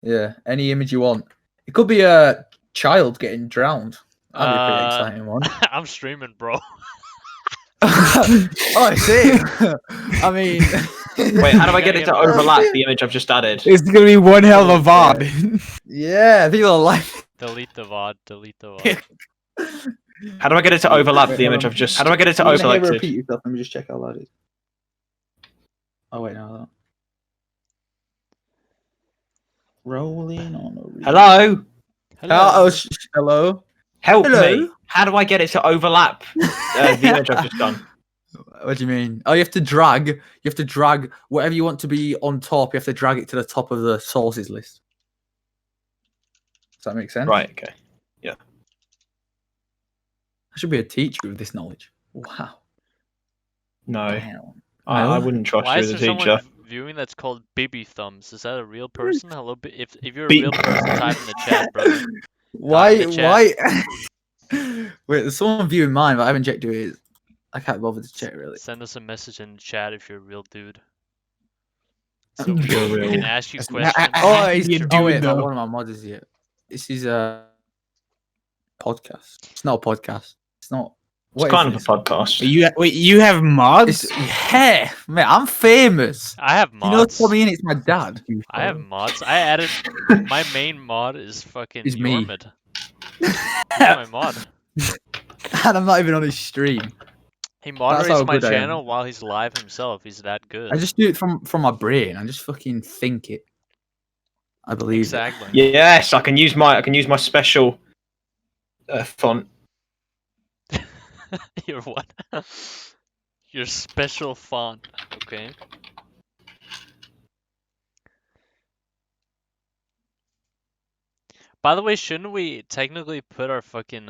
Yeah, any image you want. It could be a child getting drowned. That'd be a pretty exciting one. I'm streaming, bro. Oh, I see. I mean, wait, how do I get it to overlap the image I've just added? It's gonna be one hell of a VOD. Yeah, people are like. Delete the VOD. Delete the VOD. How do I get it to overlap the image I've just? How do I get it to overlap? Repeat yourself. Let me just check how loud it is. Oh wait, no. Rolling on. Hello. Hello. Help me. How do I get it to overlap the image I've just done? What do you mean? Oh, you have to drag. You have to drag whatever you want to be on top. You have to drag it to the top of the sources list. Does that make sense? Right. Okay. Yeah. I should be a teacher with this knowledge. Wow. No. Damn. I wouldn't trust Why you is as there a teacher. someone viewing that's called Baby Thumbs? Is that a real person? Hello, if you're a real person, type in the chat, brother. Why? Wait, there's someone viewing mine, but I haven't checked who it is. I can't bother to check really. Send us a message in the chat if you're a real dude. So I'm we real. can ask you questions. Oh, he's he's a oh wait, dude, no, though. one of my mods is here. This is a podcast. It's not a podcast. It's not. It's kind of a podcast. You have mods? Yeah, man, I'm famous. I have You know, mods. Tommy, and it's my dad. I have mods. I added my main mod is fucking Is me. Yormid. He's my mod. And I'm not even on his stream. He how moderates my good I am. channel while he's live himself. He's that good. I just do it from my brain. I just fucking think it. I believe exactly. Yes, I can use my special font. Your what? Your special font. Okay. By the way, shouldn't we technically put our fucking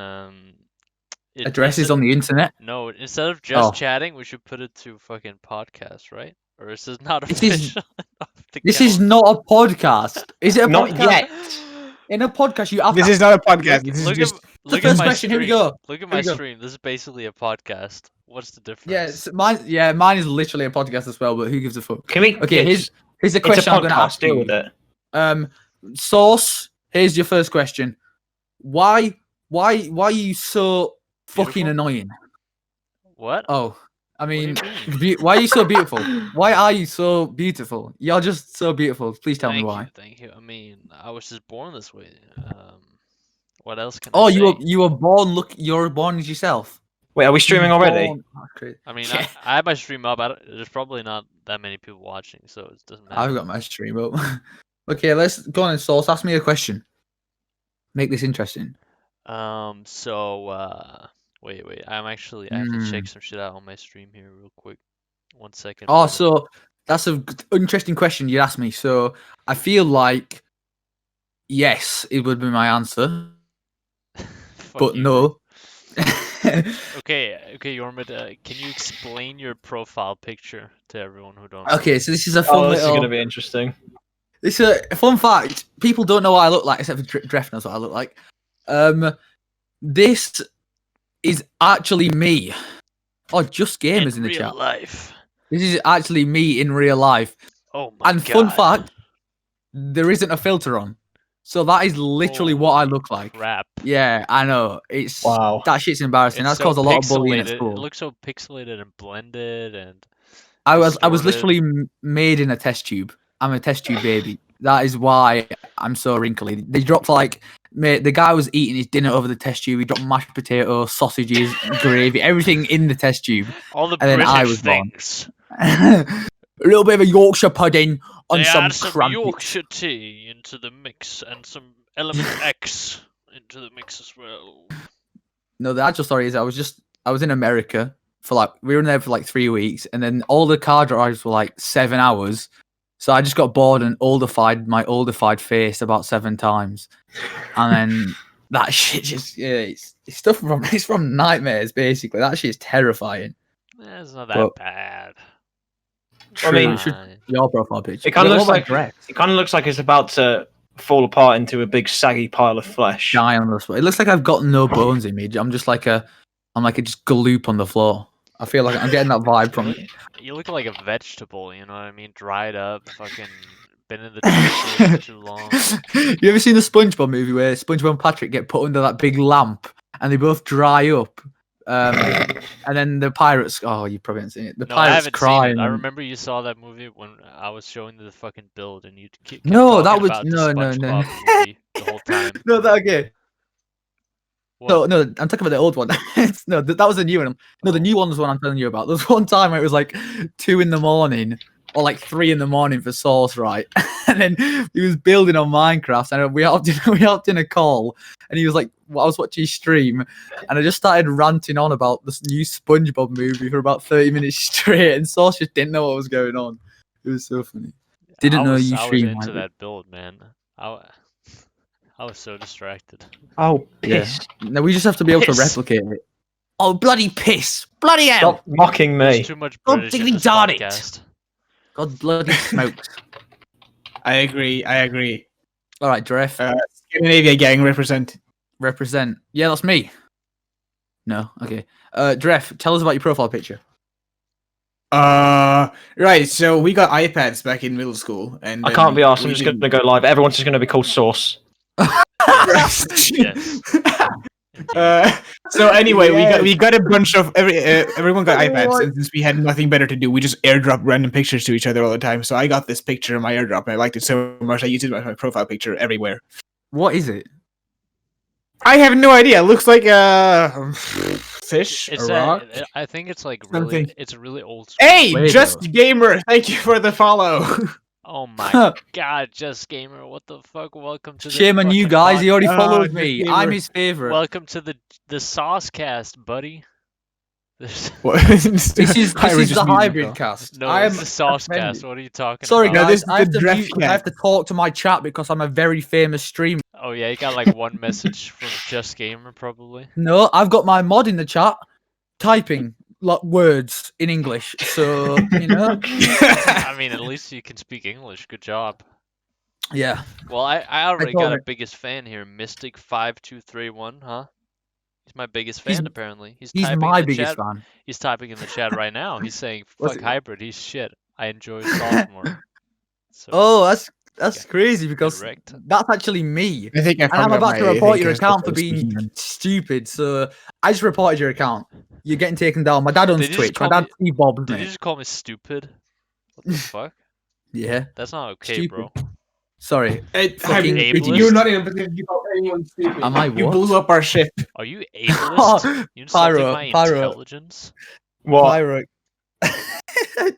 addresses on the internet. No, instead of just Oh. chatting, we should put it to fucking podcast, right? Or is this not This is- official enough to This count? is not a podcast. Is it a Not podcast? yet. In a podcast, you have This to- is not a podcast. This is Look just. Look first at my question, here we stream. go. Look at Here my we go. stream. This is basically a podcast. What's the difference? Yeah, mine is literally a podcast as well. But who gives a fuck? Can we? Okay, here's the it's a question I'm going to podcast. ask Deal you. with it. Sauce. Here's your first question. Why are you so fucking Beautiful? annoying? What? Oh, I mean, What do you mean? why are you so beautiful? Why are you so beautiful? You're just so beautiful. Please tell me why. Thank you. I mean, I was just born this way. What else can Oh, I say? you were born. Look, you were born as yourself. Wait, are we streaming already? Born- oh, great. I mean, Yeah. I have my stream up. There's probably not that many people watching, so it doesn't matter. I've got my stream up. Okay, let's go on and Sauce. Ask me a question. Make this interesting. Wait. I have to check some shit out on my stream here real quick. 1 second. Oh, brother. so that's an interesting question you asked me. So I feel like yes, it would be my answer, Fuck but you. no. Okay, Yormid, can you explain your profile picture to everyone who don't? Okay, so this is a fun Oh, this is little. going to be interesting. This is a fun fact. People don't know what I look like, except for Dref knows what I look like. This is actually me. Oh, just gamers in the real chat. life. This is actually me in real life. Oh my And god. fun fact, there isn't a filter on. So that is literally what I look like. Crap. Yeah, I know. It's Wow. that shit's embarrassing. It's That's so caused a lot of bullying at pixelated. school. It looks so pixelated and blended and I was distorted. literally made in a test tube. I'm a test tube baby. That is why I'm so wrinkly. They dropped the guy was eating his dinner over the test tube. He dropped mashed potatoes, sausages, gravy, everything in the test tube. all the and then British I was born. things. A little bit of a Yorkshire pudding on They some add some crumpets. Yorkshire tea into the mix and some element X into the mix as well. No, the actual story is I was in America we were in there for 3 weeks, and then all the car drives were 7 hours. So I just got bored and oldified my oldified face about 7 times, and then that shit just it's stuff from nightmares basically. That shit's terrifying. It's not that But- bad. I mean, Fine. Your profile picture. It kind of Yeah, looks what like about Dref? it kind of looks like it's about to fall apart into a big saggy pile of flesh. Die on the spot. It looks like I've got no bones in me. I'm just like a just gloop on the floor. I feel like I'm getting that vibe from it. You look like a vegetable, you know what I mean? Dried up, fucking been in the trenches for too long. You ever seen the SpongeBob movie where SpongeBob and Patrick get put under that big lamp and they both dry up? And then the pirates. Oh, you probably haven't seen it. The No, I pirates haven't crying. seen it. I and- remember you saw that movie when I was showing the fucking build, and you kept No, that talking was about no, the no, no. SpongeBob movie the whole time. No, that okay. What? No, I'm talking about the old one. No, that was a new one. No, the new one was one I'm telling you about. There was one time where it was like 2 in the morning or like 3 in the morning for Sauce, right? And then he was building on Minecraft, and we hopped in a call, and he was like, I was watching his stream, and I just started ranting on about this new SpongeBob movie for about 30 minutes straight, and Sauce just didn't know what was going on. It was so funny. Didn't know you I was streamed. into like that build, man. I was so distracted. Oh, Yeah. piss. No, we just have to be able to Piss. replicate it. Oh, bloody piss! Bloody hell! Stop mocking me. There's too much Oh, British in diggity this darn it. podcast. God bloody smokes. I agree. All right, Dref, Scandinavia gang represent. represent. Yeah, that's me. No, okay. Dref, tell us about your profile picture. Right. So we got iPads back in middle school, and I can't be asked. I'm we just going to go live. Everyone's just going to be called Sauce. Yes. So anyway, Yes. we got a bunch of everyone got iPads, What? and since we had nothing better to do, we just airdrop random pictures to each other all the time. So I got this picture in my airdrop, and I liked it so much I used it as my profile picture everywhere. What is it? I have no idea. It looks like a fish, It's a rock. I think it's like Something. really. It's really old school. Hey, Wait, Just Gamer, thank you for the follow. Oh my god, Just Gamer, what the fuck? Welcome to the Shame on you fucking guys. He already Oh, followed just me. gamer. I'm his favorite. Welcome to the SAUCECAST, buddy. There's... This is the hybrid cast. No, I am it's the SAUCECAST. offended. What are you talking Sorry, about? No, guys. this is I have, the to Dref mute, I have to talk to my chat because I'm a very famous streamer. Oh yeah, you got like one message from Just Gamer probably. No, I've got my mod in the chat typing like words in English. So you know, I mean, at least you can speak English. Good job. yeah. Well, I already told got a her. biggest fan here, Mystic5231, huh? He's my biggest fan He's- apparently. He's He's typing my in the biggest chat. fan. He's typing in the chat right now. He's saying, What's "Fuck it- hybrid. He's shit. I enjoy Sauce more." So, Oh, that's crazy because correct. that's actually me. I think I And I'm forgot about to my report your Acast account for profile being speaking. stupid. So I just reported your account. You're getting taken down. My dad owns Did you just Twitch. My call dad Steve Bobs Did me. you just call me stupid? What the fuck? Yeah. That's not okay, Stupid. bro. Sorry. Fucking ableist. You're not in a position to call anyone stupid. Am I You what? blew up our ship. Are you ableist? You insulting Pyro, my Pyro. intelligence? What? Pyro.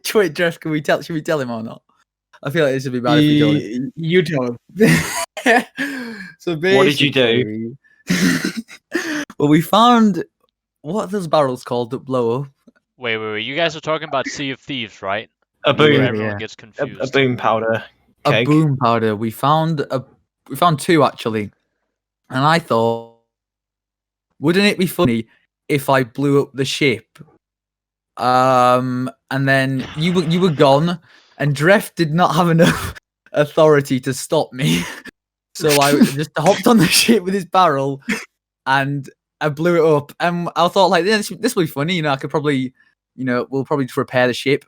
Twitch Jeff, should we tell him or not? I feel like this would be bad if we told him. You tell him. So What did you do? basically- well, we found what are those barrels called that blow up? Wait. You guys are talking about Sea of Thieves, right? A Where boom. everyone yeah. gets A confused. boom powder. A Keg. boom powder. We found 2 actually, and I thought, wouldn't it be funny if I blew up the ship? And then you were gone, and Dref did not have enough authority to stop me, so I just hopped on the ship with his barrel, and I blew it up. And I thought, like, this will be funny. You know, I could probably, we'll probably just repair the ship.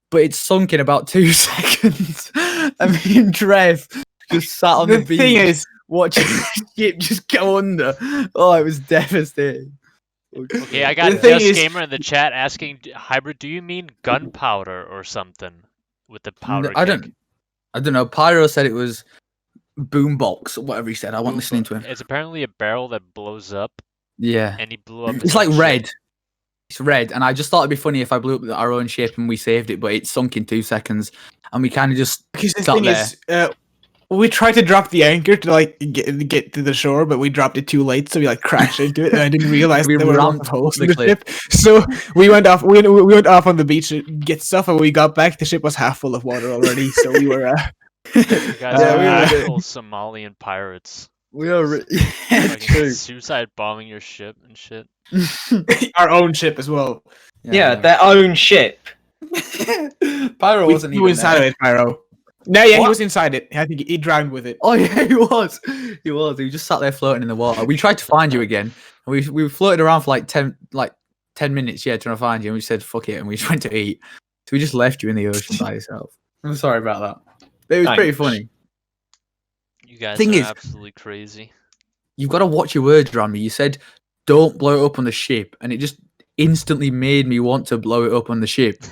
But it sunk in about 2 seconds. I mean, Dref just sat on the The beach thing is, watching the ship just go under. Oh, it was devastating. Okay, I got The thing Just is- Gamer in the chat asking, Hybrid, do you mean gunpowder or something with the powder? I keg? don't know. Pyro said it was boombox or whatever he said. I wasn't listening to him. It's apparently a barrel that blows up, Yeah. and he blew up. It's his like own red. ship. It's red, and I just thought it'd be funny if I blew up our own ship and we saved it, but it sunk in 2 seconds, and we kind of just because the sat thing there. is, we tried to drop the anchor to like get to the shore, but we dropped it too late, so we like crashed into it, and I didn't realize We there were lots ramped of holes the in the cliff. ship. So we went off. We went off on the beach to get stuff, and when we got back, the ship was half full of water already. So we were. You guys Yeah, are we were- actual Somalian pirates. We are. Yeah, Fucking true. suicide bombing your ship and shit. our own ship as well. Yeah, their own ship. Pyro We wasn't flew even inside there. of it, Pyro. No, yeah, he What? was inside it. I think he drowned with it. Oh yeah, he was. He was. He just sat there floating in the water. We tried to find you again. And we floated around for like 10 minutes. Yeah, trying to find you. And we said fuck it, and we just went to eat. So we just left you in the ocean by yourself. I'm sorry about that. But it was pretty Thanks. funny. You guys Thing are is- absolutely crazy. You've got to watch your words around me. You said, "Don't blow it up on the ship," and it just instantly made me want to blow it up on the ship.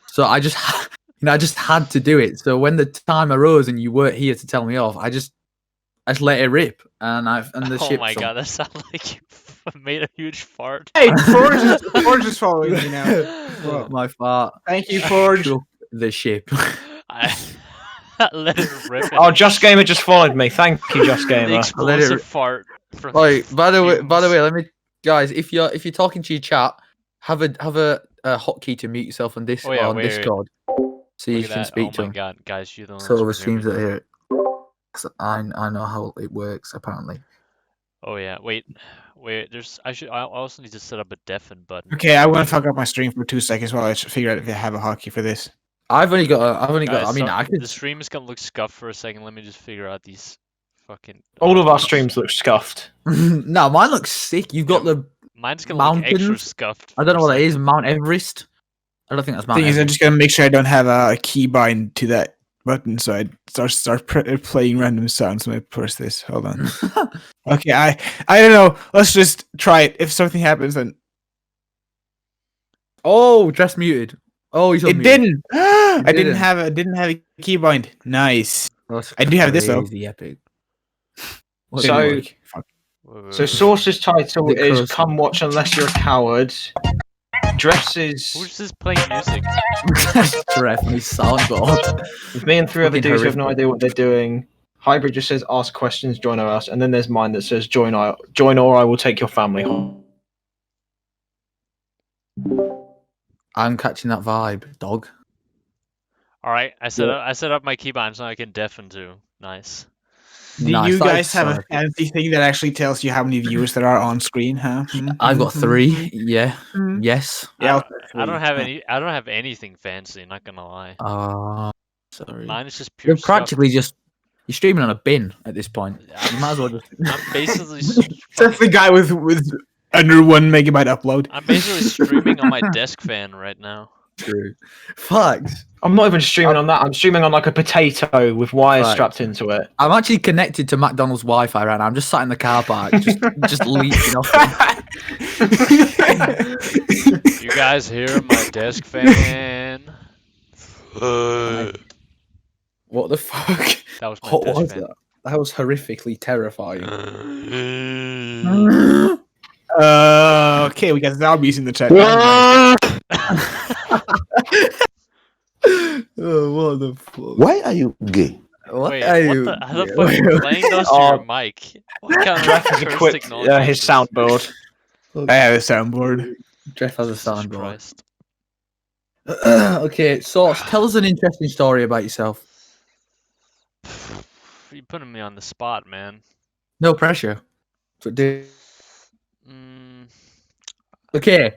So I just, I just had to do it. So when the time arose and you weren't here to tell me off, I just let it rip, and the Oh ship. my sunk. god, that sounded like you made a huge fart. Hey, Forge is following me now. Whoa. My fart. Thank you, Forge. shook the ship. I let it rip. and Oh, Just Gamer just followed me. Thank you, Just the Gamer. explosive fart. From By the way, fumes. let me, guys, if you're talking to your chat, have a hotkey to mute yourself on this Oh, yeah, on wait. Discord, so you Look at can that. speak Oh to my them. god, guys, you don't So other hear me streams that now. hear it. 'Cause I know how it works apparently. Oh yeah, wait. There's I also need to set up a deafen button. Okay, I want to fuck up my stream for 2 seconds while I figure out if I have a hotkey for this. I've only got. Guys, I mean, I could. the stream is gonna look scuffed for a second. Let me just figure out these fucking. All of our hotkeys. streams look scuffed. No, mine looks sick. You've got the. Mine's gonna look extra mountains? scuffed. I don't know for a what that is. second. Mount Everest. I don't think that's Mount Thing is, I'm Everest. just gonna make sure I don't have a keybind to that button, so I start playing random sounds when I press this. Hold on. Okay, I don't know. Let's just try it. If something happens, then Oh, Dress muted. Oh, he's it unmuted. didn't. I didn't. didn't have a keybind. Nice. That's I do have this, though. crazy epic. What So- did it work? Fuck. So Sauce's title Is it is close? "Come Watch Unless You're a Coward." Dref's Who's is this playing music? Dref on his soundboard. with me and three other Fucking dudes who have no horrific. idea what they're doing. Hybrid just says "Ask questions, join us," and then there's mine that says "Join or I will take your family home." I'm catching that vibe, dog. All right, I set up my keybind so I can deafen too. Nice. Do Nice, you that guys is have a so- fancy thing that actually tells you how many viewers there are on screen? Huh? I've got 3. Yeah. Mhm. Yes. Yeah, I don't have any. I don't have anything fancy. Not gonna lie. Sorry. Mine is just pure. You're practically just you're streaming on a bin at this point. stuff. You might as well just. I'm basically. That's the guy with under 1 megabyte upload. I'm basically streaming on my desk fan right now. True. Facts. I'm not even streaming on that. I'm streaming on like a potato with wires Right. strapped into it. I'm actually connected to McDonald's Wi-Fi right now. I'm just sat in the car park, just leeching off. It. You guys hear my desk fan? What the fuck? That was my What desk was fan. that? That was horrifically terrifying. Okay, we got zombies in the chat. Oh, what the fuck? Why are you gay? What Wait, are what you? the? How the fuck are you playing those to Oh. your mic? What kind of Dref has cursed equipped technology is his this? soundboard. I have a soundboard. Jeff has a Jesus soundboard. Christ. Okay, so tell us an interesting story about yourself. You're putting me on the spot, man. No pressure. So do. Mm, Okay,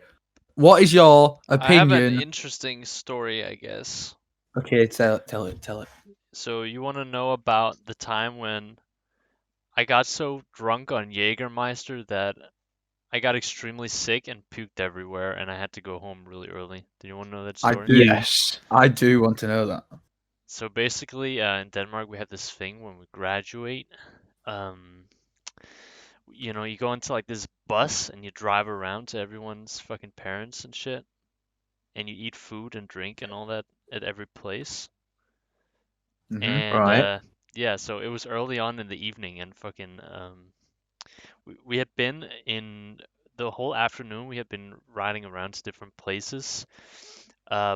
what is your I have an opinion? interesting story, I guess. Okay, tell it. So you want to know about the time when I got so drunk on Jägermeister that I got extremely sick and puked everywhere, and I had to go home really early. Do you want to know that I story? do. Yes. I do want to know that. So basically, in Denmark, we have this thing when we graduate. You know, you go into like this bus and you drive around to everyone's fucking parents and shit, and you eat food and drink and all that at every place. Mhm. And Right. yeah, so it was early on in the evening, and fucking we had been in the whole afternoon. We had been riding around to different places,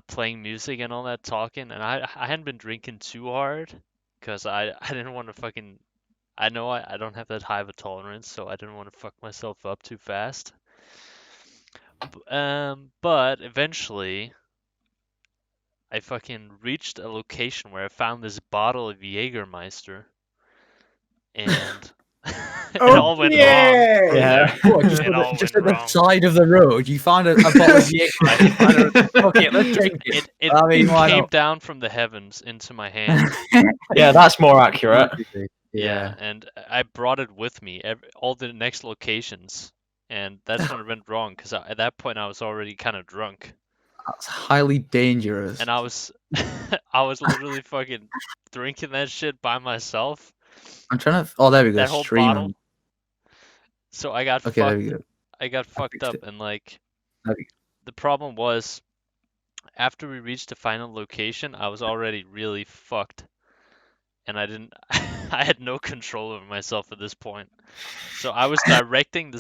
playing music and all that, talking. And I hadn't been drinking too hard because I didn't want to fucking. I know I don't have that high of a tolerance, so I didn't want to fuck myself up too fast. But eventually, I fucking reached a location where I found this bottle of Jägermeister, and it all went wrong. Yeah. What, just It all just went at the wrong. side of the road, you found a bottle of Jägermeister. Okay, let's drink it. It I mean, why came not? down from the heavens into my hand. Yeah, that's more accurate. Yeah, and I brought it with me all the next locations, and that's when it went wrong because at that point I was already kind of drunk. That's highly dangerous. and I was I was literally fucking drinking that shit by myself. I'm trying to. Oh, there we go. That whole Stream. bottle. So I got Okay, there fucked. we go. I got fucked fixed up, it. and like There we the problem was after we reached the final location, I was already really fucked, and I didn't. I had no control over myself at this point. So I was directing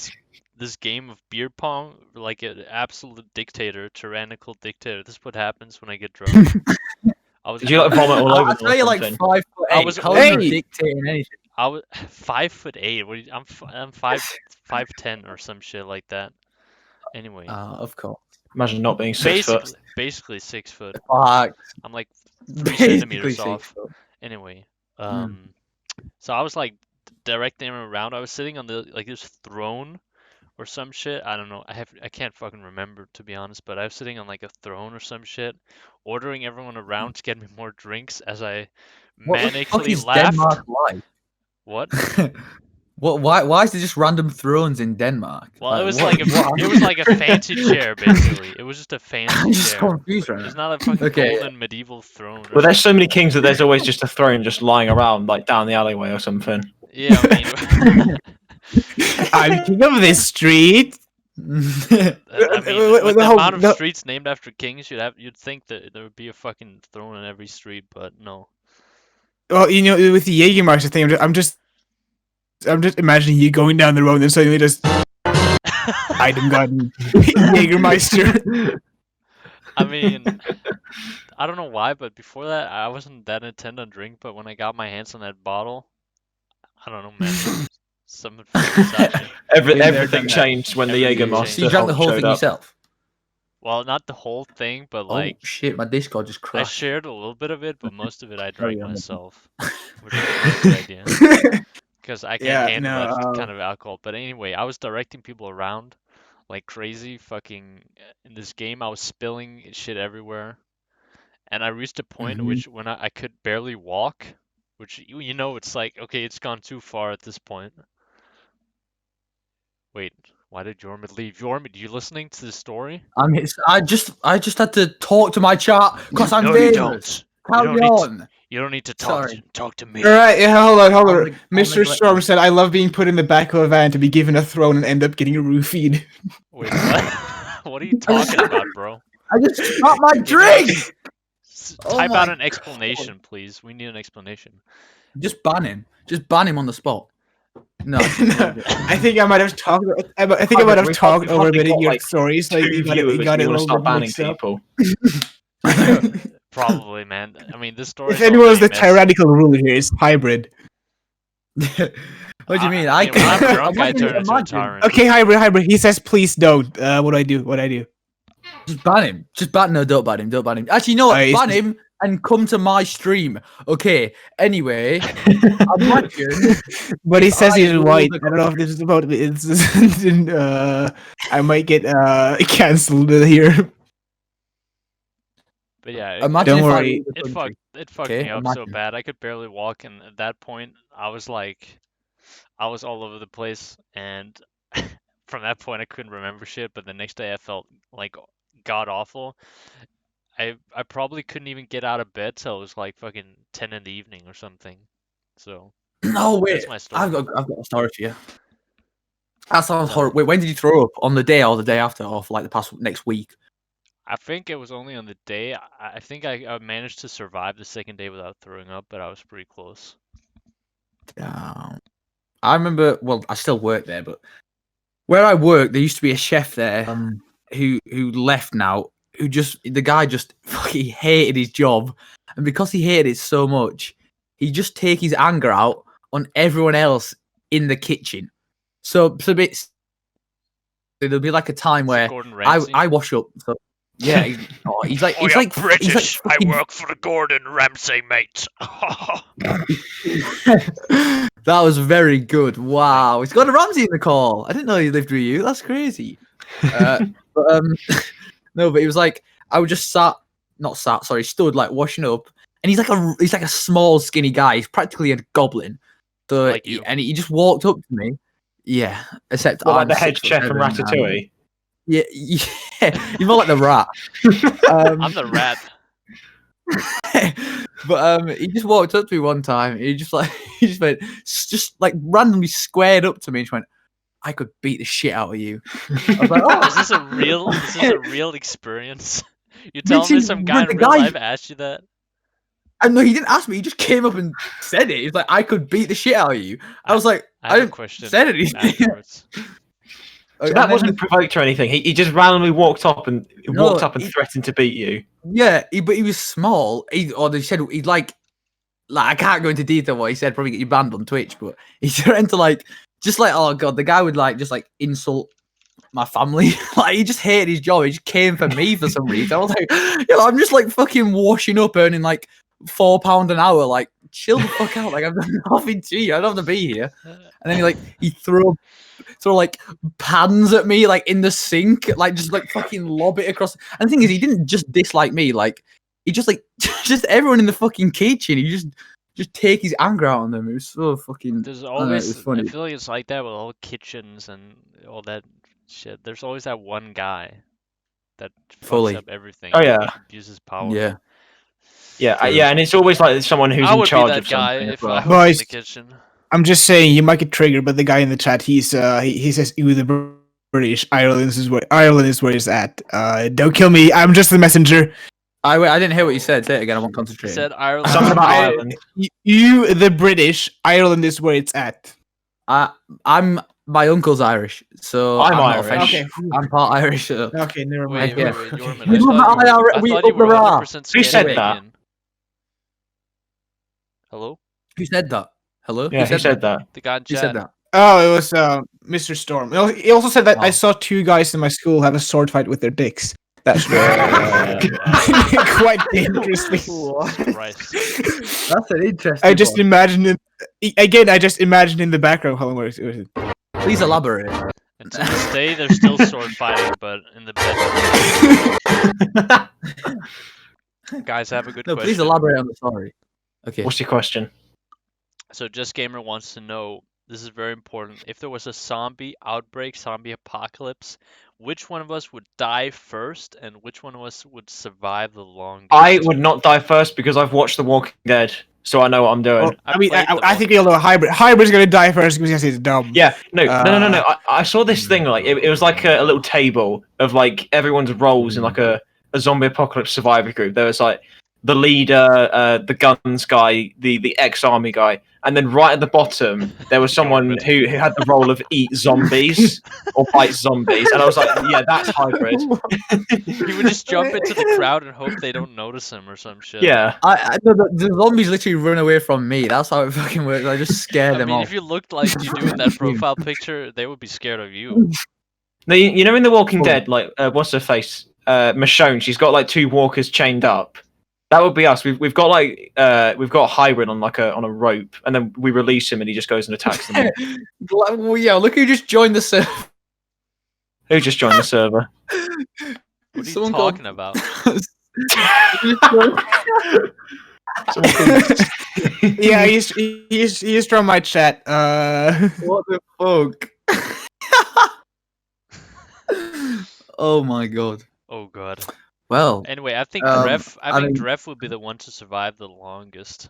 this game of beer pong like an absolute dictator, tyrannical dictator. This is what happens when I get drunk. I was Did you like vomit all over I them tell or you, like something? 5'8". I was- How are you Hey! dictating anything? I was 5'8". What? I'm 5'10" or some shit like that. Anyway, Of course. Imagine not being 6 foot. basically 6 foot. Fuck. I'm like 3 Basically centimeters 6 off. foot. Anyway, Mm. so I was like directing him around. I was sitting on this throne or some shit. I don't know. I can't fucking remember, to be honest, but I was sitting on like a throne or some shit, ordering everyone around to get me more drinks as I What the fuck manically is laughed. Denmark like? What? What? Why is there just random thrones in Denmark? Well, it was what- like what- it was like a fancy chair, basically. It was just a fancy I'm just chair. confused right It's now. not a fucking Okay, yeah. golden medieval throne. Or Well, there's so many kings that there's always just a throne just lying around, like down the alleyway or something. Yeah, I mean, I'm king of this street. I mean, With with the the whole- amount of the- streets named after kings, you'd think that there would be a fucking throne on every street, but no. Well, you know, with the Jägermeister thing, I'm just imagining you going down the road and suddenly just item garden Jägermeister. I mean, I don't know why, but before that, I wasn't that intent on drink, but when I got my hands on that bottle, I don't know, man. Something fucking inside me. Been there, done Everything that. changed when the Everything Jägermeister changed. So you drank the whole showed thing up. yourself? Well, not the whole thing, but like Oh shit! My Discord just I crashed. shared a little bit of it, but most of it I drank yeah. myself, which is not a good idea. Because I can't Yeah, handle no, that kind of alcohol. But anyway, I was directing people around like crazy. Fucking in this game, I was spilling shit everywhere, and I reached a point Mhm. which when I could barely walk, which you know it's like okay, it's gone too far at this point. Wait, why did Jormid leave? Jormid, you listening to the story? I just had to talk to my chat because I'm No, you famous. don't. Carry don't need to- on. You don't need to talk. Sorry. Talk to me. All right, yeah, hold on. I'm Mr. neglecting. Storm said, "I love being put in the back of a van to be given a throne and end up getting roofied." Wait, what? What are you talking about, bro? I just got my drink. Oh Type out my an explanation, please. We need an explanation. Just ban him. Just ban him on the spot. No. No, I think I might have talked. I think I might have We've talked over a probably bit in got, your like, stories. Like 2 you got it. viewers You got and it you a want to little start bit banning mixed up. people. Probably, man. I mean, this story. If anyone's the tyrannical ruler here, it's hybrid. What do you mean? I mean, when I'm drunk, I imagine- turn into a imagine- tyrant. Okay, hybrid. He says, "Please don't." What do I do? What do I do? Just ban him. Just ban. No, don't ban him. Don't ban him. Actually, you know what? It's Ban just- him and come to my stream. Okay. Anyway, imagine. But he says he's I white. love I don't know if this is about. I might get cancelled here. But yeah, Imagine Don't if I worry. ruled the country. it fucked Okay, me up so imagine. bad. I could barely walk, and at that point, I was all over the place, and from that point, I couldn't remember shit. But the next day, I felt like god awful. I probably couldn't even get out of bed till it was like fucking 10 in the evening or something. So No, wait. that's my story. I've got a story for you. That sounds horrible. Wait, when did you throw up? On the day or the day after, or for like the past next week? I think it was only on the day. I think I managed to survive the second day without throwing up, but I was pretty close. I remember. Well, I still work there, but where I work, there used to be a chef there who left now. The guy just fucking hated his job, and because he hated it so much, he just take his anger out on everyone else in the kitchen. So there'll be like a time where Gordon Ramsay. I wash up. So yeah, he's like he's like British. I fucking- work for the Gordon Ramsay, mate. That was very good. Wow, it's got a Ramsey in the call. I didn't know he lived with you. That's crazy. No, but he was like, I would just stood like washing up, and he's like a small, skinny guy. He's practically a goblin. So Like you. and he just walked up to me. Yeah, except What, like I'm the head 6'7" chef from and- Ratatouille? Yeah, you're more like the rat. I'm the rat. But he just walked up to me one time. He just went, just like randomly squared up to me and just went, "I could beat the shit out of you." I was like, "Oh, Is this a real experience? You telling me Literally, some guy the in real guy- life asked you that? I know he didn't ask me. He just came up and said it. He's like, "I could beat the shit out of you." I was like, I "I have a didn't question said anything." afterwards. So that wasn't provoked or anything. He just randomly walked up and No, threatened to beat you. Yeah, but he was small. They said he'd like I can't go into detail what he said. Probably get you banned on Twitch. But he threatened to oh god, the guy would just insult my family. Like he just hated his job. He just came for me for some reason. I was like, I'm just like fucking washing up, earning like £4 an hour. Like chill the fuck out. Like I've done nothing to you. I don't have to be here. And then he threw like pans at me like in the sink, like just like fucking lob it across. And the thing is, he didn't just dislike me, like he just just everyone in the fucking kitchen. He just take his anger out on them. It was so fucking. There's it always, was funny. I feel like it's like that with all kitchens and all that shit. There's always that one guy that fucks Fully. up everything. Oh, yeah. Abuses power. Yeah. Yeah, True. yeah, and it's always like someone who's I in would be charge that of guy something. if as I well. was in Boys. the kitchen. I'm just saying you might get triggered, but the guy in the chat, he says with the British, Ireland is where he's at. Don't kill me. I'm just the messenger. I didn't hear what you said. Say it again. I won't He concentrate. said Ireland. Something about I- Ireland. You, the British, Ireland is where it's at. I'm my uncle's Irish, so I'm not Irish. offended. I'm part Irish. So. Okay, never Wait, mind. wait, Yorman, We I love thought the you were, IRA I we thought you up the were ra. 100% Who said that? Scandinavian. Hello? Who said that? Hello? Yeah, who said that? The guy in Who chat. said that? Oh, it was Mr. Storm. He also said that I Oh. saw two guys in my school have a sword fight with their dicks. That's quite dangerously. Christ. That's an interesting. I just imagined it again. I just imagined in the background. Hold on, where is it? Please elaborate. And to this day, they're still sword fighting, but in the bedroom. Guys, I have a good No, question. please elaborate on the story. Okay. What's your question? So, Just Gamer wants to know, this is very important, if there was a zombie outbreak, zombie apocalypse, which one of us would die first, and which one of us would survive the longest? I would not die first because I've watched The Walking Dead, so I know what I'm doing. Well, I mean, played The I think we all know Hybrid. Hybrid's gonna die first because he's dumb. Yeah, no. I saw this thing like it was like a little table of like everyone's roles in like a zombie apocalypse survivor group. There was like the leader, the guns guy, the ex-army guy, and then right at the bottom there was someone who had the role of eat zombies or bite zombies, and I was like, yeah, that's Hybrid. He would just jump into the crowd and hope they don't notice him or some shit. Yeah. The zombies literally run away from me. That's how it fucking works. I just scare I them mean, off. if you looked like you do in that profile picture, they would be scared of you. No, you know in The Walking Dead, like what's her face? Michonne. She's got like two walkers chained up. That would be us. We've got like we've got Hybrid on like on a rope, and then we release him, and he just goes and attacks them. Well, yeah, look who just joined the server. Who just joined the server? What are you Someone called- talking about? Yeah, he's from my chat. What the fuck? Oh my god. Oh god. Well, Anyway, I think I Dref would be the one to survive the longest.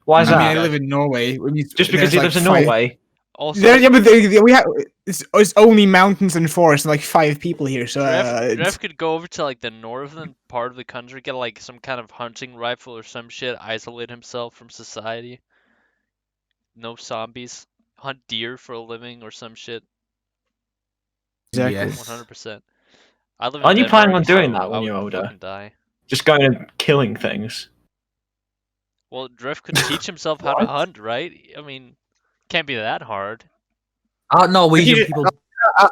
Why is I that? mean, I live in Norway. Just because he lives in Norway? Also, Yeah, but we have it's only mountains and forests, and like 5 people here. So Dref could go over to like the northern part of the country, get like some kind of hunting rifle or some shit, isolate himself from society. No zombies. Hunt deer for a living or some shit. exactly. yes. 100%. I live in Aren't you planning Denmark, on doing so that when I you're would older? fucking die. Just going and killing things. Well, Dref could teach himself how to hunt, right? I mean, can't be that hard. Norwegian You- people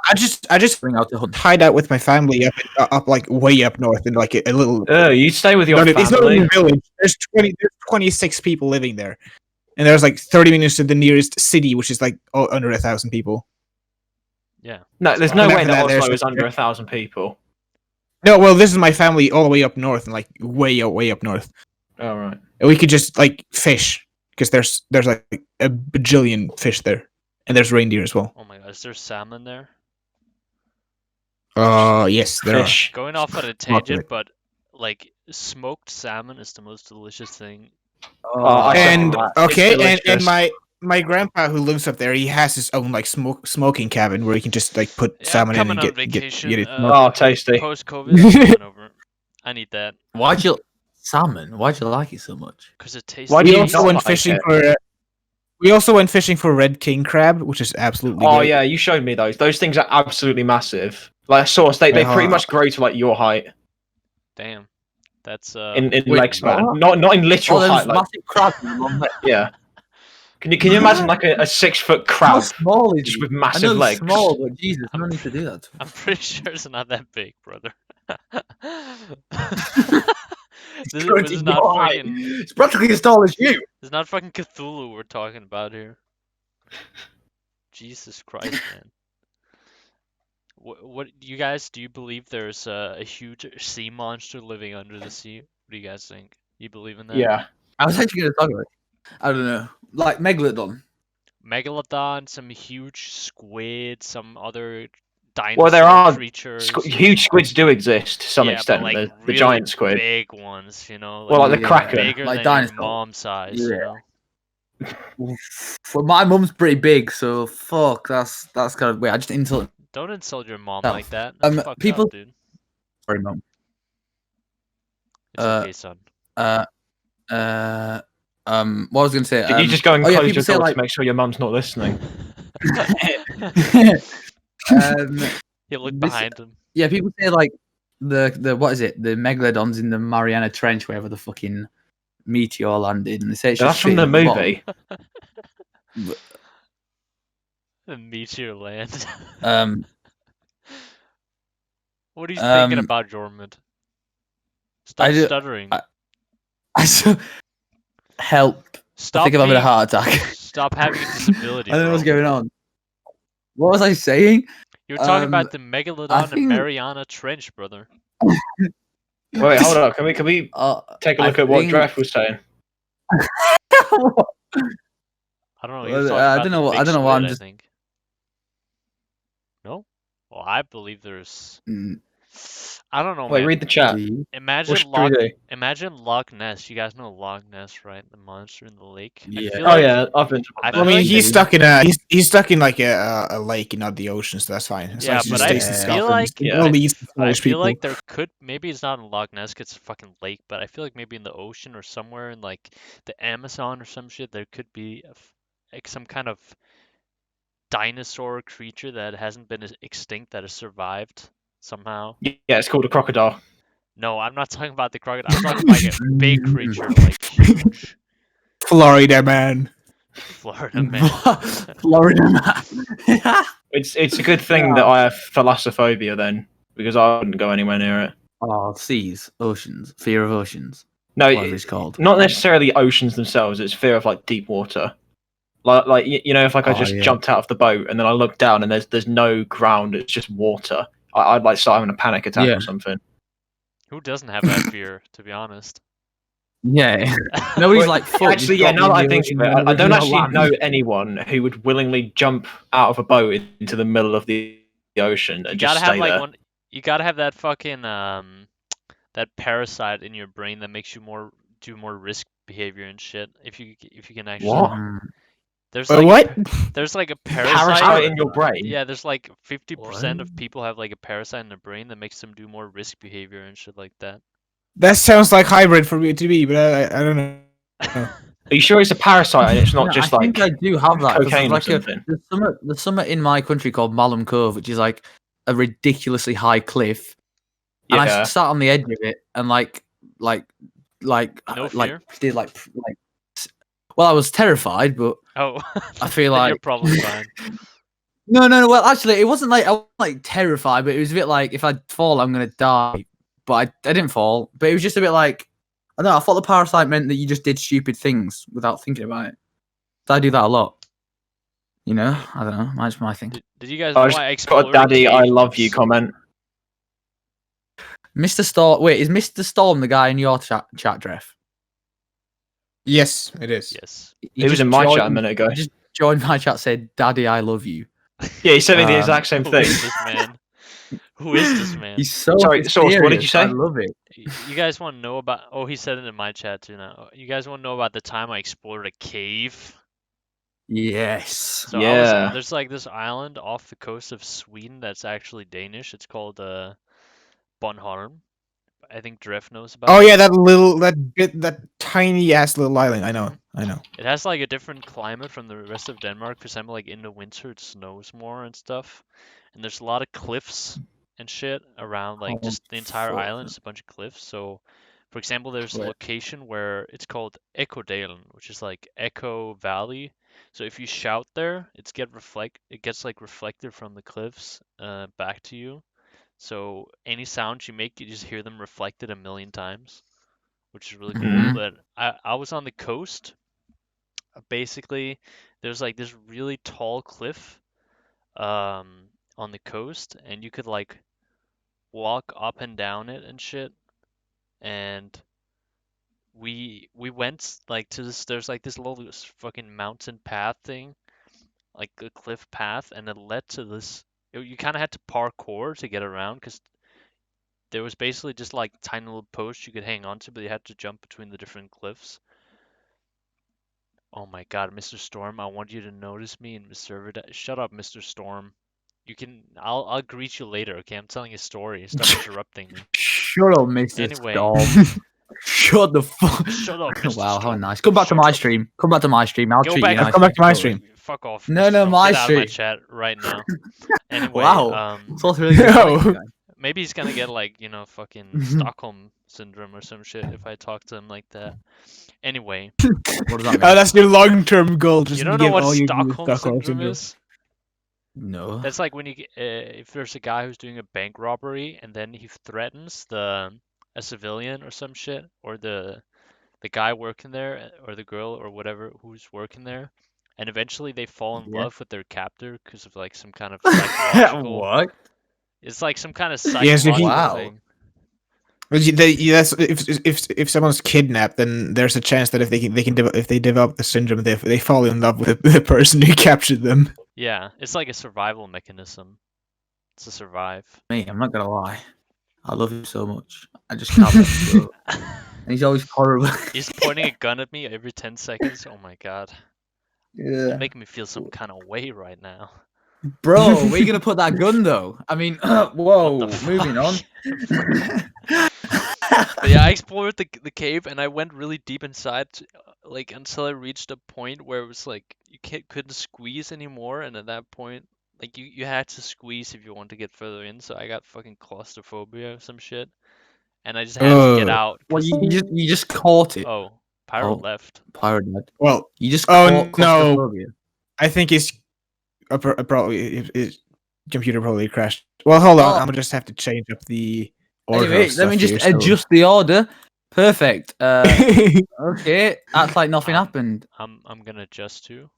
I just bring out the hunt. hide out with my family up like way up north in like a little. You stay with your It's not even family. a village. There's 26 people living there, and there's like 30 minutes to the nearest city, which is like under 1,000 people. Yeah. No, there's no And way after that that, there's Oslo is like- under 1,000 people. No, well, this is my family all the way up north, and like way up north. All right. And we could just like fish because there's like a bajillion fish there, and there's reindeer as well. Oh my god, is there salmon there? Yes, there Fish. Going off on a Lots of tangent, it. but like smoked salmon is the most delicious thing. I And second that. It's okay, and delicious. my grandpa who lives up there, he has his own like smoking cabin where he can just like put Yeah, I'm salmon in coming and on vacation. get it. Oh, tasty. Post COVID, I'm coming over. I need that Why'd you salmon? Why'd you like it so much? because it tastes. Why do We you also not went like fishing it? for. We also went fishing for red king crab, which is absolutely. Oh great. yeah, you showed me those. Those things are absolutely massive. Like sauce, they pretty much grow to like your height Damn, that's in Wait, leg span. what? Not in literal Oh, there height. was Like, massive crabs. in the long leg. yeah. Can you imagine like a 6 foot How crab small is just he? with I massive know he's legs? small, but Jesus, I'm no need to do that. to him. I'm pretty sure it's not that big, brother. This Currently is not your height. fucking. It's practically as tall as you. This is not fucking Cthulhu we're talking about here. Jesus Christ, man. What you guys do you believe there's a huge sea monster living under the sea? What do you guys think? You believe in that? Yeah. I was actually going to talk about it. I don't know. Like Megalodon. Megalodon, some huge squid, some other Well, there dinosaur are creatures. huge squids do exist to some Yeah, extent. but like The really giant squid. big ones, you know, Well, like the Yeah, kraken. bigger like than dinosaur. your mom size, you Yeah. know. Well, my mum's pretty big, so fuck. That's kind of weird. I just insult. Don't insult your mom Oh, like that. That's fucked people- up, dude. Sorry, mum. It's okay, son. What I was gonna say. Did you just go and oh, yeah, close people your say, door like- to make sure your mum's not listening? He looked this- behind him. Yeah, people say like the what is it? The megalodons in the Mariana Trench, wherever the fucking meteor landed, and they say it's That's just from shit the at bottom. movie. The meteor land. Um, What are you thinking um, about, Jormund? Stop I do- stuttering. I so help. I Stop think I'm having a being- heart attack. Stop having a disability, I don't know what's bro. going on. What was I saying? You were talking Um, about the I Megalodon and think- Mariana Trench, brother. Wait, hold on. Can we take a I look at what think- Dref was saying? I don't know. Well, You're talking I about don't the know what- I big don't know why I'm squid, just- I think. No? Well, I believe there's. Mm, I don't know, Wait, man. read the chat. gee. Imagine What should we do? Imagine Loch Ness. You guys know Loch Ness, right? The monster in the lake. I Yeah. feel Oh like- yeah, I've been. I I feel mean, like he's they- stuck in he's stuck in like a lake and not the ocean, so that's fine. As Yeah, long as he but just I stays in feel Scotland. like- It yeah. only leads to I Scottish feel people. like there could maybe it's not in Loch Ness, 'cause it's a fucking lake, but I feel like maybe in the ocean or somewhere in like the Amazon or some shit, there could be like some kind of dinosaur creature that hasn't been extinct that has survived somehow. Yeah, it's called a crocodile. No, I'm not talking about the crocodile. I'm talking like a big creature, like huge Florida man. Florida man. Florida man. It's a good thing that I have thalassophobia then, because I wouldn't go anywhere near it. Oh, seas, oceans, fear of oceans. No, Whatever it's called. not necessarily oceans themselves. It's fear of like deep water. Like you know, if like I Oh, just yeah. jumped out of the boat and then I look down and there's no ground, it's just water. I'd like start having a panic attack Yeah. or something. Who doesn't have that fear, to be honest? Yeah. Nobody's Well, like, fuck. Actually, you've yeah. got Now me that I in the think ocean, of it, and I don't we're actually not know land. anyone who would willingly jump out of a boat into the middle of the ocean and You just gotta stay have like there. one. You gotta have that fucking that parasite in your brain that makes you do more risk behavior and shit. If you can actually. What? Mm. There's Wait, like what? there's like a Parasite parasite. in your brain. Yeah, there's like 50% of What? people have like a parasite in their brain that makes them do more risk behavior and shit like that. That sounds like hybrid for me to be, but I don't know. Are you sure it's a parasite and it's not Yeah, just I like think I do have that. 'cause cocaine or there's like something? there's somewhere in my country called Malham Cove, which is like a ridiculously high cliff, and I Yeah. sat on the edge of it and like No fear? did like well, I was terrified, but Oh, I feel then you're like probably fine. no. Well, actually, it wasn't like I wasn't like terrified, but it was a bit like if I fall, I'm gonna die. But I didn't fall. But it was just a bit like I don't know. I thought the parasite meant that you just did stupid things without thinking about it. So I do that a lot. You know, I don't know. That's my thing. Did you guys know I I just got a explored daddy, I cave love you once? comment. Mr. Storm. Wait, is Mr. Storm the guy in your chat, Dref? Yes, it is. Yes. He was just in my chat a joined- minute ago. he just joined my chat. Said, "Daddy, I love you." Yeah, he sent me the Um, exact same Who thing. is this man? Who is this man? He's so Sorry, Sauce, what did you mysterious, say? I love it. You guys want to know about? Oh, he said it in my chat too. Now, you guys want to know about the time I explored a cave? Yes. So Yeah. there's like this island off the coast of Sweden that's actually Danish. It's called Bornholm. I think Dref knows about. Oh it. yeah, that tiny ass little island. I know. It has like a different climate from the rest of Denmark. For example, like in the winter it snows more and stuff, and there's a lot of cliffs and shit around. Like Oh, just the entire fuck. island is a bunch of cliffs. So, for example, there's a Right. location where it's called Echodalen, which is like Echo Valley. So if you shout there, it gets like reflected from the cliffs back to you. So any sounds you make, you just hear them reflected a million times, which is really cool. Mhm. But I was on the coast. Basically, there's like this really tall cliff on the coast, and you could like walk up and down it and shit. And we went like to this. There's like this little fucking mountain path thing, like a cliff path, and it led to this. You kind of had to parkour to get around because there was basically just like tiny little posts you could hang onto, but you had to jump between the different cliffs. Oh my god, Mr. Storm, I want you to notice me in the server. Shut up, Mr. Storm. I'll greet you later, okay? I'm telling a story. Stop interrupting me. Shut up, Mr. Anyway. Storm. Shut the fuck. Shut up, Mr. Wow, how Storm. nice. Come back to Shut my up. stream. Come back to my stream. I'll Go treat back. you nicely. Come back to my Go stream. away. Fuck off. No, Mr. no, Storm. my Get out of my stream. chat right now. Anyway, Wow. It's also really good. No. Thank you, guys. maybe he's gonna get like, fucking Stockholm syndrome or some shit if I talk to him like that. Anyway, What does that mean? That's your long-term goal. Just you don't give know what all your Stockholm syndrome is? No. That's like when if there's a guy who's doing a bank robbery and then he threatens a civilian or some shit, or the guy working there or the girl or whatever who's working there, and eventually they fall in Yeah. love with their captor because of like some kind of psychological. What? It's like some kind of Yes, if psychological you- Wow. thing. That's if someone's kidnapped, then there's a chance that if they develop the syndrome, they fall in love with the person who captured them. Yeah, it's like a survival mechanism. It's to survive. Me, I'm not gonna lie. I love him so much. I just can't let him go. And he's always horrible. He's pointing a gun at me every 10 seconds. Oh my god. Yeah. Making me feel some kind of way right now. Bro, where are you gonna put that gun though? I mean, whoa. What the Moving on. But yeah, I explored the cave and I went really deep inside, like until I reached a point where it was like you couldn't squeeze anymore, and at that point, like you had to squeeze if you want to get further in. So I got fucking claustrophobia or some shit, and I just had to get out. Well, 'cause- you just caught it. Oh, Pyro Oh. left. PYRO Well, You just Oh, caught no. claustrophobia. I think his computer probably crashed. Well, hold on. Oh. I'm gonna just have to change up the order. Anyway, of let me stuff just here, so- adjust the order. Perfect. Okay, act like nothing happened. I'm gonna adjust too.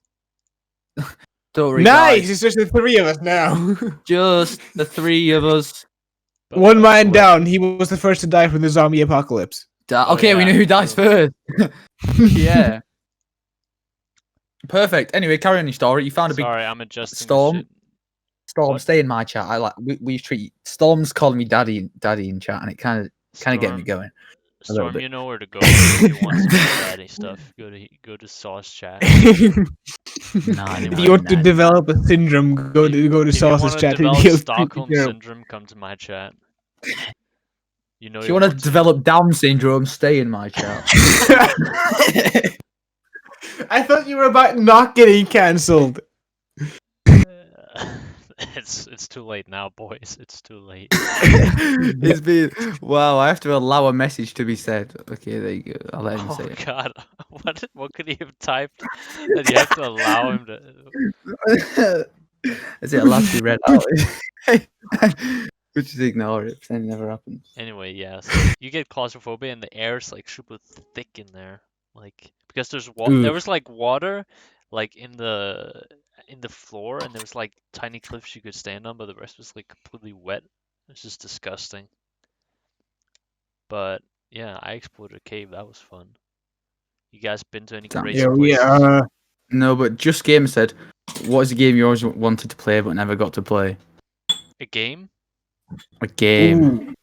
Don't worry, Nice. guys. It's just the three of us now. Just the three of us. But, One man wait, down. He was the first to die from the zombie apocalypse. Oh, Okay, we yeah, know who dies true. first. Yeah. Perfect. Anyway, carry on your story. You found a big Sorry, I'm adjusting the storm. shit. Storm. What? Stay in my chat. I like we treat Storm's calling me daddy in chat, and it kind of get me Storm- going. a little Storm, bit. you know where to go if you want some daddy stuff. Go to Sauce chat. Nah, If anyway, you want to nah. develop a syndrome, go to If you Sauce's wanna chat. develop He'll- Stockholm he'll- syndrome, come to my chat. You know If you want to develop Down syndrome, stay in my chat. I thought you were about not getting cancelled. It's too late now, boys. It's too late. It's been wow. I have to allow a message to be said. Okay, there you go. I'll let him Oh say it. god, what could he have typed that you have to allow him to? Is it allowed to be read out? We'll just ignore it. Pretend it never happened. Anyway, yeah. So you get claustrophobia, and the air's like super thick in there, like because there Ooh. was like water, like in the floor, and there was like tiny cliffs you could stand on, but the rest was like completely wet. It was just disgusting. But yeah, I explored a cave. That was fun. You guys been to any Damn. crazy Yeah, places? No, but Just Game said, "What is a game you always wanted to play but never got to play?" A game? A game.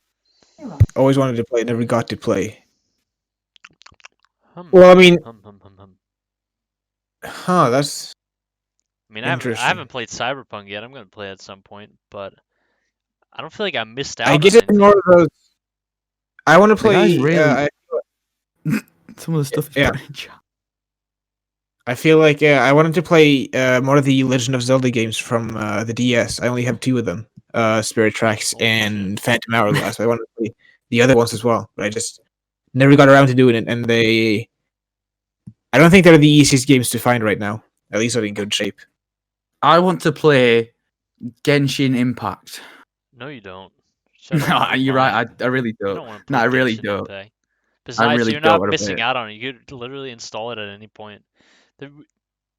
Always wanted to play, never got to play. Hum, Well, I mean, hum, hum, hum, hum. that's I mean, I interesting. haven't played Cyberpunk yet. I'm gonna play it at some point, but I don't feel like I missed out I on guess it's anything. more of those. I want to The guy's play. really- Some of the stuff is Yeah. pretty chat. I feel like I wanted to play more of the Legend of Zelda games from the DS. I only have 2 of them, Spirit Tracks Holy and Phantom Hourglass. I wanted to play the other ones as well, but I just never got around to doing it. And I don't think they're the easiest games to find right now. At least they're in good shape. I want to play Genshin Impact. No, you don't. Shut No, up, you're lying. right. I really You don't. don't want to No, play I really Genshin don't. Impact. Besides, really you're don't not wanna play missing it. out on it. You could literally install it at any point.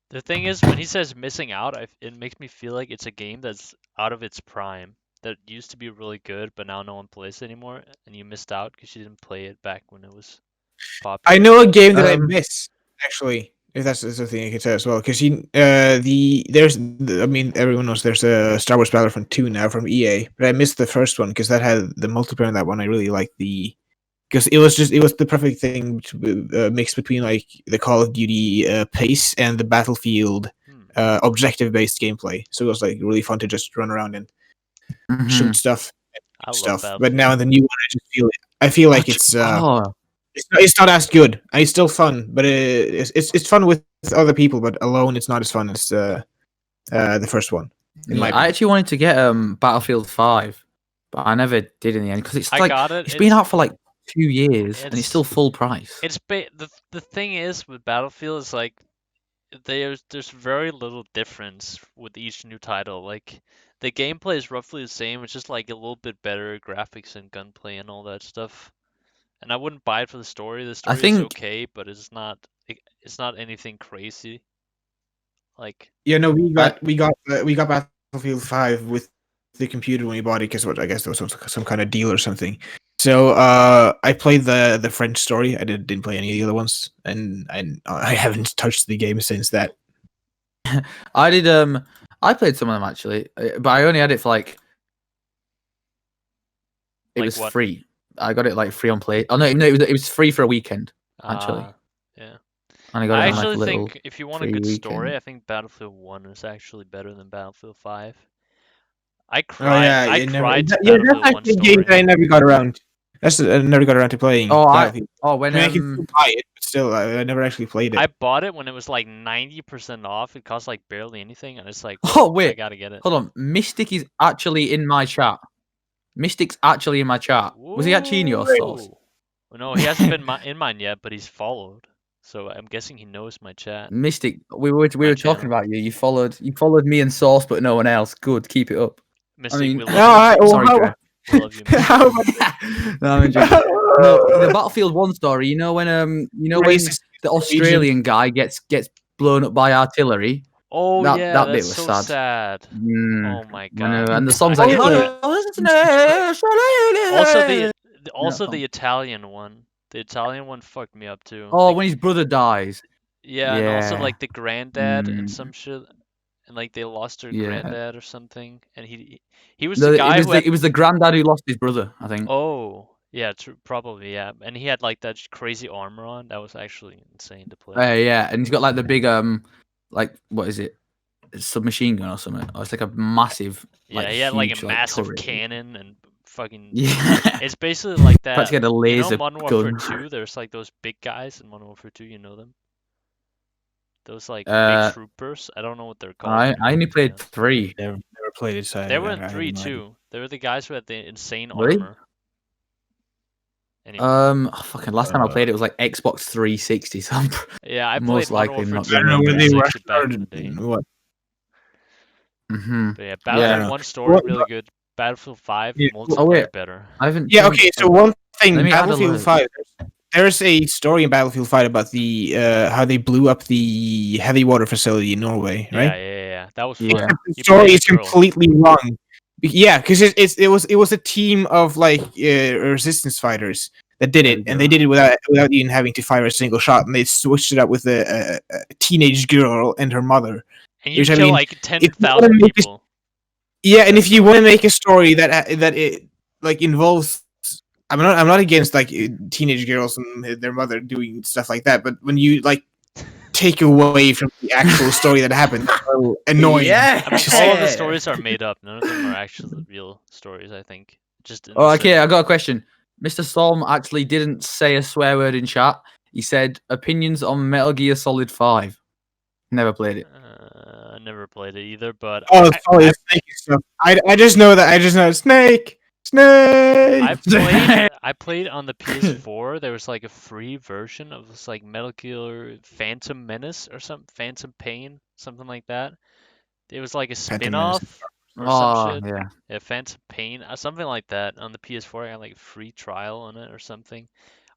The thing is, when he says missing out, it makes me feel like it's a game that's out of its prime. That used to be really good, but now no one plays it anymore, and you missed out because you didn't play it back when it was popular. I know a game that I Um, miss, actually. If that's the thing I can say as well, because I mean, everyone knows there's a Star Wars Battlefront 2 now from EA, but I missed the first one because that had the multiplayer in that one. I really liked because it was the perfect thing to mix between like the Call of Duty pace and the Battlefield objective based gameplay. So it was like really fun to just run around and shoot stuff, I love stuff. But Battlefield. now in the new one, I feel like it's not as good. It's still fun, but it's fun with other people. But alone, it's not as fun as the first one. Yeah, I actually wanted to get Battlefield 5, but I never did in the end because it's I like got it. it's been out for like 2 years and it's- it's still full price. It's the thing is with Battlefield is like there's very little difference with each new title. Like the gameplay is roughly the same. It's just like a little bit better graphics and gunplay and all that stuff. And I wouldn't buy it for the story. The story is think- okay, but it's not anything crazy. Like Yeah, no, we got Battlefield 5 with the computer when we bought it because I guess there was some kind of deal or something. So I played the French story. I didn't play any of the other ones, and I haven't touched the game since that. I did. I played some of them actually, but I only had it for like. It Like was what? free. I got it like free on Play. Oh no, it was free for a weekend actually. yeah. And I got I it on like a actually little. think if you want a free good story, weekend. I think Battlefield 1 is actually better than Battlefield 5. I Oh cried. yeah, I yeah, cried to that's Battlefield 1 actually a game story. that I never got around. I never got around to playing. Oh, Battlefield. when I mean, I can still buy it, but still, I never actually played it. I bought it when it was like 90% off. It cost like barely anything, and it's like, Oh, I wait. gotta get it. Hold on, Mystic is actually in my chat. Mystic's actually in my chat. Was he actually in your sauce? Whoa. Well, no, he hasn't been in mine yet, but he's followed. So I'm guessing he knows my chat. Mystic, we were My talking channel. about you. You followed me and Sauce, but no one else. Good, keep it up. Mystic, mean- we No, love you. Sorry, Dre. We love you, Mystic. How about- No, I'm joking. No, the Battlefield 1 story. You know when when Racist the Australian guy gets blown up by artillery. Oh That- yeah, that bit that's was so sad. sad. Mm, Oh my I know, god. and the song's Oh, like. yeah. Also Yeah. the Italian one. The Italian one fucked me up too. Oh, Like, when his brother dies. yeah, and also yeah. like the granddad and Mm. some shit. And like they lost their Yeah. granddad or something. And he was No, the guy who had... it was the granddad who lost his brother, I think. Oh, yeah, probably, yeah. And he had like that crazy armor on. That was actually insane to play. Yeah, and he's got like the big like what is it? Submachine gun or something. Oh, it's like a massive. Yeah, he had like huge, a massive turret. cannon and fucking... Yeah. It's basically like that. Practically had a laser Modern Warfare gun. 2, there's like those big guys in Modern Warfare 2, you know them? Those like Uh, big troopers. I don't know what they're called. I anymore, only but played yeah. 3. Never played it. So They were in I have 3 no idea. too. They were the guys who had the insane Really? armor. Anyway. Fucking last time I played it was like Xbox 360. So I'm Yeah, I most played Modern likely Warfare not 2 I don't know on when they were 360 back in the day. what. Mhm. But yeah, Battlefield Yeah. 1 story What- really good. Battlefield 5 Yeah. multiplayer Oh, wait. better. I haven't. Yeah. Okay. So one thing, Let me add a Battlefield load. 5. There's a story in Battlefield 5 about the how they blew up the heavy water facility in Norway, right? Yeah. That was Yeah. fun. The You story played is a girl. completely wrong. Yeah, because it was a team of like resistance fighters that did it, and they did it without even having to fire a single shot, and they switched it up with a teenage girl and her mother. And you which, I kill mean, like if you wanna 10,000 make this- people. Yeah, and if you want to make a story that it like involves, I'm not against like teenage girls and their mother doing stuff like that, but when you like take away from the actual story that happened, it's so annoying. Yeah. I mean, all of the stories are made up. None of them are actually real stories. I think. Just. Oh, okay. I got a question. Mr. Storm actually didn't say a swear word in chat. He said opinions on Metal Gear Solid 5. Never played it. I never played it either, but Oh, sorry, Snake stuff. I just know Snake. I played on the PS4. There was like a free version of this like Metal Gear Phantom Menace or something, Phantom Pain, something like that. It was like a spin-off or some shit. Yeah. Yeah, Phantom Pain, something like that on the PS4. I got like a free trial on it or something.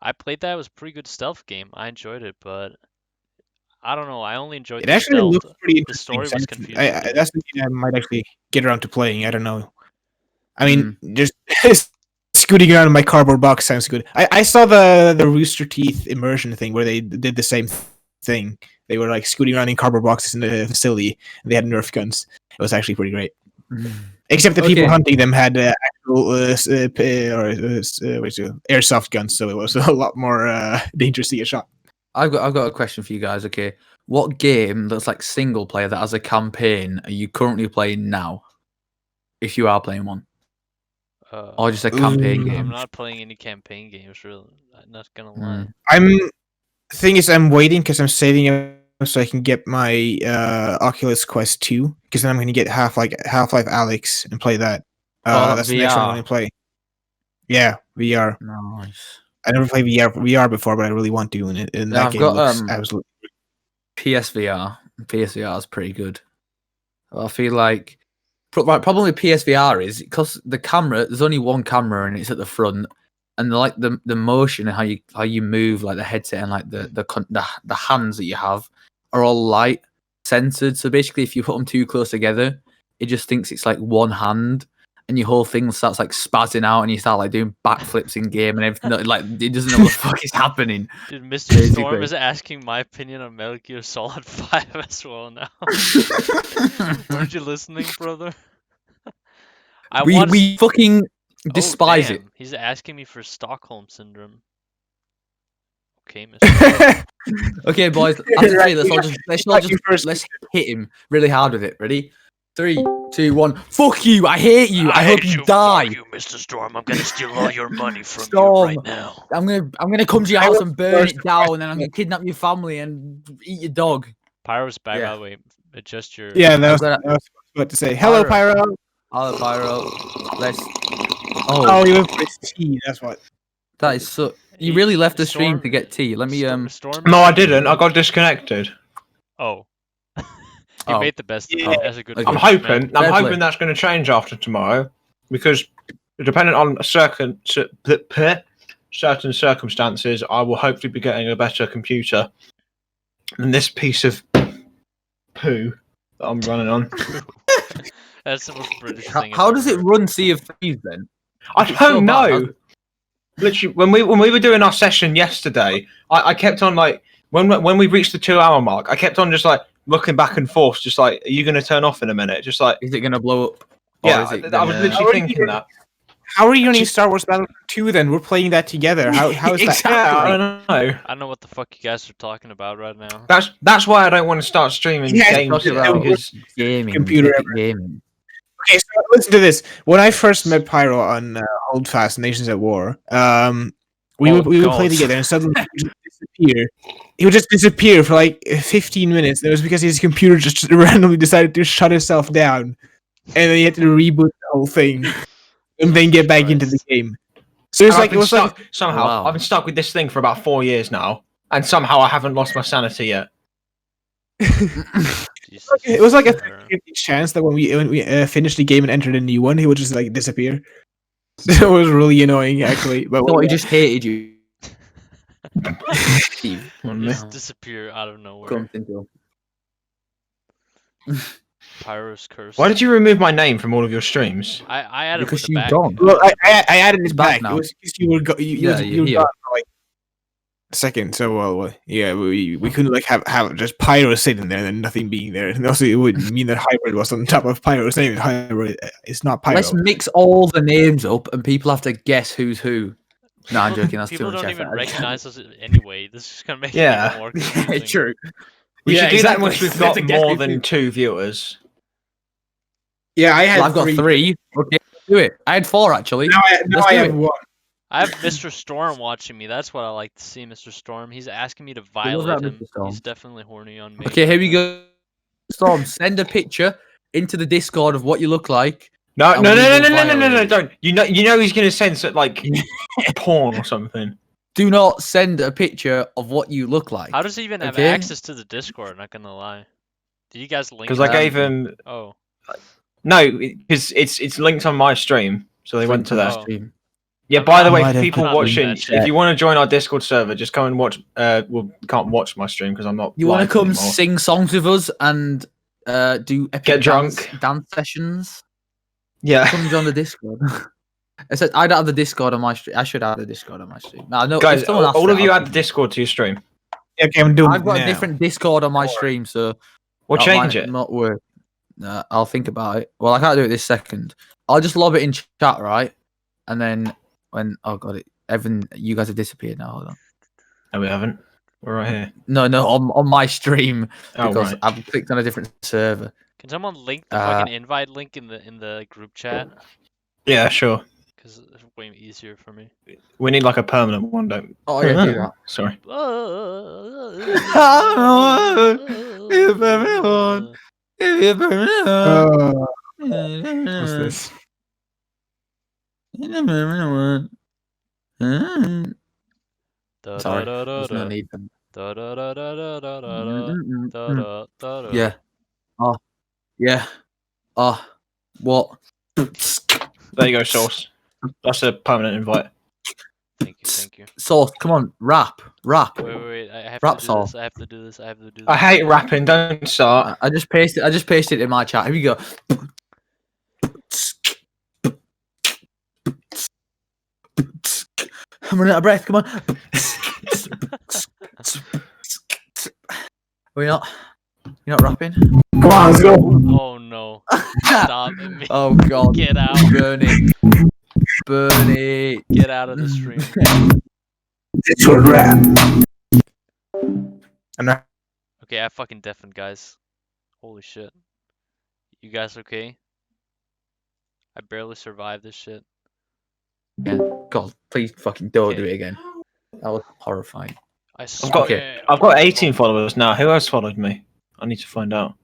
I played that. It was a pretty good stealth game. I enjoyed it, but I don't know. I only enjoyed It the actually stealth. looks pretty The interesting. story was confusing. That's something I might actually get around to playing. I don't know. I mean, just scooting around in my cardboard box sounds good. I saw the Rooster Teeth immersion thing where they did the same thing. They were like scooting around in cardboard boxes in the facility, and they had Nerf guns. It was actually pretty great. Except the people hunting them had actual airsoft guns, so it was a lot more dangerous to get shot. I've got a question for you guys. Okay, what game that's like single player that has a campaign are you currently playing now? If you are playing one, or just a campaign game. I'm not playing any campaign games. Really, I'm not gonna lie. I'm waiting because I'm saving up so I can get my Oculus Quest 2, because then I'm going to get Half-Life Alyx and play that. That's the next one I'm going to play. Yeah, VR. Nice. I never played VR before, but I really want to, and that game looks absolutely. PSVR. PSVR is pretty good. I feel like probably PSVR is because the camera. There's only one camera, and it's at the front, and the motion and how you move, like the headset and like the hands that you have are all light censored. So basically, if you put them too close together, it just thinks it's like one hand. And your whole thing starts like spazzing out, and you start like doing backflips in game, and everything. Like it doesn't know what the fuck is happening. Dude, Mr. Storm is asking my opinion on Metal Gear Solid 5 as well now. Weren't you listening, brother? We fucking despise it. He's asking me for Stockholm syndrome. Okay, Mr. Okay, boys. After three, let's hit him really hard with it. Ready? 3, 2, 1. Fuck you! I hate you! I hope you die! Fuck you, Mr. Storm. I'm gonna steal all your money from Storm, you right now. I'm gonna come to your house and burn it down, and I'm gonna kidnap your family and eat your dog. Pyro's back, by the way. Adjust your. Yeah, that was what I was about to say. Hello, Pyro. Hello, Pyro. Let's. Oh, you went for tea. That's what. That is so. You really left the stream to get tea. Let me Storm. No, I didn't. I got disconnected. Oh. You made the best of it. As a good. I'm hoping that's going to change after tomorrow, because depending on certain circumstances, I will hopefully be getting a better computer than this piece of poo that I'm running on. That's the most British thing. How does it run Sea of Thieves then? I don't know. Literally, when we were doing our session yesterday, I kept on like when we reached the 2-hour mark, I kept on just like looking back and forth, just like, are you going to turn off in a minute? Just like, is it going to blow up? Yeah, I was literally thinking that. How are you running Star Wars Battlefront 2 then? We're playing that together. How is exactly. that? I don't know. I don't know what the fuck you guys are talking about right now. That's why I don't want to start streaming games because computer gaming. Okay, so listen to this. When I first met Pyro on Old Fast Nations at War, we would play together, and suddenly he would just disappear. He would just disappear for like 15 minutes. And it was because his computer just randomly decided to shut itself down, and then he had to reboot the whole thing, and then get back into the game. So it's like somehow I've been stuck with this thing for about 4 years now, and somehow I haven't lost my sanity yet. It was like a 50 chance that when we finished the game and entered a new one, he would just like disappear. It was really annoying, actually. But he just hated you. Just disappear out of nowhere. Pyro's curse. Why did you remove my name from all of your streams? I added because it you back. don't. Well, I added it back. Now. It was because you were gone for like second. So yeah, we couldn't like have just Pyro sitting there and then nothing being there. And also, it would mean that Hybrid was on top of Pyro's name. Hybrid, it's not Pyro. Let's mix all the names up, and people have to guess who's who. No, I'm joking. That's too People much don't even effort. recognize us anyway. This is gonna make it Yeah. even more confusing. True. We Yeah, should do that exactly. once we've Let's got guess more who- than 2 viewers. Yeah, I had Well, I've got 3. Okay, do it. I had 4 actually. Now Let's I do have it. 1. I have Mr. Storm watching me. That's what I like to see, Mr. Storm. He's asking me to love violate that, him. Mr. Storm. He's definitely horny on me. Okay, here we go. Storm, send a picture into the Discord of what you look like. No, And no, we no, no, will no, no, no, no, violate. don't. You know he's going to censor like porn or something. Do not send a picture of what you look like. How does he even have Okay. access to the Discord? Not gonna lie. Did you guys link? Because it? I gave him Oh, no, because it's linked on my stream, so they went to that. Oh. stream. Yeah. I'm By the not- way, might for have people put watching, that shit. if you want to join our Discord server, just come and watch. Well, you can't watch my stream because I'm not. You want live to come anymore. sing songs with us and do epic Get drunk. dance sessions? Yeah. Come join the Discord. I said I don't have the Discord on my stream. I should have the Discord on my stream. No, no, Guys, if someone asks all for of it, you I'll add the Discord to your stream. Okay, I'm doing. I've got it a now. different Discord on my stream, so We'll that change might it. not work. I'll think about it. Well, I can't do it this second. I'll just lob it in chat, right? And then when Evan, you guys have disappeared now. Hold on. No, we haven't. We're right here. No, on my stream Oh, because right. I've clicked on a different server. can someone link the fucking invite link in the group chat? Yeah, sure. Because it's way easier for me. We need like a permanent one, don't? Oh yeah, do that. Sorry. If everyone- What's this? Sorry, there's no need for Yeah. Oh, yeah. Oh, what? There you go, Sauce. That's a permanent invite. Thank you. Sauce, come on, rap. Wait. I have Rap to do song. this. I have to do this. I hate rapping. Don't start. I just pasted it in my chat. Here we go. I'm running out of breath. Come on. Are you're not rapping? Come on, let's go. Oh no! Stop it! Oh god. Get out! Burn it. Burn it. Get out of the stream! Discord rap. I'm not. Okay, I fucking deafened, guys. Holy shit! You guys okay? I barely survived this shit. God, please fucking don't do Okay. it again. That was horrifying. I I've got 18 followers now. Who else followed me? I need to find out.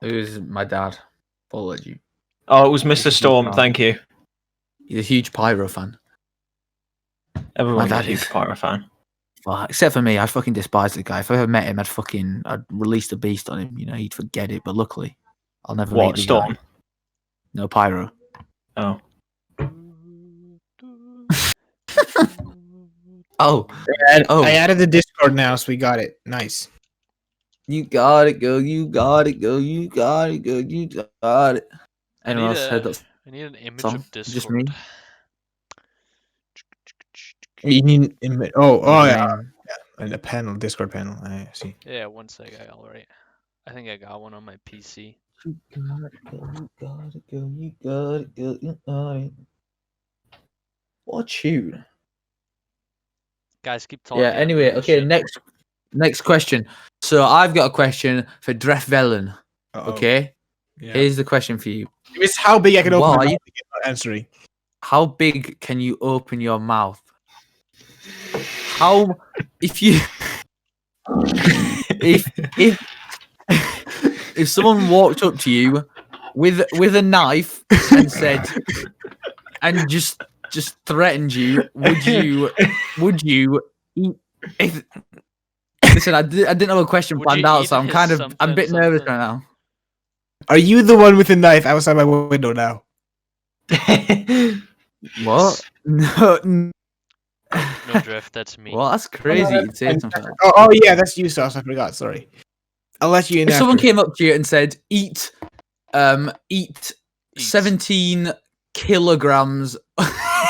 It was my dad. Followed you. Oh, it was Mr. Storm. Thank you. He's a huge Pyro fan. Everyone's My a dad huge is. Pyro fan. Well, except for me, I fucking despise the guy. If I ever met him, I'd release the beast on him. You know, he'd forget it. But luckily, I'll never meet What, the Storm? guy. No, Pyro. Oh. Oh, I added the Discord now, so we got it. Nice. you got it, girl. You got it, girl. You got it, girl. You got it. Anyone else heard that? I need an image song? of Discord. Just me? You need. Oh yeah. Um, And the panel, Discord panel. I see. Yeah, one sec. Alright. I think I got one on my PC. You got it, girl. You got it, girl. You got it, girl. You got it. What a tune. Guys, keep talking. Yeah. Anyway, okay. Next question. So I've got a question for Drefvelin. Uh-oh. Okay. Yeah. Here's the question for you. It's how big I can open Why? my mouth to get my answering. How big can you open your mouth? How if you if someone walked up to you with a knife and said and just threatened you, would you eat? Listen, I didn't have a question Would you planned out, eat so I'm his a bit nervous something? right now. Are you the one with the knife outside my window now? What? No, No drift, that's me. well, that's crazy. You'd say something like that. Oh yeah, that's you, Sauce. I forgot. Sorry. I'll let you in. If someone after. came up to you and said, "Eat 17 kilograms,"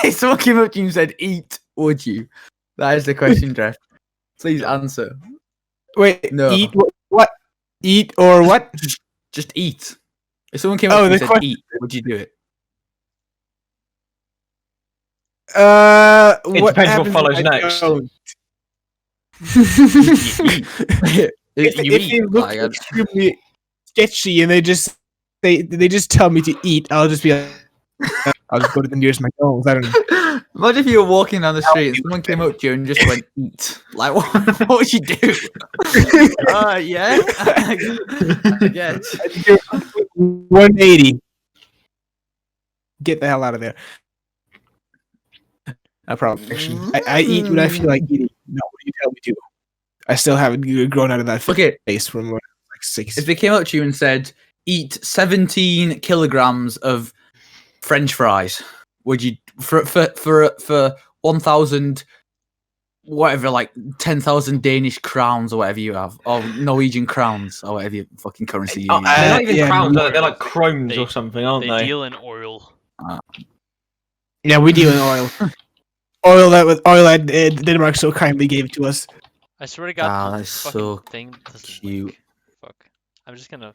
if someone came up to you and said, "Eat Would you? That is the question, Dref. Please answer. Wait, No. eat what? Eat or what? Just eat. If someone came up to you and said eat, would you do it? It What depends what happens follows if I next. don't? If they look extremely sketchy and they just tell me to eat, I'll just be like, I'll just go to the nearest McDonald's. I don't know. Imagine if you were walking down the street and someone came up to you and just went eat. Like, what would you do? Yeah. I guess. 180. Get the hell out of there. No problem. Actually, I eat when I feel like eating. No, what do you tell me to? I still haven't grown out of that face from like 6. If they came up to you and said, eat 17 kilograms of French fries, would you for 1,000 whatever, like 10,000 Danish crowns or whatever you have, or Norwegian crowns or whatever your fucking currency you use? They're not even yeah, crowns. They're like chromes or something, aren't They they? deal in oil. Yeah, we deal in oil. Oil that Denmark so kindly gave to us. I swear to God, that the is fucking so thing doesn't cute. like, fuck. I'm just gonna.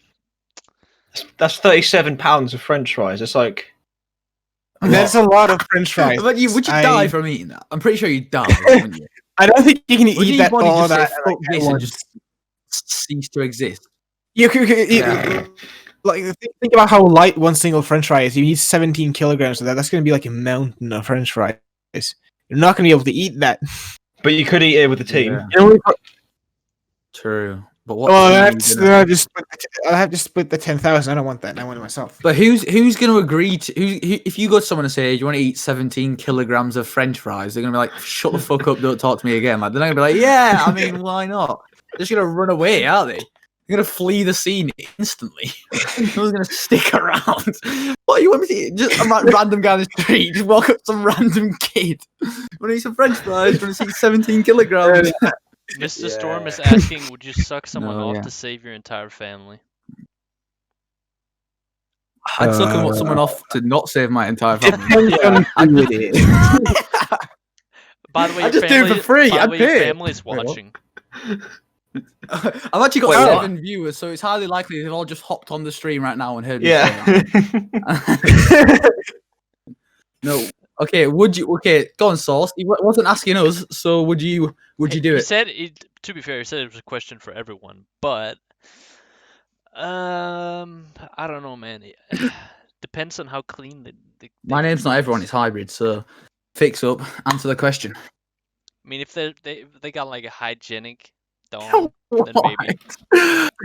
That's 37 pounds of French fries. It's like That's a lot of French fries. But would you die from eating that? I'm pretty sure you'd die, wouldn't you? I don't think you can Would eat your that body all just say, that "Fuck at this," and once. just cease to exist? You can Yeah. like think about how light one single French fry is. You need 17 kilograms of that. That's going to be like a mountain of French fries. You're not going to be able to eat that. but you could eat it with the team. Yeah. You know, True. But what? well, are I you gonna do? I'll have to split the 10,000. I don't want that. I want it myself. But who's going to agree to? Who, if you go to someone and say, "Do you want to eat 17 kilograms of French fries?" They're going to be like, "Shut the fuck up! Don't talk to me again." Like they're not going to be like, "Yeah, I mean, why not?" They're just going to run away, aren't they? They're going to flee the scene instantly. No one's going to stick around. What you want me to eat? Just a random guy on the street, just walk up to some random kid. Want to eat some French fries? Want to eat 17 kilograms? Mr. Storm is asking, would you suck someone No, off yeah. to save your entire family? I'd suck someone off to not save my entire family. Depends on who it is. By the way, I'd your just do it for family- free, By I'd the way, your pay. family's Wait, what? watching. I've actually got Wait, what? 7 viewers, so it's highly likely they've all just hopped on the stream right now and heard me say Yeah. that. No. Okay, would you? Okay, go on, Sauce. He wasn't asking us, so would you do He it? said, to be fair, he said it was a question for everyone, but I don't know, man. It depends on how clean the My name's not everyone; it's hybrid. So, fix up. Answer the question. I mean, if they got like a hygienic dome, then maybe.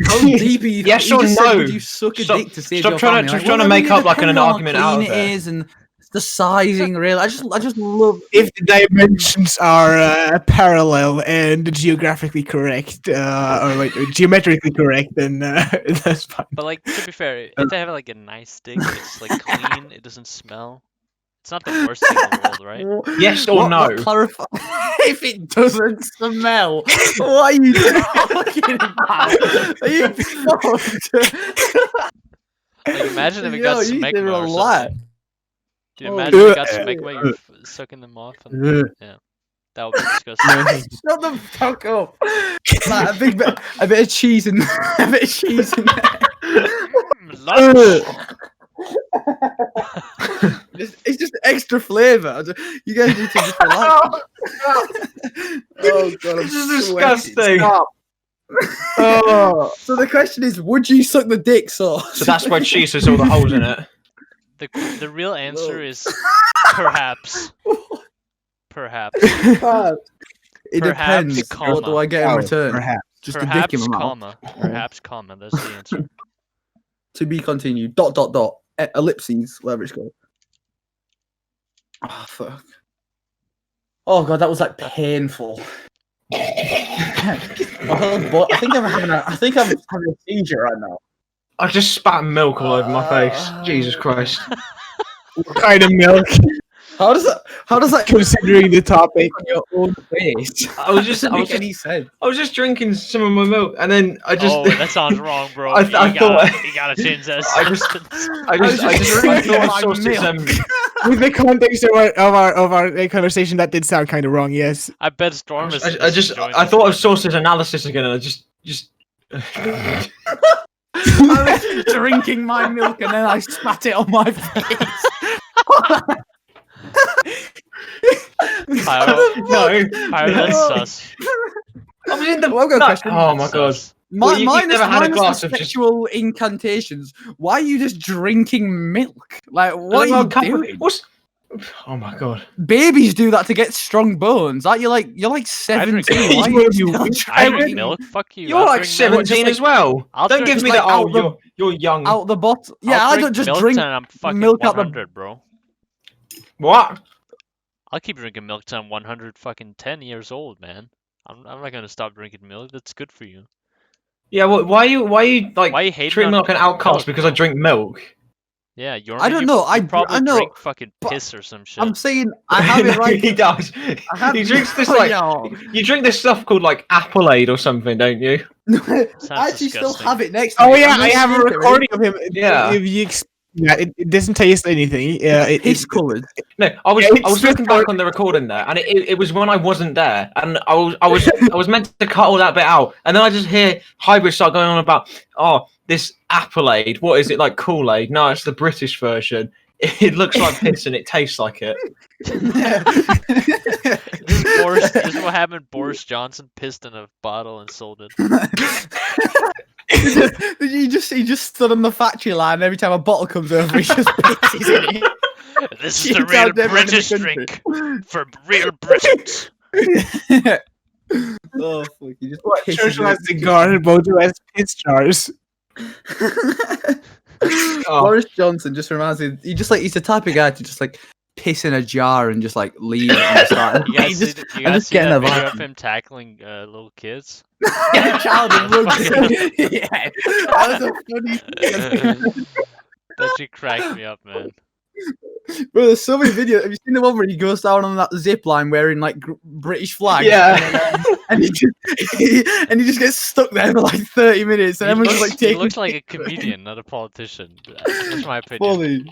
How deep are you? Yes you or just said, no? would you suck a Stop- dick to save stop your trying family? to- just Like, trying to well, make I mean, up like an depends on how argument out clean of it it. is and the sizing. Really, I just love. If the dimensions are parallel and geographically correct, or geometrically correct, then that's fine. But like, to be fair, if they have like a nice dick, it's like clean, it doesn't smell. It's not the worst thing in the world, right? Yes or no? Clarify. If it doesn't smell, what are you talking about? Are you fucked? Like, imagine if it Yo, got you smegma did or a lot. something. Dude, Oh, imagine if it got yeah. smegma, you're sucking them off, and yeah, that would be disgusting. Shut the fuck up. Like, a bit of cheese in a bit of cheese in there. Lunch. It's just extra flavour. You guys need to just relax. Oh god, I'm This is sweating. disgusting. Stop. Oh. So the question is, would you suck the dick Sauce? So that's where cheese has all the holes in it. The real answer is perhaps. Perhaps. It Perhaps, depends. comma. What do I get in return? Perhaps. Just a dick Perhaps, in my mouth. comma. Perhaps, comma. That's the answer. To be continued. ... Ellipses, whatever it's called. Oh fuck. Oh god, that was like painful. I think I'm having a seizure right now. I just spat milk all over my face. Jesus Christ. What kind of milk? How does that Considering the topic. on your own face? I was just drinking some of my milk, and then I just Oh, that sounds wrong, bro. I you thought- gotta change that. I sentence. I just drinking thought my sauce is milk. with the context of our conversation, that did sound kind of wrong. Yes. I bet Storm is. I thought of Sauce's analysis again, and I just. I was drinking my milk and then I spat it on my face. Pyro, that's sus. I was in the. Well, I've got a question. Oh my god. Sus. Well, you've Minus never had a glass the of just. sexual incantations. Why are you just drinking milk? Like, what are you doing? Oh my god. Babies do that to get strong bones. Like you're like 17. drink Why are milk. you I still drink milk. Fuck you. You're I'll like drink milk. 17 as well. I'll Don't drink give me like that. out the- You're young. out the bottle? Yeah, I'll I don't just milk drink till I'm fucking milk out the- 100, bro. What? I'll keep drinking milk till I'm 100 fucking 10 years old, man. I'm not gonna stop drinking milk. That's good for you. Yeah. Why are you like Why you hating treating me on like an outcast milk, because I bro? drink milk? Yeah, you're. I don't know. I probably know, drink fucking but piss or some shit. I'm saying I have it right. He does. He drinks this like you drink this stuff called like Applade or something, don't you? I actually still disgusting. have it next to Oh me. yeah, I'm I not have a smoking it. recording of him. Yeah. It doesn't taste anything. Yeah, Piss coloured. No, I was Yeah, it's looking just back on the recording there, and it was when I wasn't there, and I was meant to cut all that bit out, and then I just hear Hybrid start going on about this Applade. What is it like Kool-Aid? No, it's the British version. It looks like piss and it tastes like it. This is what happened. Boris Johnson pissed in a bottle and sold it. he just stood on the factory line. And every time a bottle comes over, he just pisses in it. This is the Shoots real out everyone in the British country. drink for real Britons. Oh fuck! He just Churchill pisses has cigars, Bojo has piss jars. Boris Johnson just reminds me. He's the type of guy to just like piss in a jar and just like leave it on the side. You guys He see, just- you I'm guys just see getting that a video vibe. of him tackling little kids? Yeah, child of rugby. Yeah, that was a funny. That shit cracked me up, man. Bro, there's so many videos. Have you seen the one where he goes down on that zip line wearing like British flag? Yeah. and he just gets stuck there for like 30 minutes, and everyone's just like He taking. looks like a comedian, not a politician. That's my opinion. Funny.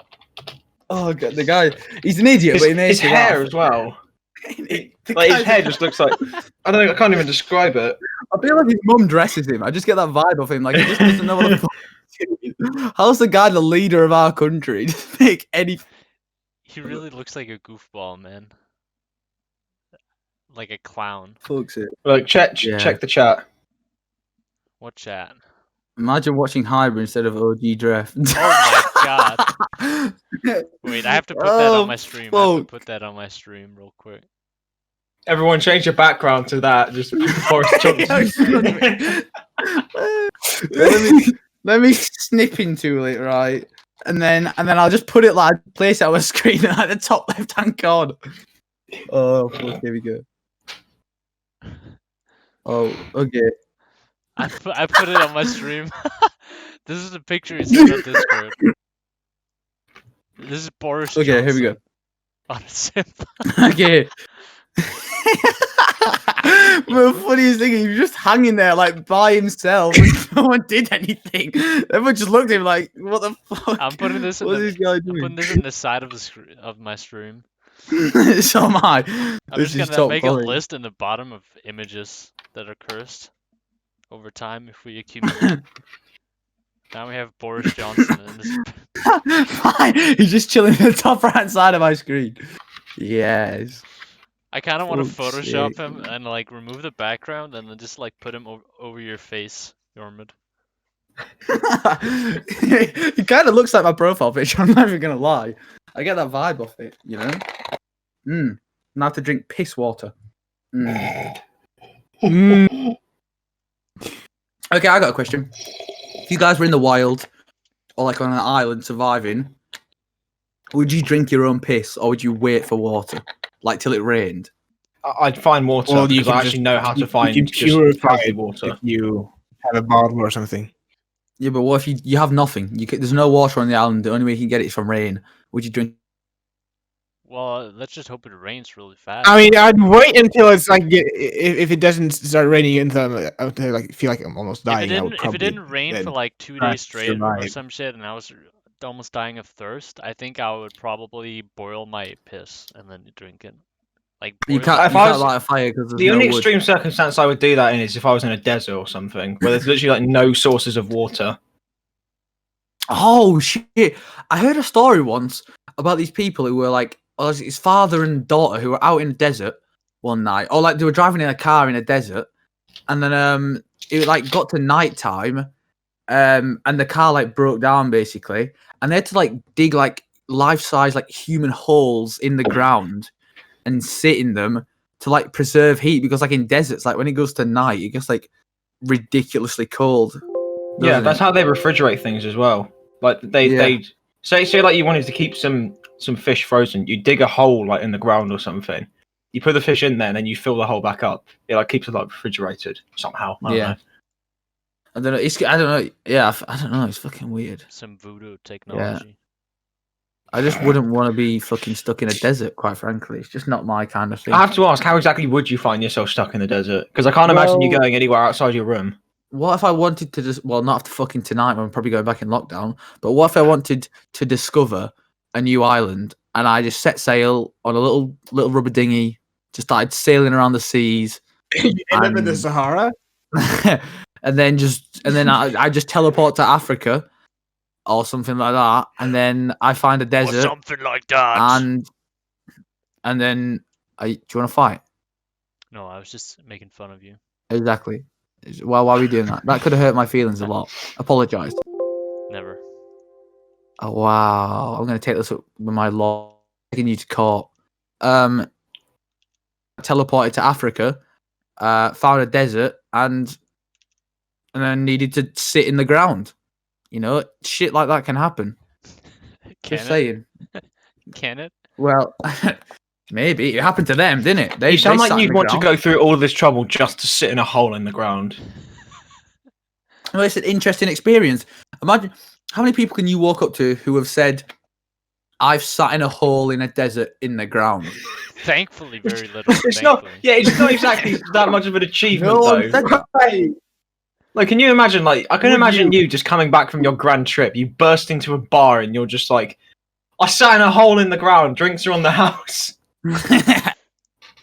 Oh god, the guy. He's an idiot, but he makes His me hair laugh. as well. The Like his guy's- hair just looks like I don't know. I can't even describe it. I feel like his mum dresses him. I just get that vibe of him. Like he just doesn't know what the fuck he's doing. How's the guy the leader of our country? Just make any. He really looks like a goofball, man. Like a clown. Fuck's it. Like check the chat. What chat? Imagine watching Hybrid instead of OG Dref. Oh my god. Wait, I have to put that on my stream. I have to fuck. put that on my stream real quick. Everyone change your background to that. Just Boris Johnson. let me snip into it, right? And then I'll just put it like place it on a screen at the top left hand corner. Oh fuck, here we go. Oh, okay. I put it on my stream. This is the picture he sent on Discord. This is Boris Okay, here we Johnson go. on a zip. Okay. The funniest thing is he was just hanging there like by himself and no one did anything. Everyone just looked at him like, what the fuck? I'm putting this in What is this guy I'm putting doing? this in the side of the of my stream. So am I. I'm This just is gonna top make quality. a list in the bottom of images that are cursed over time if we accumulate. Now we have Boris Johnson in this. Fine. He's just chilling in the top right hand side of my screen. Yes. I kind of want to Fuck's Photoshop sake. him and like remove the background and then just like put him over your face, Yormid. He kind of looks like my profile picture. I'm not even gonna lie. I get that vibe off it, you know. Now I have to drink piss water. Okay, I got a question. If you guys were in the wild or like on an island surviving, would you drink your own piss or would you wait for water, like till it rained? I'd find water Well, you because I can actually just- know how to you find can just purify healthy it water. if you have a bottle or something. Yeah, but what if you have nothing? There's no water on the island. The only way you can get it is from rain. Would you drink? Well, let's just hope it rains really fast. I mean, I'd wait until it's like if it doesn't start raining until I like feel like I'm almost dying. I would if probably it didn't rain then for like 2 try days to straight or survive. some shit, and I was almost dying of thirst, I think I would probably boil my piss and then drink it. Like You boil can't, it. If you I can't was- light a fire because there's The no only wood. extreme circumstance I would do that in is if I was in a desert or something, where there's literally like no sources of water. Oh shit! I heard a story once about these people who were like, oh, his father and daughter who were out in the desert one night, or like they were driving in a car in a desert, and then it like got to night time, and the car like broke down basically, and they had to like dig like life-size like human holes in the ground and sit in them to like preserve heat because like in deserts, like when it goes to night, it gets like ridiculously cold. Yeah, doesn't that's it? how they refrigerate things as well. Like they Yeah. say like you wanted to keep some fish frozen, you dig a hole like in the ground or something. You put the fish in there and then you fill the hole back up. It like keeps it like refrigerated somehow. I don't Yeah. know. I don't know. I don't know. Yeah, I don't know. It's fucking weird. Some voodoo technology. I just wouldn't want to be fucking stuck in a desert, quite frankly. It's just not my kind of thing. I have to ask, how exactly would you find yourself stuck in the desert? Because I can't imagine you Well- going anywhere outside your room. What if I wanted to just, well, not after fucking tonight when I'm probably going back in lockdown, but what if I wanted to discover a new island and I just set sail on a little rubber dinghy, just started sailing around the seas, You end up in the And- Sahara. and then I just teleport to Africa or something like that, and then I find a Or desert, something like that. and then do you want to fight? No, I was just making fun of you. Exactly. Well, why are we doing that? That could have hurt my feelings a lot. Apologise. Never. Oh wow! I'm going to take this up with my law, taking you to court. Teleported to Africa, found a desert, and then needed to sit in the ground. You know, shit like that can happen. Can Just it? saying. Can it? Well, maybe it happened to them, didn't it? You sound they like sat in you'd the want to ground. go through all of this trouble just to sit in a hole in the ground. Well, it's an interesting experience. Imagine how many people can you walk up to who have said, "I've sat in a hole in a desert in the ground." Thankfully, very little. It's not. thankfully. Yeah, it's not exactly that much of an achievement No one though. said that. Right. Like, can you imagine? Like, I can Would imagine you just coming back from your grand trip. You burst into a bar and you're just like, "I sat in a hole in the ground. Drinks are on the house."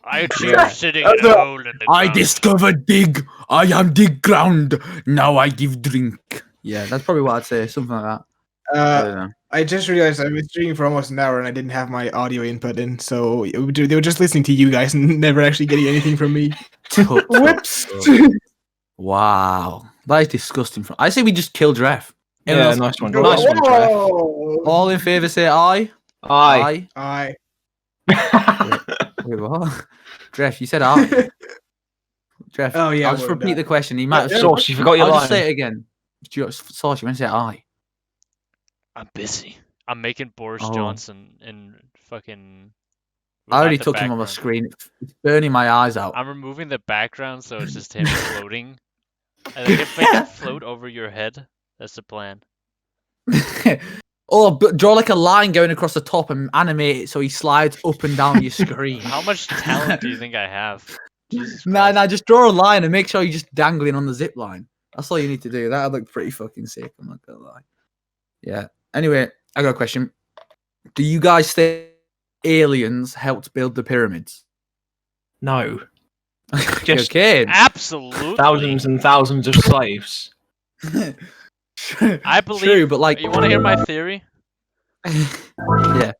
I achieved Yeah. sitting That's in a a- hole in the I ground. discovered dig. I am dig ground. Now I give drink. Yeah, that's probably what I'd say. Something like that. I don't know. I just realized I've been streaming for almost an hour and I didn't have my audio input in, so they were just listening to you guys and never actually getting anything from me. Whoops. Wow, that is disgusting. I say we just kill Dref. Yeah, Anyone else- nice one. Nice one, Trev. Whoa. All in favour, say aye. Aye. Aye. Wait, what? Dref, you said aye. Dref. Oh, yeah, I'll just well repeat done. the question. He might have. Yeah, Sauce, you forgot your I'll line. just say it again. Sauce, you meant to say aye. I'm busy. I'm making Boris Oh. Johnson and fucking. I already without the took him on the background. screen. It's burning my eyes out. I'm removing the background so it's just him floating. And then if I can float over your head, that's the plan. Or draw like a line going across the top and animate it so he slides up and down your screen. How much talent do you think I have? Jesus Nah, Christ. just draw a line and make sure you're just dangling on the zip line. That's all you need to do. That'd look pretty fucking sick. I'm not gonna lie. Yeah. Anyway, I got a question. Do you guys think aliens helped build the pyramids? No. You're Just kidding. Absolutely. thousands and thousands of slaves. I believe. True, but like, You want to hear my theory? yeah.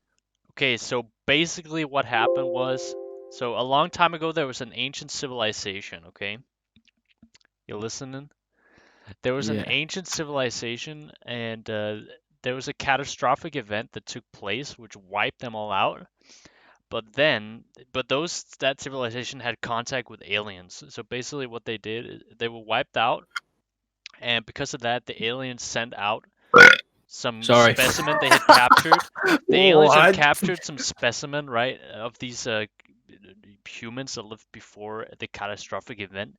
Okay, so basically what happened was, so a long time ago there was an ancient civilization, okay? You listening? There was an Yeah. ancient civilization and there was a catastrophic event that took place which wiped them all out. But that civilization had contact with aliens. So basically what they did is they were wiped out, and because of that the aliens sent out some Sorry. specimen they had captured. The aliens had What? captured some specimen, right, of these humans that lived before the catastrophic event.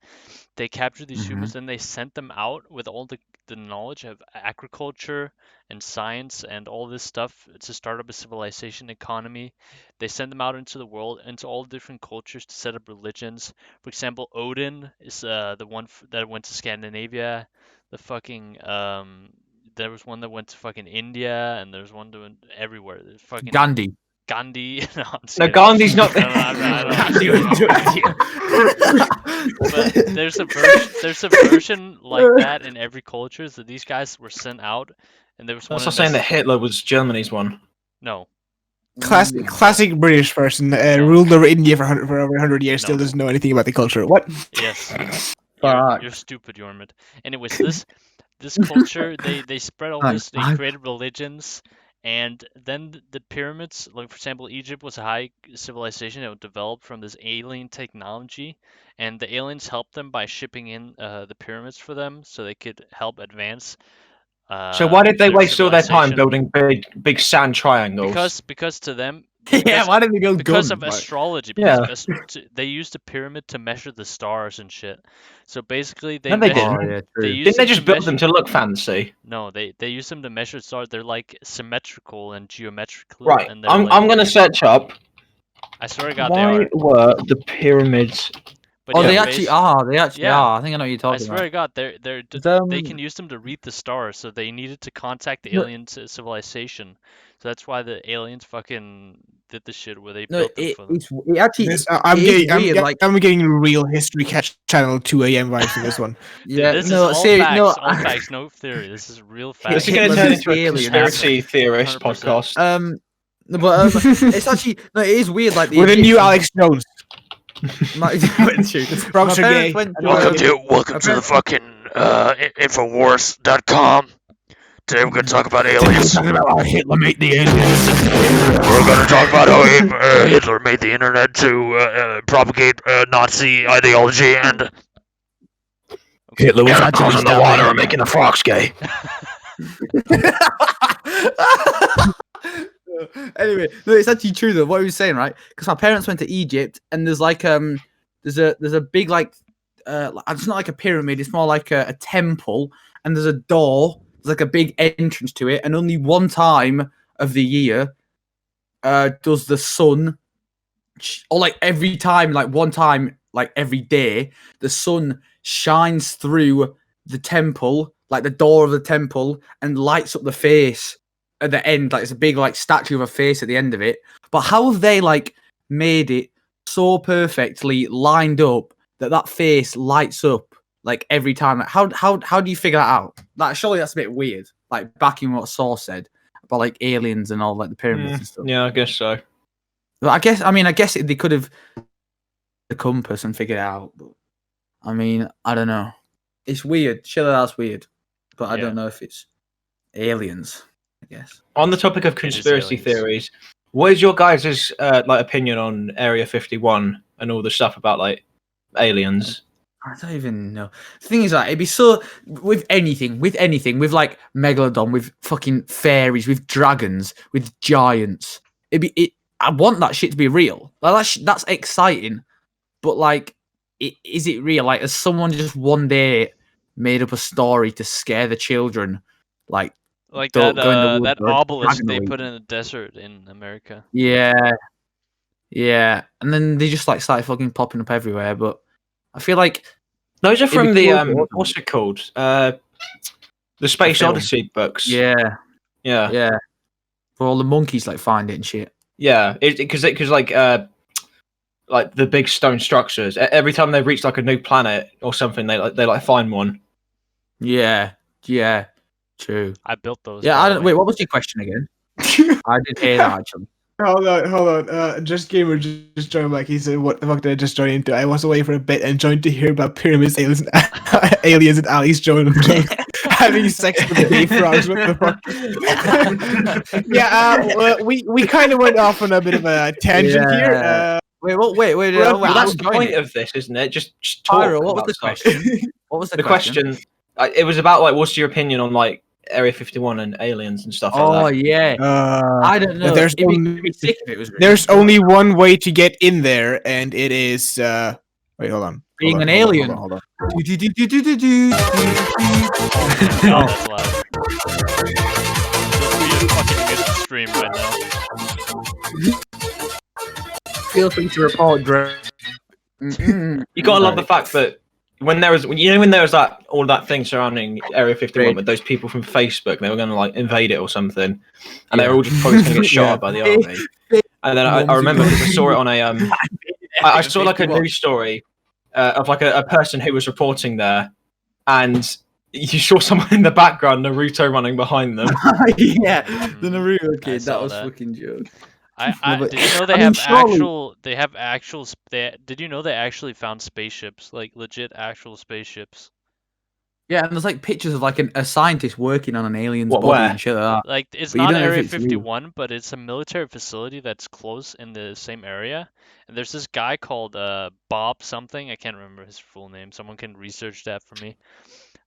They captured these humans and they sent them out with all the knowledge of agriculture and science and all this stuff to start up a civilization economy. They sent them out into the world, into all different cultures to set up religions. For example, Odin is the one that went to Scandinavia. The fucking there was one that went to fucking India, and there's one doing everywhere. There's fucking Gandhi. Gandhi. No, I'm just No, kidding. Gandhi's not. No, I don't- Gandhi was doing But there's a version like that in every culture. So these guys were sent out, and there was one. That's not saying that Hitler was Germany's one. No, Classic British person ruled over India for over 100 years. Still doesn't know anything about the culture. What? yes. Fuck. You're stupid, Yormid. Anyways, this culture, they spread all this. They created religions, and then the pyramids. Like for example, Egypt was a high civilization that was developed from this alien technology, and the aliens helped them by shipping in the pyramids for them, so they could help advance. So why did they their waste all their time civilization. building big sand triangles? Because to them. Yeah, why didn't they build Because guns? of astrology, Yeah. because they used a pyramid to measure the stars and shit. So basically, they No, they measured- Oh, didn't. yeah, they true. used Didn't they them just to build measure- them to look fancy? No, they use them to measure stars. They're like symmetrical and geometrical. Right. And they're I'm like, gonna search up. I swear to God, Why they are. were the pyramids? But Oh, yeah, they actually are. They actually Yeah. are. I think I know what you're I talking swear about. to God, they Um, can use them to read the stars. So they needed to contact the No. alien civilization. So that's why the aliens fucking did the shit where they No, built them for them. it actually. This, it I'm is getting, weird, like, I'm getting real History Catch Channel 2 a.m. vibes for this one. Dude, yeah, this no, is all serious, facts, no, all facts, no theory. This is real facts. This is going to Hitler turn was into a aliens. conspiracy theorist 100%. podcast. No, but it's actually no, it is weird. Like the With a new Egyptians- Alex Jones. My, Frogs are gay. went to, Welcome my to the parents- fucking Infowars.com. Today we're gonna talk about aliens. talking about how Hitler made the aliens. We're gonna talk about how Hitler made the internet to propagate Nazi ideology, and Hitler was actually in the water and making the frogs gay. Anyway, no, it's actually true though. What he was saying, right? Because my parents went to Egypt, and there's like there's a big like it's not like a pyramid. It's more like a temple, and there's a door. There's like a big entrance to it, and only one time of the year does the sun, or like every time, like one time, like every day, the sun shines through the temple, like the door of the temple, and lights up the face at the end. Like it's a big like statue of a face at the end of it. But how have they like made it so perfectly lined up that face lights up like every time? Like, how do you figure that out? Like surely that's a bit weird. Like backing what Sauce said about like aliens and all like the pyramids and stuff. Yeah, I guess so. But I guess they could have the compass and figured it out. But I mean, I don't know. It's weird. Surely that's weird. But I Yeah. don't know if it's aliens. I guess. On the topic of It is conspiracy aliens. theories, what is your guys' like opinion on Area 51 and all the stuff about like aliens? I don't even know. The thing is, like, it'd be so with anything, with like Megalodon, with fucking fairies, with dragons, with giants. I want that shit to be real. Like that's exciting, but like, is it real? Like, has someone just one day made up a story to scare the children? Like that go in the woods that or obelisk dragon they week. put in the desert in America. Yeah, and then they just like started fucking popping up everywhere. But I feel like Those are It'd be from the cool, wouldn't what's it called? The Space film. Odyssey books. yeah, yeah. for all the monkeys like find it and shit. Yeah, because like the big stone structures. Every time they reach like a new planet or something, they find one. Yeah, true. I built those. Yeah, by I the don't. way. Wait, what was your question again? I did hear that actually. Hold on. Just Gamer just joined back. He said, "What the fuck did I just join into? I was away for a bit and joined to hear about pyramids, aliens, and Alex Jones having sex with the gay frogs. What the fuck?" Yeah. We kind of went off on a bit of a tangent here. Yeah. Wait, wait. Well, wait, that's I'm the joining point it. of this, isn't it? Just talk. Pyro, what was about the stuff. question? What was The question. It was about like, what's your opinion on like Area 51 and aliens and stuff Oh like that. yeah, I don't know. there's It'd be, only- it'd be sick if it was real. There's only one way to get in there, and it is. Wait, hold on. Being Hold an on, alien. Hold on. Oh, that's loud. This would be a fucking good stream right now. Feel free to report, Dref. You gotta love the fact that when there was that all that thing surrounding Area 51 with those people from Facebook, they were going to like invade it or something, and they were all just probably going to get shot by the army. And then I remember because I saw it on a I saw like a news story of like a person who was reporting there, and you saw someone in the background, Naruto running behind them. Yeah, the Naruto kid. That was fucking joke. Did you know did you know they actually found spaceships, like legit actual spaceships? Yeah, and there's like pictures of like a scientist working on an alien's body where? and shit like that. Like it's But you not don't know if Area it's real. 51, but it's a military facility that's close in the same area. And there's this guy called Bob something. I can't remember his full name. Someone can research that for me.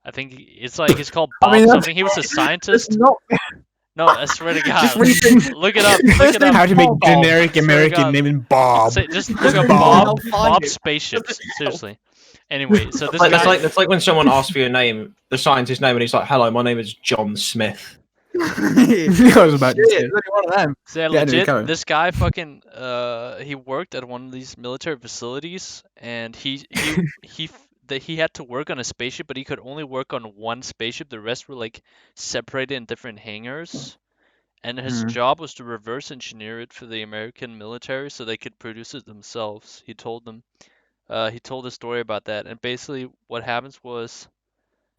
I think it's called Bob something. He was a scientist. No, I swear to God. Look it up. Look it up. How to make generic American name in Bob. Just look up Bob spaceships. Seriously. Anyway, so this guy... That's like when someone asks for your name, the scientist's name, and he's like, "Hello, my name is John Smith." I was about to say. One of them. So yeah, legit, this guy fucking he worked at one of these military facilities, and he had to work on a spaceship, but he could only work on one spaceship. The rest were like separated in different hangars, and his job was to reverse engineer it for the American military so they could produce it themselves. He told them. He told a story about that, and basically what happens was...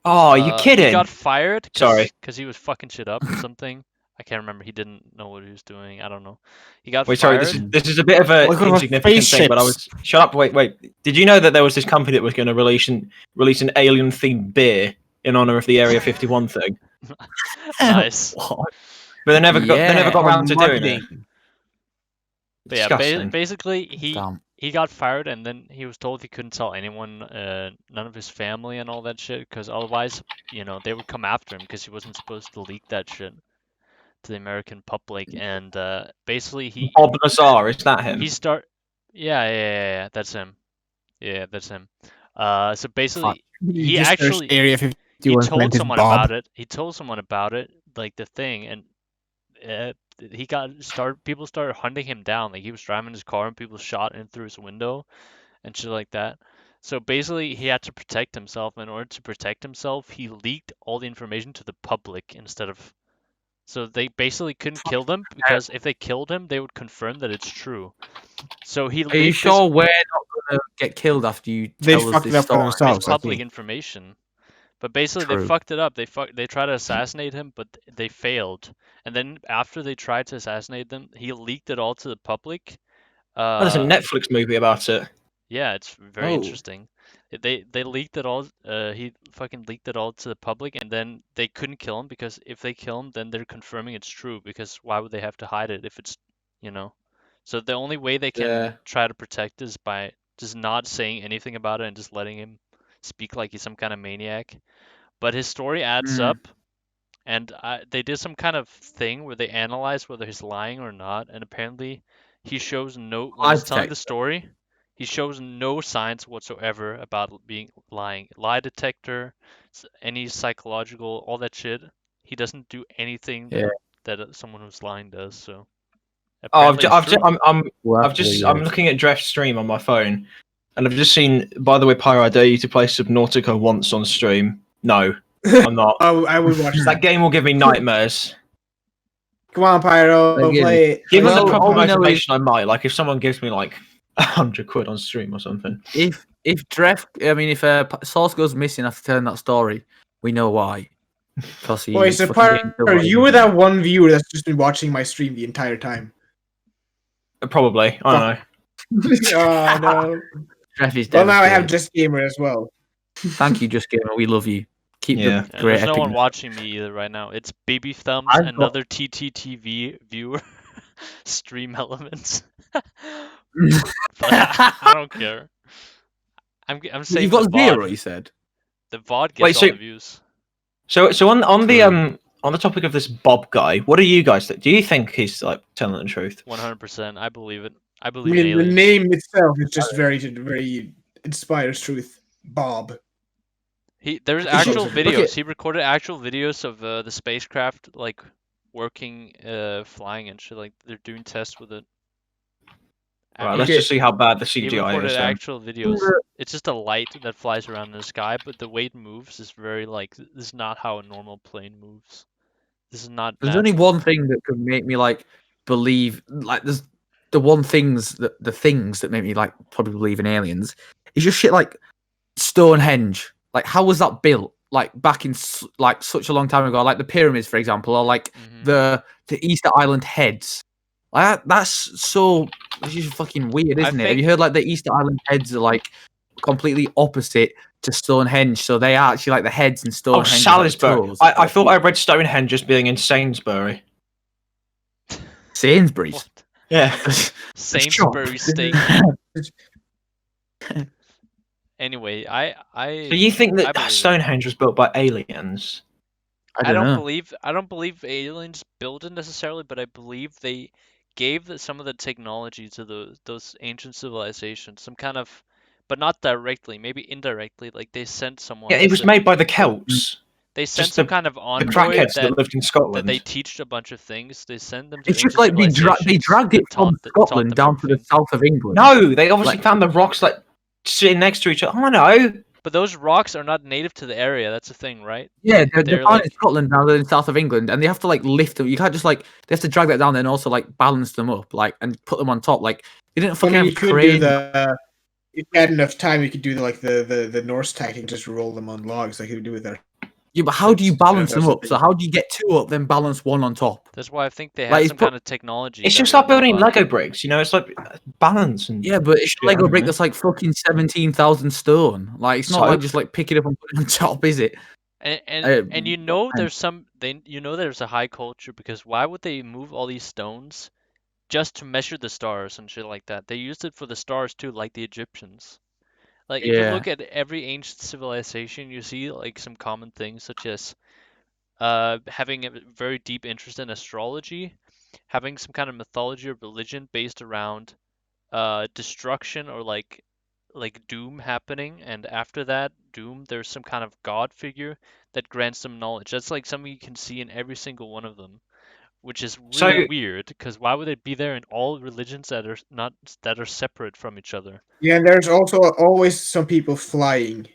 Oh, you kidding? He got fired because he was fucking shit up or something. I can't remember. He didn't know what he was doing. I don't know. He got fired. Sorry, this is a bit of a insignificant thing, but I was... Shut up, wait. Did you know that there was this company that was going to release an alien-themed beer in honor of the Area 51 thing? Nice. But they never got around to doing it. But yeah, basically, he got fired, and then he was told he couldn't tell anyone, none of his family and all that shit, because otherwise, they would come after him because he wasn't supposed to leak that shit to the American public. And basically, Bob Lazar, is that him? Yeah, that's him. Yeah, that's him. So basically, he actually Area 51 he told someone Bob. about it. He told someone about it, like the thing, and people started hunting him down. Like he was driving his car and people shot in through his window and shit like that. So basically he had to protect himself. In order to protect himself, he leaked all the information to the public instead of... So they basically couldn't kill them, because if they killed him, they would confirm that it's true. So he... Are you sure we're not going to get killed after you tell us this story? It's public information. But basically, they fucked it up. They tried to assassinate him, but they failed. And then after they tried to assassinate them, he leaked it all to the public. There's a Netflix movie about it. Yeah, it's very interesting. They leaked it all. He fucking leaked it all to the public, and then they couldn't kill him, because if they kill him, then they're confirming it's true. Because why would they have to hide it if it's, So the only way they can try to protect is by just not saying anything about it and just letting him speak like he's some kind of maniac. But his story adds up, and they did some kind of thing where they analyzed whether he's lying or not, and apparently he shows when he's telling the story, he shows no signs whatsoever about being lying. Lie detector, any psychological, all that shit. He doesn't do anything that someone who's lying does. So I'm looking at DREF's stream on my phone, and I've just seen, by the way, Pyro, I dare you to play Subnautica once on stream. No, I'm not. I would watch that game. Will give me nightmares. Come on, Pyro, play it. Given the proper motivation, I might. Like, if someone gives me like £100 on stream or something. If Sauce goes missing after telling that story, we know why. Because Wait, so Pyro, you were that one viewer that's just been watching my stream the entire time. Probably. I don't know. Oh no. Well, now I have Just Gamer as well. Thank you, Just Gamer. We love you. Keep the great. There's no one watching me either right now. It's Baby Thumbs, another TTTV viewer. Stream elements. But I don't care. I'm saying you've got zero. You said the VOD gets all the views. So on the topic of this Bob guy, what do you guys think? Do you think he's like telling the truth? 100%. I believe it. I mean, the name itself is just very inspires truth. Bob. There's actual videos. He recorded actual videos of the spacecraft like working, flying and shit. Like they're doing tests with it. Right, let's just see how bad the He CGI recorded is. actual videos. It's just a light that flies around in the sky, but the way it moves is very like this is not how a normal plane moves. This is not. There's only natural. one thing that could make me like believe, like there's the things that make me like probably believe in aliens is just shit like Stonehenge. Like, how was that built? Like back in like such a long time ago, like the pyramids, for example, or like the Easter Island heads. Like that's just fucking weird, isn't it? Have you heard like the Easter Island heads are like completely opposite to Stonehenge, so they are actually like the heads and Stonehenge. Oh, Salisbury. I thought I read Stonehenge as being in Sainsbury. Sainsbury's. What? Yeah. Sainsbury steak. Anyway, I. So you think that believe it. Stonehenge was built by aliens? I don't believe aliens built it necessarily, but I believe they gave some of the technology to those ancient civilizations, some kind of, but not directly, maybe indirectly. Like they sent someone. Yeah, it was made by the Celts. They sent Just some kind of envoy The crackheads that lived in that Scotland. they teached a bunch of things. They sent them to It's just ancient like they civilizations dragged it and from taught Scotland them down to the everything. south of England. No, they obviously Like- found the rocks like sitting next to each other. I know. But those rocks are not native to the area. That's the thing, right? Yeah, they're They're found like- in Scotland now. They're in south of England, and they have to like lift them. You can't just like they have to drag that down and also like balance them up, like and put them on top. Like they didn't I fucking mean, have you could do crane. the. If you had enough time, you could do the Norse tactic, just roll them on logs like you do with their. Yeah, but how do you That's- balance that's them up? the So thing. how do you get two up, then balance one on top? That's why I think they have Like, it's some kind of technology. It's that just we like don't know building about. Lego bricks. You know, it's like balance and. Yeah, but it's a Shit, Lego I brick don't that's like fucking 17,000 stone. Like it's not So- like just like pick it up and put it on top, is it? And you know there's there's a high culture because why would they move all these stones just to measure the stars and shit like that? They used it for the stars too, like the Egyptians. Like if you Yeah. look at every ancient civilization, you see like some common things such as having a very deep interest in astrology, having some kind of mythology or religion based around destruction or like doom happening, and after that doom there's some kind of god figure that grants them knowledge. That's like something you can see in every single one of them, which is really So- weird because why would it be there in all religions that are separate from each other? Yeah, and there's also always some people flying,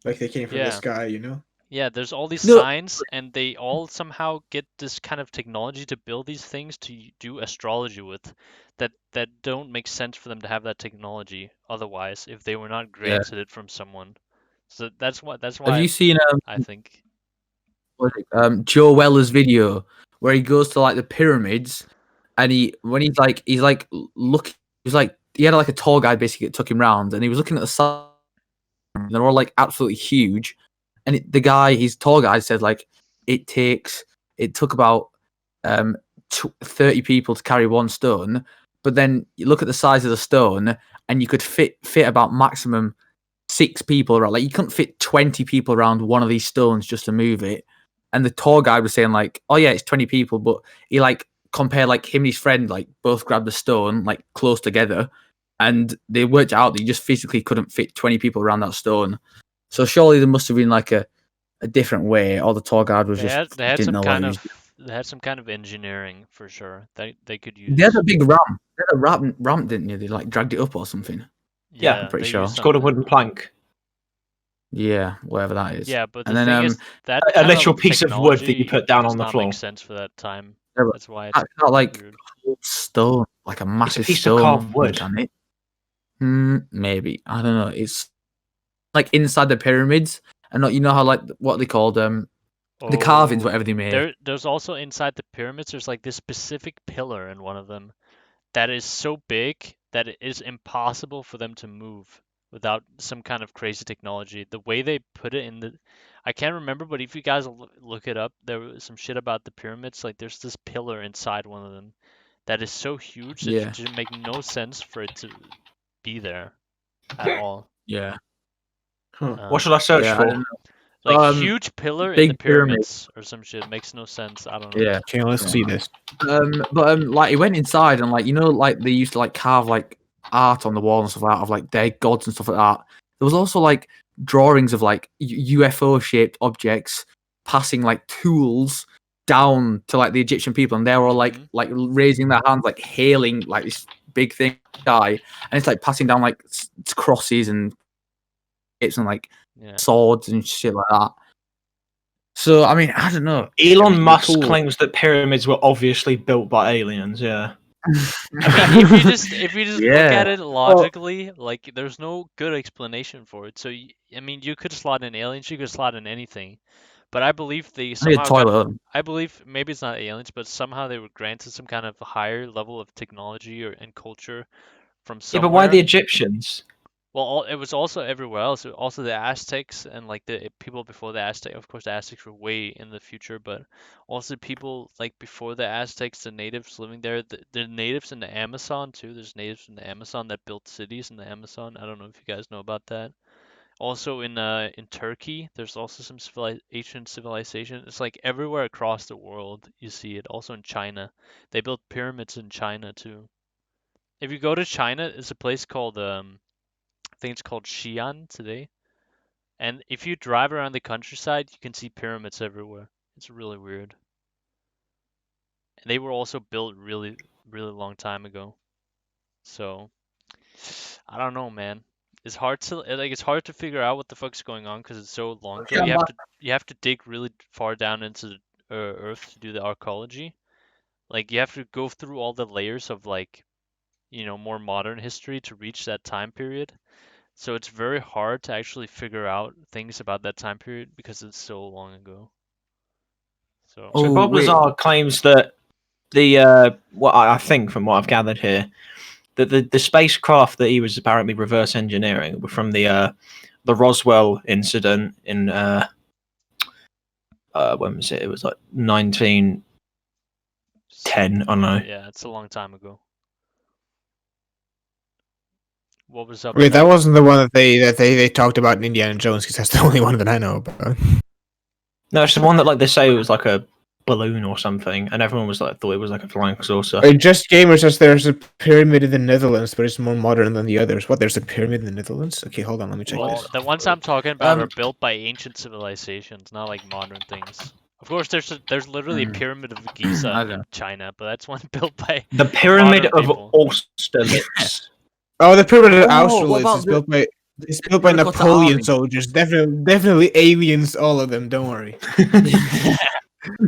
like they came from the Yeah. sky. You know. Yeah, there's all these No. signs, and they all somehow get this kind of technology to build these things to do astrology with, that don't make sense for them to have that technology otherwise if they were not granted it from someone. So that's why Have you seen I think. Joe Weller's video where he goes to like the pyramids and he had like a tour guide basically that took him round and he was looking at the side and they're all like absolutely huge and his tour guide said like it took about 30 people to carry one stone, but then you look at the size of the stone and you could fit about maximum 6 people around. Like you couldn't fit 20 people around one of these stones just to move it. And the tour guide was saying like, oh yeah, it's 20 people, but he like compared like him and his friend like both grabbed the stone like close together, and they worked out that you just physically couldn't fit 20 people around that stone. So surely there must have been like a different way, or the tour guide was They just had didn't some know what kind he was of engineering for sure. They could use. doing. They had a big ramp. They had a ramp, didn't you? They like dragged it up or something. Yeah, I'm pretty they sure. used It's called a something. wooden plank. Yeah, whatever that is. Yeah, but the And then, thing is that a kind literal of piece of wood that you technology put down does on the not floor. make sense for that time. Yeah, but That's why it's That's not like weird. stone, like a massive piece of stone. carved wood. Can it? Maybe I don't know. It's like inside the pyramids, and not you know how like what they called the carvings, Oh, whatever they made. There's also inside the pyramids, there's like this specific pillar in one of them that is so big that it is impossible for them to move without some kind of crazy technology. The way they put it in I can't remember, but if you guys look it up, there was some shit about the pyramids. Like there's this pillar inside one of them that is so huge that Yeah. it should make no sense for it to be there at all. Yeah, What should I search yeah, I for? don't know. Like huge pillar in the big pyramid. pyramids or some shit. Makes no sense. I don't know. Yeah. Okay, let's Yeah. see this. Like he went inside and like like they used to like carve like art on the wall and stuff like that of like their gods and stuff like that. There was also like drawings of like UFO shaped objects passing like tools down to like the Egyptian people, and they were all like raising their hands, like hailing like this big thing in the sky, and it's like passing down like crosses and it's and like swords and shit like that. So I mean, I don't know. Elon Musk claims that pyramids were obviously built by aliens. Yeah. I mean, if you just look at it logically, like there's no good explanation for it. So I mean, you could slot in aliens, you could slot in anything, but I believe they somehow I believe maybe it's not aliens, but somehow they were granted some kind of higher level of technology and culture from somewhere. Yeah, but why the Egyptians? Well, it was also everywhere else. Also the Aztecs and like the people before the Aztecs. Of course, the Aztecs were way in the future, but also people like before the Aztecs, the natives living there. The natives in the Amazon too. There's natives in the Amazon that built cities in the Amazon. I don't know if you guys know about that. Also in Turkey, there's also some ancient civilization. It's like everywhere across the world you see it. Also in China, they built pyramids in China too. If you go to China, it's a place called I think it's called Xi'an today. And if you drive around the countryside, you can see pyramids everywhere. It's really weird. And they were also built really, really long time ago. So, I don't know, man. It's hard to figure out what the fuck's going on because it's so long ago. You have to dig really far down into the Earth to do the archaeology. Like you have to go through all the layers of like, more modern history to reach that time period. So it's very hard to actually figure out things about that time period because it's so long ago. So Bob Lazar claims that I think from what I've gathered here, that the spacecraft that he was apparently reverse engineering were from the Roswell incident in when was it? It was like 1910. I don't know. Yeah, it's a long time ago. What was up? Wait, that wasn't the one that they talked about in Indiana Jones, because that's the only one that I know about. No, it's the one that like they say it was like a balloon or something, and everyone was like thought it was like a flying saucer. Just Gamer says there's a pyramid in the Netherlands, but it's more modern than the others. What? There's a pyramid in the Netherlands? Okay, hold on, let me check this. The ones I'm talking about are built by ancient civilizations, not like modern things. Of course, there's literally a pyramid of Giza in China, but that's one built by the pyramid of Austerlitz. Oh, the pyramid of Austerlitz is built by Napoleon soldiers. Definitely aliens, all of them. Don't worry.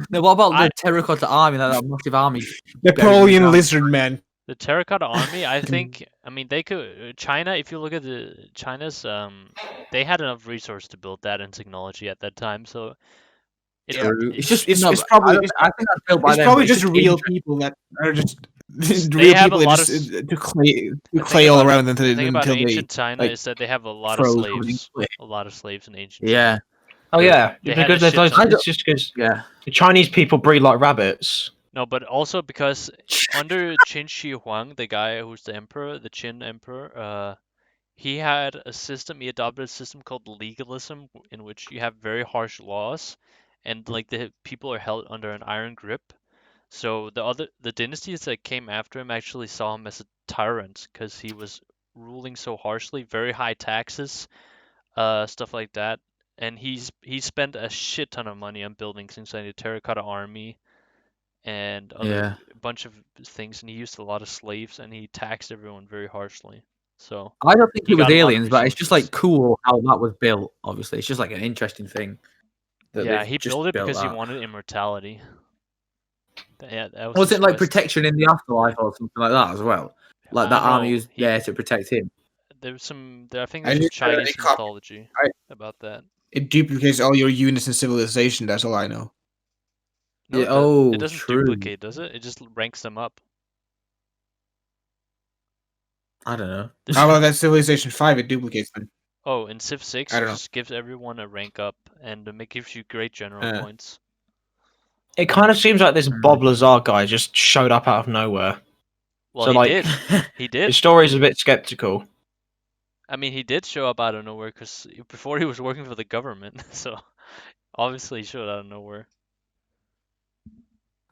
No, what about the terracotta army? That massive army. Napoleon Lizard Man. The terracotta army, I think. I mean, they could. China. If you look at China's, they had enough resource to build that and technology at that time. So it's probably. I think that's built by them. It's probably just real people that are just. Real people to clay all around them. The thing about ancient China is that they have a lot of slaves. A lot of slaves in ancient China. Oh yeah, it's just because the Chinese people breed like rabbits. No, but also because under Qin Shi Huang, the guy who's the emperor, the Qin emperor, he had a system. He adopted a system called legalism, in which you have very harsh laws, and like the people are held under an iron grip. So the dynasties that came after him actually saw him as a tyrant because he was ruling so harshly, very high taxes, stuff like that. And he spent a shit ton of money on building things like the terracotta army and a bunch of things. And he used a lot of slaves and he taxed everyone very harshly. So I don't think it was aliens, but it's just like cool how that was built. Obviously, it's just like an interesting thing. Yeah, he built it because he wanted immortality. Yeah, that was it like protection in the afterlife or something like that as well? Like that army was there to protect him. There's some. I think there's some Chinese mythology about that. It duplicates all your units in civilization. That's all I know. No, it doesn't duplicate, does it? It just ranks them up. I don't know. How about that Civilization 5? It duplicates them. Oh, in Civ 6, it just gives everyone a rank up, and it gives you great general points. It kind of seems like this Bob Lazar guy just showed up out of nowhere. Well, so, he did. He did. His story's a bit skeptical. I mean, he did show up out of nowhere because before he was working for the government, so obviously he showed out of nowhere.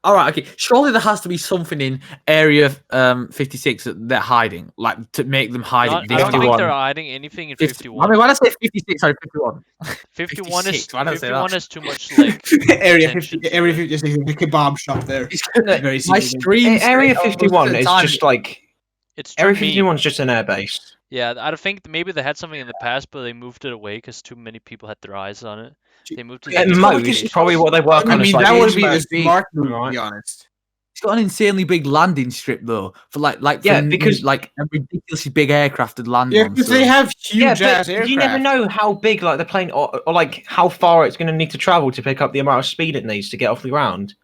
All right, okay. Surely there has to be something in Area 56 that they're hiding, like to make them hide it. I don't think they're hiding anything in 51. I mean, when I say 56, sorry, 51. 51 is too much like Area 56 is a kebab shop there. My stream Area 51 is just like It's Area too mean. 51 is just an airbase. Yeah, I think maybe they had something in the past, but they moved it away because too many people had their eyes on it. They moved it At to most, location. probably what they work I on mean, is like that would be the big, smart move, to right? be honest. It's got an insanely big landing strip though, for Yeah, for because- like a ridiculously big aircraft to land Yeah, on. because So. they have huge Yeah, ass but aircraft. you never know how big like the plane or like how far it's going to need to travel to pick up the amount of speed it needs to get off the ground.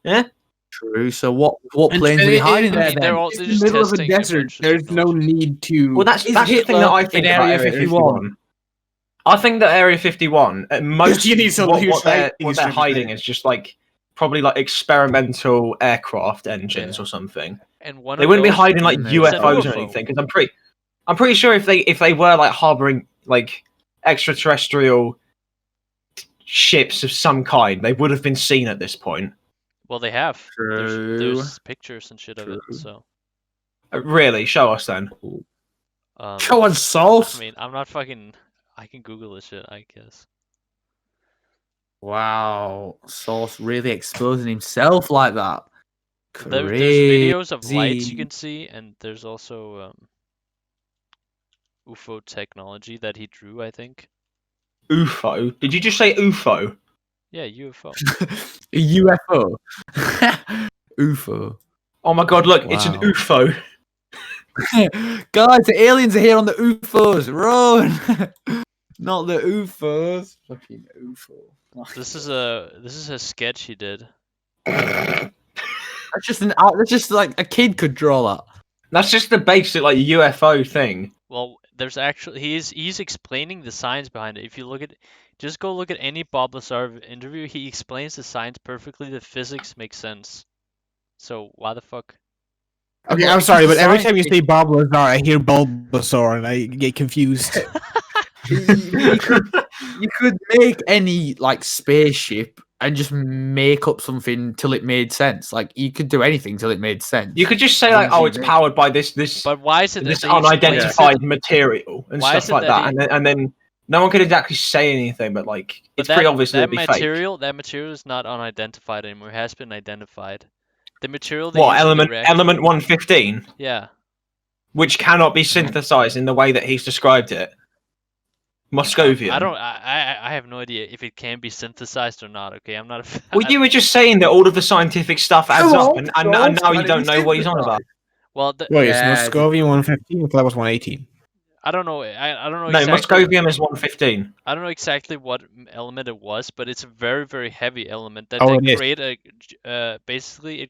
Yeah. True. So what And planes are they hiding I there mean, then? they're all It's they're in the just middle of a testing desert. adventure There's no technology. need to. Well, that's Is the thing Hitler that I think in about Area Area 51? 51. I think that Area 51 at most you need some what huge they're lightning hiding strikes. is just like probably like experimental aircraft engines Yeah. or something. And one They of wouldn't be those- hiding like Maybe. It's a UFOs or UFO. anything because I'm pretty sure if they were like harboring like extraterrestrial ships of some kind, they would have been seen at this point. Well, they have. True. There's pictures and shit of it. True. So, Really, show us then. Show us sauce. I mean, I'm not fucking. I can Google this shit, I guess. Wow, Sauce really exposing himself like that. There's videos of lights you Crazy. can see, and there's also UFO technology that he drew, I think. UFO? Did you just say UFO? Yeah, UFO. A UFO. UFO. Oh my god! Look, it's an Wow. UFO. Guys, the aliens are here on the UFOs. Run! Not the UFOs. Fucking UFO. This is a sketch he did. That's just like a kid could draw that. That's just the basic like UFO thing. Well, there's actually he's explaining the science behind it. If you look at just go look at any Bob Lazar interview, he explains the science perfectly. The physics makes sense. So why the fuck? Okay, Well, I'm sorry, because but every the time you science- say Bob Lazar, I hear Bulbasaur and I get confused. You could make any like spaceship and just make up something till it made sense. Like you could do anything till it made sense. You could just say like, "Oh, it's powered by this But why is it this that he explains unidentified material and Why is stuff it like that that," and then no one could exactly say anything, but like But it's pretty obvious that that it'd be fake. that material is not unidentified anymore. It has been identified. The material they What use in the reactor- element 115, Yeah. which cannot be synthesized in the way that he's described it. Moscovian. I have no idea if it can be synthesized or not. Okay, I'm not. Well, you were just saying that all of the scientific stuff adds Come up, on, and now Charles, you why don't did you know what he's on synthesize? about. Well, Wait, Yeah, is Moscovian 115? I thought that was 118. I don't know. I don't know No, exactly. Moscovium is 115. I don't know exactly what element it was, but it's a very, very heavy element that Oh, they it is. create basically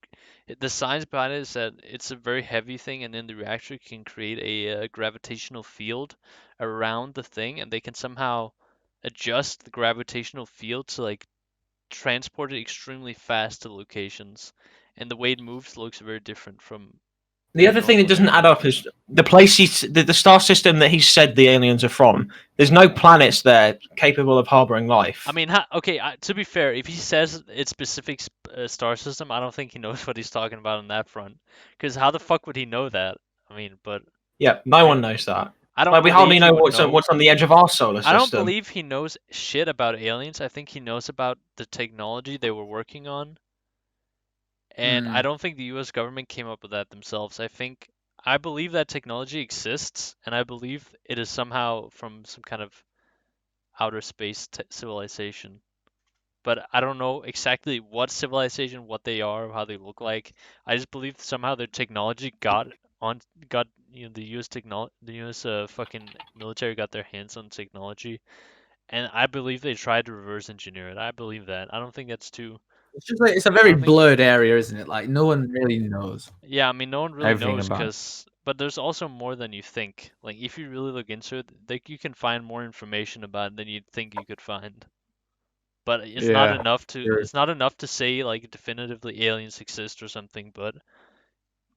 the science behind it is that it's a very heavy thing, and in the reactor it can create a gravitational field around the thing, and they can somehow adjust the gravitational field to like transport it extremely fast to locations, and the way it moves looks very different from. The other thing that doesn't add up is the place the star system that he said the aliens are from. There's no planets there capable of harboring life. I mean, okay, to be fair, if he says it's specific star system, I don't think he knows what he's talking about on that front. Because how the fuck would he know that? I mean, but yeah, no one knows that. I don't. Like, we hardly believe he know would what's on the edge of our solar system. I don't believe he knows shit about aliens. I think he knows about the technology they were working on. And I don't think the US government came up with that themselves. I believe that technology exists, and I believe it is somehow from some kind of outer space civilization. But I don't know exactly what civilization, what they are, how they look like. I just believe somehow their technology got the US the US fucking military got their hands on technology, and I believe they tried to reverse engineer it. I believe that. I don't think that's too. It's just like it's a very I think- blurred area, isn't it? Like no one really knows. Yeah, I mean, no one really Everything knows about it. but there's also more than you think. Like, if you really look into it, like you can find more information about it than you'd think you could find. But it's not Yeah, enough to sure. it's not enough to say like definitively aliens exist or something, but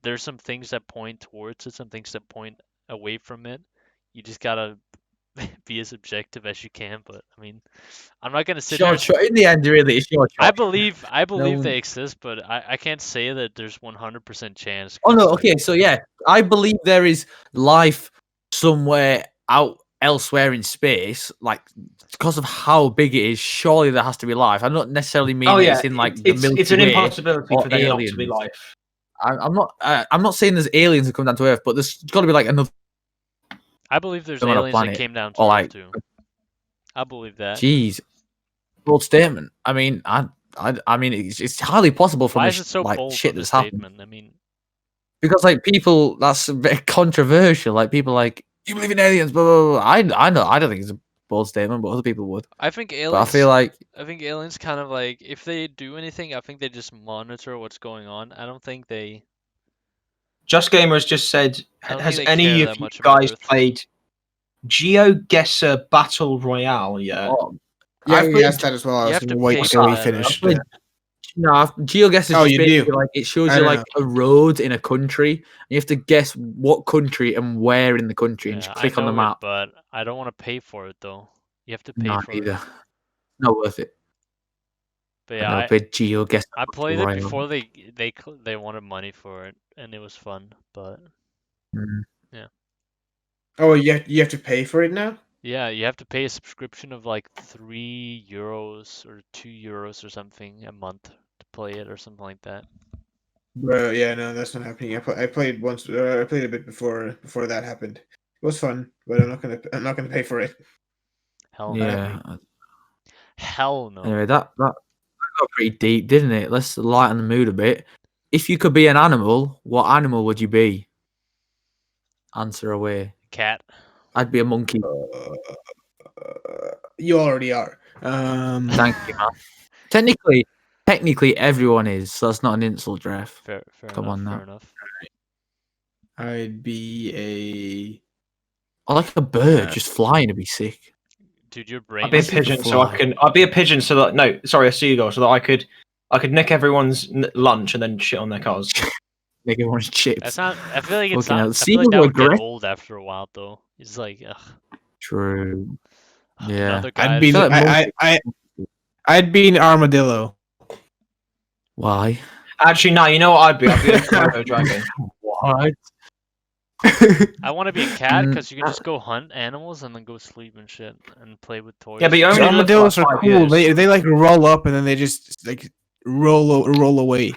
there's some things that point towards it, some things that point away from it. You just gotta be as objective as you can, but I mean, I'm not gonna sit here. In the end, really, it's your choice. I believe No- they exist, but I can't say that there's 100% chance. Oh no, 'cause, okay, so yeah, I believe there is life somewhere out elsewhere in space, like because of how big it is. Surely there has to be life. I don't necessarily mean Oh yeah, it's in like the it's Milky an Way impossibility or for there not to be aliens. life. I'm not saying there's aliens that come down to Earth, but there's got to be like another I believe there's on a aliens that planet, came down to or Earth like, too. I believe that. jeez, bold statement. I mean, I mean, it's highly possible from Why the is it so like bold shit of a that's happened. statement? I mean, Because like people, that's a bit controversial. Like people like, you believe in aliens, blah blah blah. I know, I don't think it's a bold statement, but other people would. I think But I aliens. feel like I think aliens kind of like, if they do anything, I think they just monitor what's going on. I don't think they. Just Gamer has just said, I don't has think they any care of that you much about guys Earth. played GeoGuessr Battle Royale yet? oh, Yeah, I've we played- asked that as well. I you was have to gonna wait pay till for we that, finished. right? I've played- No, GeoGuessr is Oh, just you do? basically like it shows I you don't like know. a road in a country. And you have to guess what country and where in the country, and Yeah, just I click on the know it, map. but I don't want to pay for it though. You have to pay No, for either. it. Not worth it. But I yeah, never played GeoGuessr. I played it Royale. before they wanted money for it, and it was fun. But Mm. Oh, you have to pay for it now? yeah, you have to pay a subscription of like €3 or €2 or something a month to play it or something like that. Bro, yeah, no, that's not happening. I played once. I played a bit before that happened. It was fun, but I'm not gonna pay for it. Hell no. Yeah. Hell no. Anyway, that got pretty deep, didn't it? Let's lighten the mood a bit. If you could be an animal, what animal would you be? Answer away. Cat. I'd be a monkey. You already are. Thank you, man. Technically, everyone is, so that's not an insult, Dref. Fair Come enough. on Fair now. enough. I'd be I like a bird just flying to be sick. Dude, your brain. I'd be a is- pigeon, so fly. I can. I'd be a pigeon, so that no, sorry, a seagull, so that I could nick everyone's lunch and then shit on their cars. Make everyone's chips. That's not. I feel like it's Fucking hell, not. I feel like seagulls that are would get great. old after a while, though. It's like, ugh. True. Yeah. Another guy. I'd be feel like I'd be an armadillo. Why? Actually, no, you know what I'd be? I'd be a Komodo dragon. What? I want to be a cat Mm, because you can just go hunt animals and then go sleep and shit and play with toys. Yeah, but you only live for Armadillos like are 5 cool. years. They like roll up and then they just like roll away.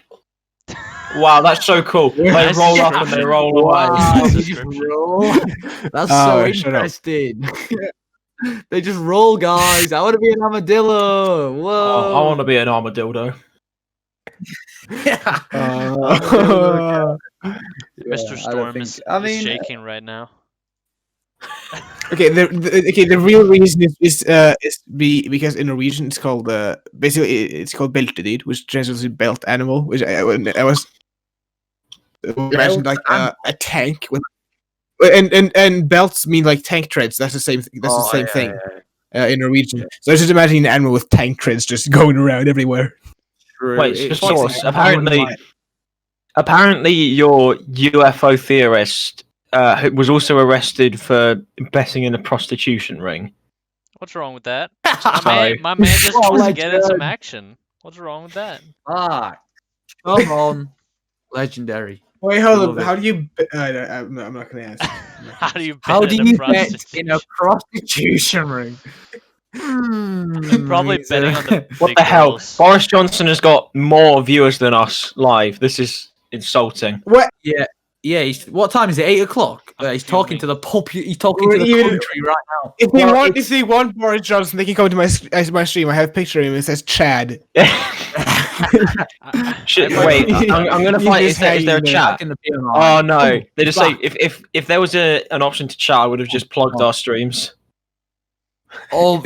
Wow, that's so cool. They Nice roll up and they roll away. Wow, Nice they just description. roll. That's Oh, so shut up. interesting. They just roll, guys. I want to be an armadillo. Whoa. Oh, I want to be an armadillo. Yeah. Uh, Mr. Storm is shaking right now. okay, the real reason is because in Norwegian it's called basically it's called beltedyd, which translates to belt animal, which I was imagined like a tank with and belts mean like tank treads. That's the same. That's the same thing in Norwegian. So I was just imagining an animal with tank treads just going around everywhere. True. Wait, It's source. like- Apparently, your UFO theorist was also arrested for betting in a prostitution ring. What's wrong with that? Sorry. My man just Oh wants my to get in some God. action. What's wrong with that? Ah, come on. Legendary. Wait, hold Love on. it. How do you? I'm not gonna answer. How do you How bet do in a you bet in a prostitution? prostitution ring? Probably betting on the What big the hell? girls. Boris Johnson has got more viewers than us live. This is insulting. What? Yeah. What time is it? 8 o'clock. I'm He's talking fuming. to the He's talking to the Even- country right now. If they Well, want, if they want Boris Johnson, they can come to my stream. I have a picture of him. It says Chad. Shit, I- wait, I'm gonna You find. just Is there a hang there. chat? In the Oh no! They just say back. if there was an option to chat, I would have just plugged our streams. Oh,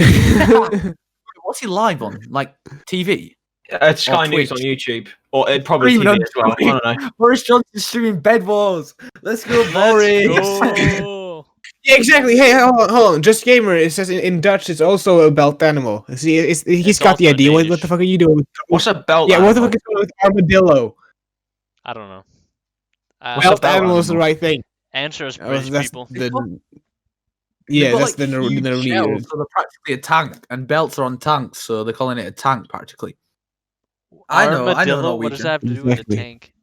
what's he live on? Like TV? Sky News Twitch. on YouTube, or probably Streaming TV on as well. I don't know. Boris Johnson's streaming Bed Wars. Let's go, Let's Boris. go. Yeah, exactly. Hey, hold on. Just Gamer. It says in Dutch it's also a belt animal. See, he's It's got the also idea. What Danish. the fuck are you doing? What's a belt? Yeah, what the animal? fuck is going on with armadillo? I don't know. What's a Belt belt animal is the animal? right thing. Answer is Oh, British that's people. yeah, They've got, that's like, the huge Norwegian. shells, so they're practically a tank, and belts are on tanks, so they're calling it a tank practically. I know Armadillo, what does Norwegian. that have to do with Exactly. the tank?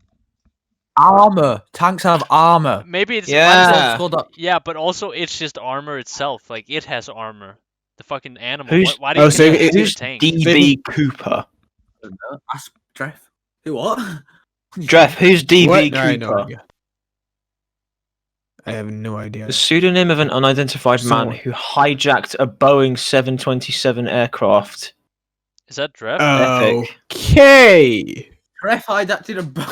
Armor. Tanks have armor. Maybe it's Yeah. yeah, but also it's just armor itself. Like it has armor. The fucking animal. Who's- Why do you oh, so compare it to a Who's tank? DB Cooper? Ask Dref. Who what? Dref, who's DB What? No, I have no Cooper? idea. I have no idea. The pseudonym of an unidentified man Someone. who hijacked a Boeing 727 aircraft. Is that Dref? Epic. Okay. Dref hijacked a boat.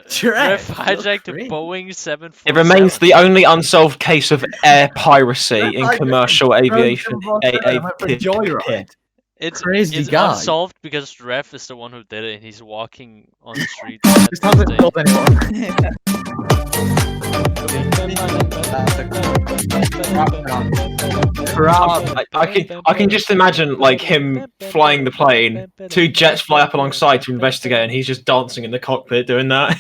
Dref Dref hijacked a great. Boeing 747. It remains the only unsolved case of air piracy Dref in hijacked commercial a aviation. Boeing 747 and went for a joyride. It's Crazy guy. unsolved because Dref is the one who did it, and he's walking on the street. Just hasn't told anyone. I can just imagine like him flying the plane, 2 jets fly up alongside to investigate, and he's just dancing in the cockpit doing that.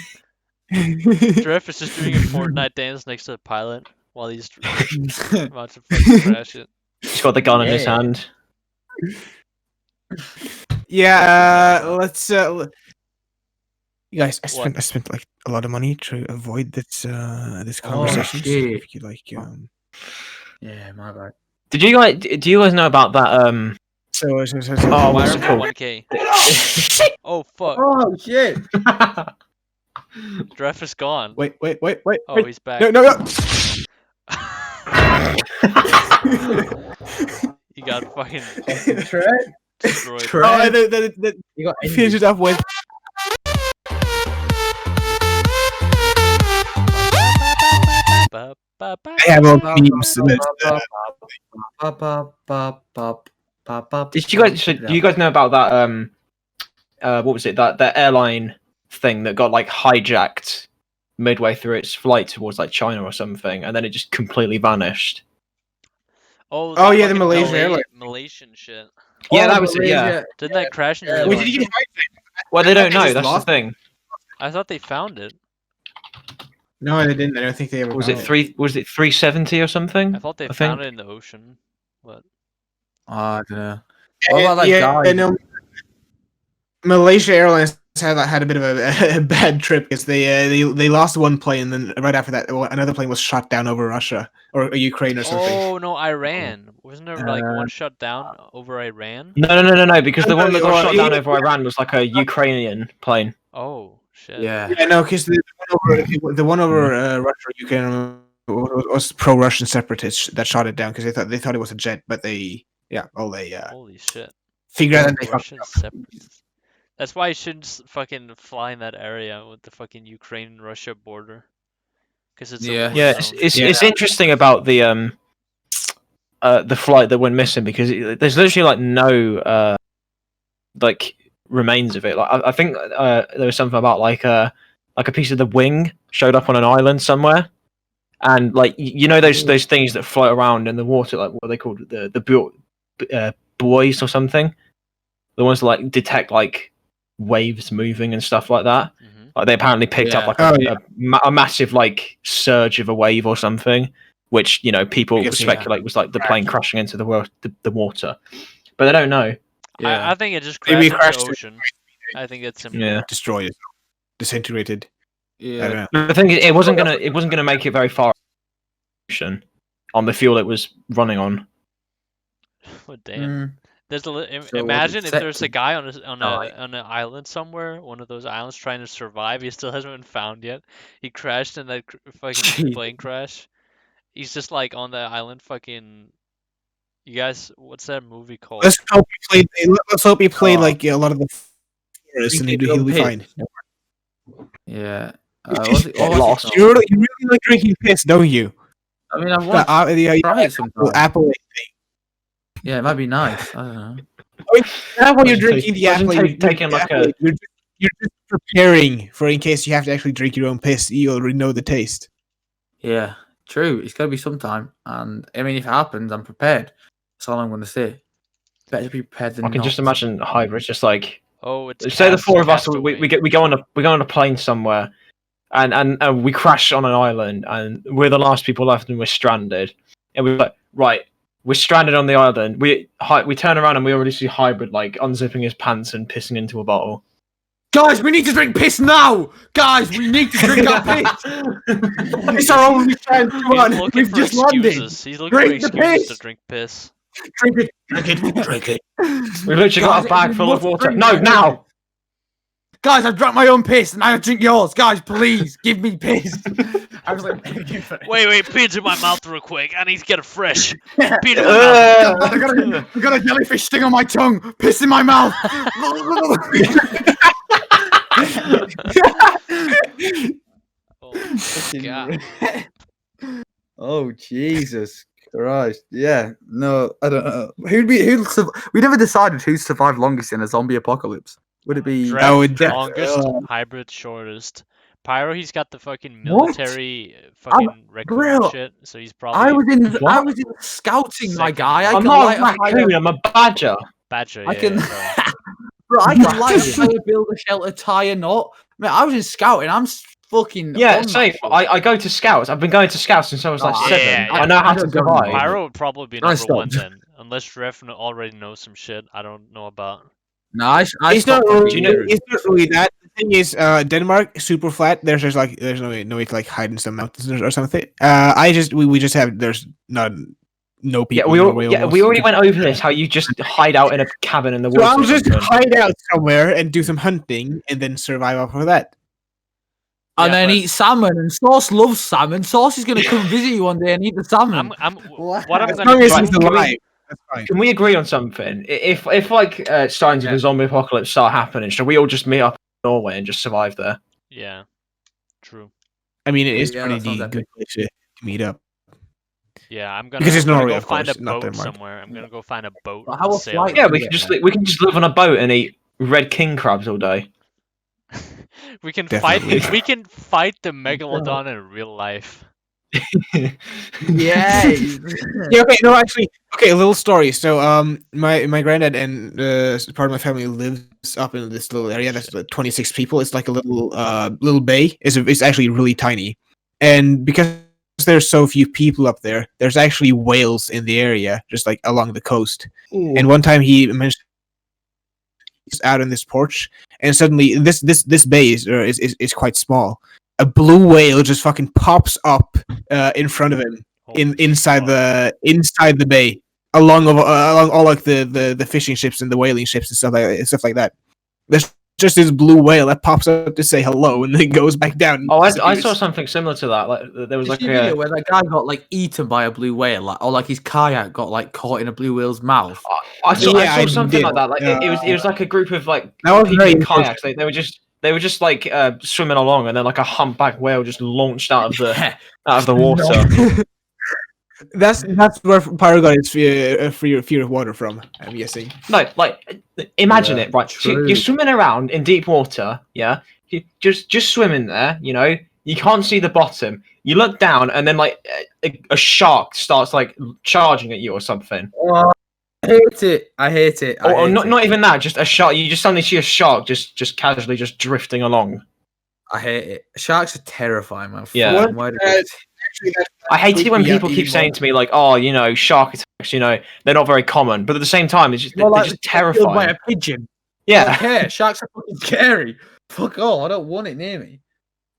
Dref is just doing a Fortnite dance next to the pilot while he's about to fucking crash it. He's got the gun in his hand. Yeah, let's. You guys, I spent like a lot of money to avoid this conversation. So shit. if you like, Yeah, my bad. Do you guys know about that? So Oh, what's it Wire for called? 1K. Oh fuck! Oh shit! Dref is gone. wait. Oh, he's back. No. He got fucking Trey? destroyed. Trey? You got Finish it up with. I have all memes. Do you guys know about that? What was it? That airline thing that got like hijacked midway through its flight towards like China or something, and then it just completely vanished. Oh yeah, the fucking Malaysian airline. Malaysian shit. Yeah, that was it. Yeah. Didn't that crash in Yeah, real wait, life? did you Well, they don't They know. just That's the lost- thing. I thought they found it. No, they didn't. I don't think they ever. Was it found three? Was it 370 or something? I thought they I found think. it in the ocean. But I don't know. What about that guy? I know. Malaysia Airlines had a bit of a bad trip because they lost one plane, and then right after that, another plane was shot down over Russia or Ukraine or something. oh no, Iran. Wasn't there like one shut down over Iran? No. Because the one that got Well, shot down over Iran was like a Ukrainian plane. Oh shit. Yeah. Yeah, no, because the one over Russia or Ukraine was pro-Russian separatists that shot it down because they thought it was a jet, but they Holy shit. figured out that they Russian separatists. That's why you shouldn't fucking fly in that area with the fucking Ukraine-Russia border. Because it's Yeah. a war Yeah, zone. it's interesting about the flight that went missing because there's literally like no like remains of it. Like I think there was something about like a piece of the wing showed up on an island somewhere, and like you know those things that float around in the water, like what are they called, the buoys or something, the ones that like detect like waves moving and stuff like that. Mhm. Like they apparently picked up Yeah. like a massive like surge of a wave or something, which you know people guess, yeah. speculate was like the plane crashing into the water, but they don't know. Yeah. I think it just Maybe crashed it in the crashed ocean. I think it's simple. Yeah. destroyed, disintegrated. I Yeah. don't know. The thing is, it wasn't gonna make it very far on the fuel it was running on. Oh, damn. Mm. There's was it imagine if set there's to a guy on die? an island somewhere, one of those islands trying to survive. He still hasn't been found yet. He crashed in that fucking Jeez. plane crash. He's just like on the island, fucking. You guys, what's that movie called? Let's hope he played Oh. like a lot of the forest, and he'll be fine. Yeah. What's it, Get lost. called? You really like drinking piss, don't you? I mean, I The, want the try it sometime. apple. Yeah, it might be nice. I don't know. Now when you're Imagine drinking the imagine apple, taking like a- you're just preparing for in case you have to actually drink your own piss. You already know the taste. Yeah, true. It's got to be sometime. And I mean, if it happens, I'm prepared. That's all I'm going to say. Better be prepared than I can not. just imagine Hybrid's just like, Oh, it's say the four of us Castaway. we go on a plane somewhere, and we crash on an island, and we're the last people left, and we're stranded, and we're like, right, we're stranded on the island. We turn around and we already see Hybrid like unzipping his pants and pissing into a bottle. Guys, we need to drink piss now! Guys, we need to drink our piss! It's our only chance. Come He's on, looking we've for just landed. excuses. He's looking Drink for the excuses piss. to drink piss. Drink it, drink it, drink it. We've literally got Guys, a bag we full of must water. drink No, it. now! guys, I've drank my own piss and I drink yours. Guys, please give me piss. I was like, begging for it. Wait, pee into my mouth real quick. I need to get it fresh. Yeah. Pee into my mouth. I got a jellyfish sting on my tongue. Piss in my mouth. Oh, God. Oh, Jesus Christ. Yeah. No, I don't know. We never decided who survived longest in a zombie apocalypse. Would it be... Dref, longest, hybrid shortest. Pyro, he's got the fucking military fucking raccoon shit, so he's probably... I was in scouting, my guy. I'm not a raccoon, I'm a badger. Badger, I can... sorry. Bro, I can light a fire, build a shelter, tie a knot. Man, I was in scouting. I'm fucking... Yeah, safe. I go to scouts. I've been going to scouts since I was like 7. yeah. I know how to survive. Pyro would probably be number 1 then. Unless Dref already knows some shit I don't know about. No, it's not really that. The thing is, Denmark super flat. There's no way to like hide in some mountains or something. We just have no people. Yeah, we already went over this. How you just hide out in a cabin in the woods. So I'll just hide out somewhere and do some hunting and then survive off of that. And then eat salmon. And Sauce loves salmon. Sauce is gonna come visit you one day and eat the salmon. What I'm As gonna long as do. he's alive. That's fine. Can we agree on something? If like signs of a zombie apocalypse start happening, should we all just meet up in Norway and just survive there? Yeah, true. I mean, it is Yeah, pretty that sounds good place to meet up. Yeah, I'm gonna, Because it's I'm gonna Norway, go of find course, a not boat Denmark. somewhere. I'm gonna go find a boat. Well, how and a sail flight- Yeah, there. we can just live on a boat and eat red king crabs all day. We can Definitely. fight. We can fight the megalodon in real life. Yeah. Yeah. Okay. No. Actually. Okay. A little story. So, my granddad and part of my family lives up in this little area. That's like 26 people. It's like a little bay. It's actually really tiny, and because there's so few people up there, there's actually whales in the area, just like along the coast. Ooh. And one time he mentioned he's out on this porch, and suddenly this bay is quite small. A blue whale just fucking pops up in front of him inside the bay, along all like the fishing ships and the whaling ships and stuff like that. There's just this blue whale that pops up to say hello and then goes back down. Oh, I saw something similar to that. Like there was Did like you see a video where that guy got like eaten by a blue whale, or like his kayak got like caught in a blue whale's mouth? I saw I something did. like that. Like it was like a group of like That was people very in kayaks. They were just like swimming along, and then like a humpback whale just launched out of the water. That's where Pyro got his fear of water from, I'm guessing. No, like imagine Yeah, it, right? true. You're swimming around in deep water, yeah. You just swimming there, you know. You can't see the bottom. You look down, and then like a shark starts like charging at you or something. Oh, I hate it. Or not even that. Just a shark. You just suddenly see a shark just casually just drifting along. I hate it. Sharks are terrifying, man. Yeah. Why do they- I hate it when Creepy, people keep evil. saying to me like, "Oh, you know, shark attacks. You know, they're not very common." But at the same time, it's just Well, they're like, just killed by terrifying. a pigeon. I Yeah. don't care. Sharks are fucking scary. Fuck all. I don't want it near me.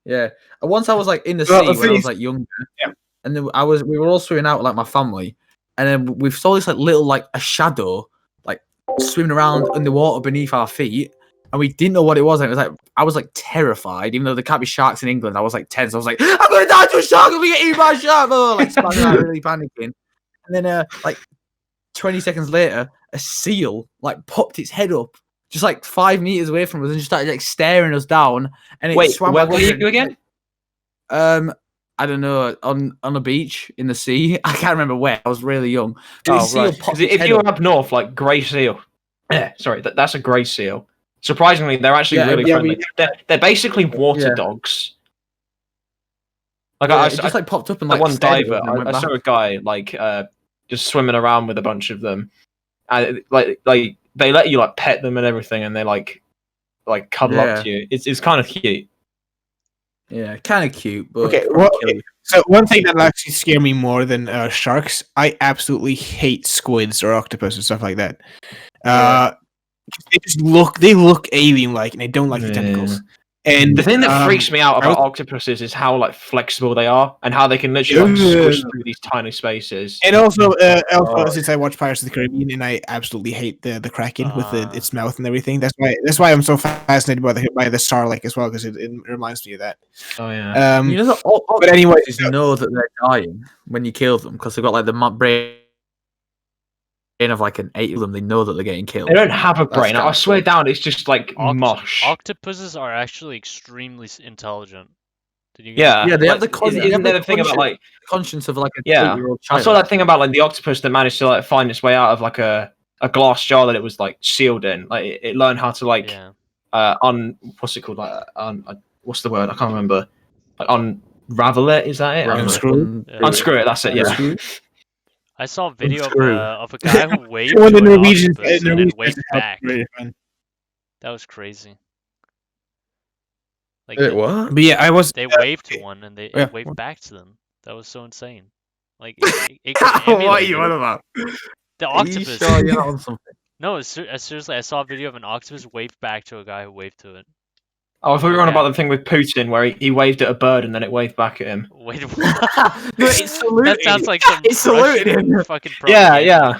Yeah. And once I was like in the Well, sea the when thing I was is- like younger, Yeah. and then we were all swimming out with, like my family, and then we saw this like little like a shadow like swimming around underwater beneath our feet, and we didn't know what it was. And it was like I was like terrified, even though there can't be sharks in England. I was like tense. I was like, I'm gonna die to a shark. I'm gonna get eaten by a shark. Like spazzing out, really panicking. And then like 20 seconds later, a seal like popped its head up just like 5 meters away from us and just started like staring us down. And it Wait, swam where back were over you and, again? I don't know, on a beach in the sea. I can't remember where. I was really young. But Oh, this seal right. popped 'Cause its if head you up. were up north, like grey seal. Yeah, sorry, that's a grey seal. Surprisingly, they're actually Yeah, really yeah, friendly. They're basically water dogs. Like Yeah, I it just like popped up and that like one stared at diver, us and went I back. saw a guy like just swimming around with a bunch of them, and like they let you like pet them and everything, and they like cuddle up to you. It's kind of cute. Yeah, kind of cute, but Okay, probably well, kill you. So one thing that actually scare me more than sharks, I absolutely hate squids or octopus and stuff like that. Yeah. They look alien-like, and I don't like the tentacles. And The thing that freaks me out I about was- octopuses is how like flexible they are and how they can literally like, squish through these tiny spaces. And also, since I watch Pirates of the Caribbean, and I absolutely hate the Kraken with its mouth and everything. That's why I'm so fascinated by the Starlake as well, because it reminds me of that. Oh yeah. You know, but anyway, octopuses know that they're dying when you kill them because they've got like the brain of like an 8 of them. They know that they're getting killed. They don't have a That's brain. kinda I swear cool. down, it's just like mush. Octopuses are actually extremely intelligent. Did you Yeah, Yeah, they have like, the con- isn't there the thing about like conscience of like a yeah? 8-year-old I child. saw that thing about like the octopus that managed to like find its way out of like a glass jar that it was like sealed in. Like it learned how to like what's it called, like what's the word? I can't remember. Like unravel it, is that it? Unscrew? Unscrew it. That's it. Yeah. I saw a video Unscrew. of a guy who waved Well, to the an Norwegians, octopus and then Norwegians waved help back. really fun. That was crazy. Like Wait, what? But yeah, I was. they waved to one and they yeah, waved what? back to them. That was so insane. Like it could emulate What are you it. on about? The Are you octopus. sure you're not on something? No, seriously, I saw a video of an octopus waved back to a guy who waved to it. Oh, I thought we were on Yeah. about the thing with Putin where he waved at a bird and then it waved back at him. Wait, No, what? it's saluting. That sounds like some It's saluting Russian him. fucking Yeah, propaganda. yeah.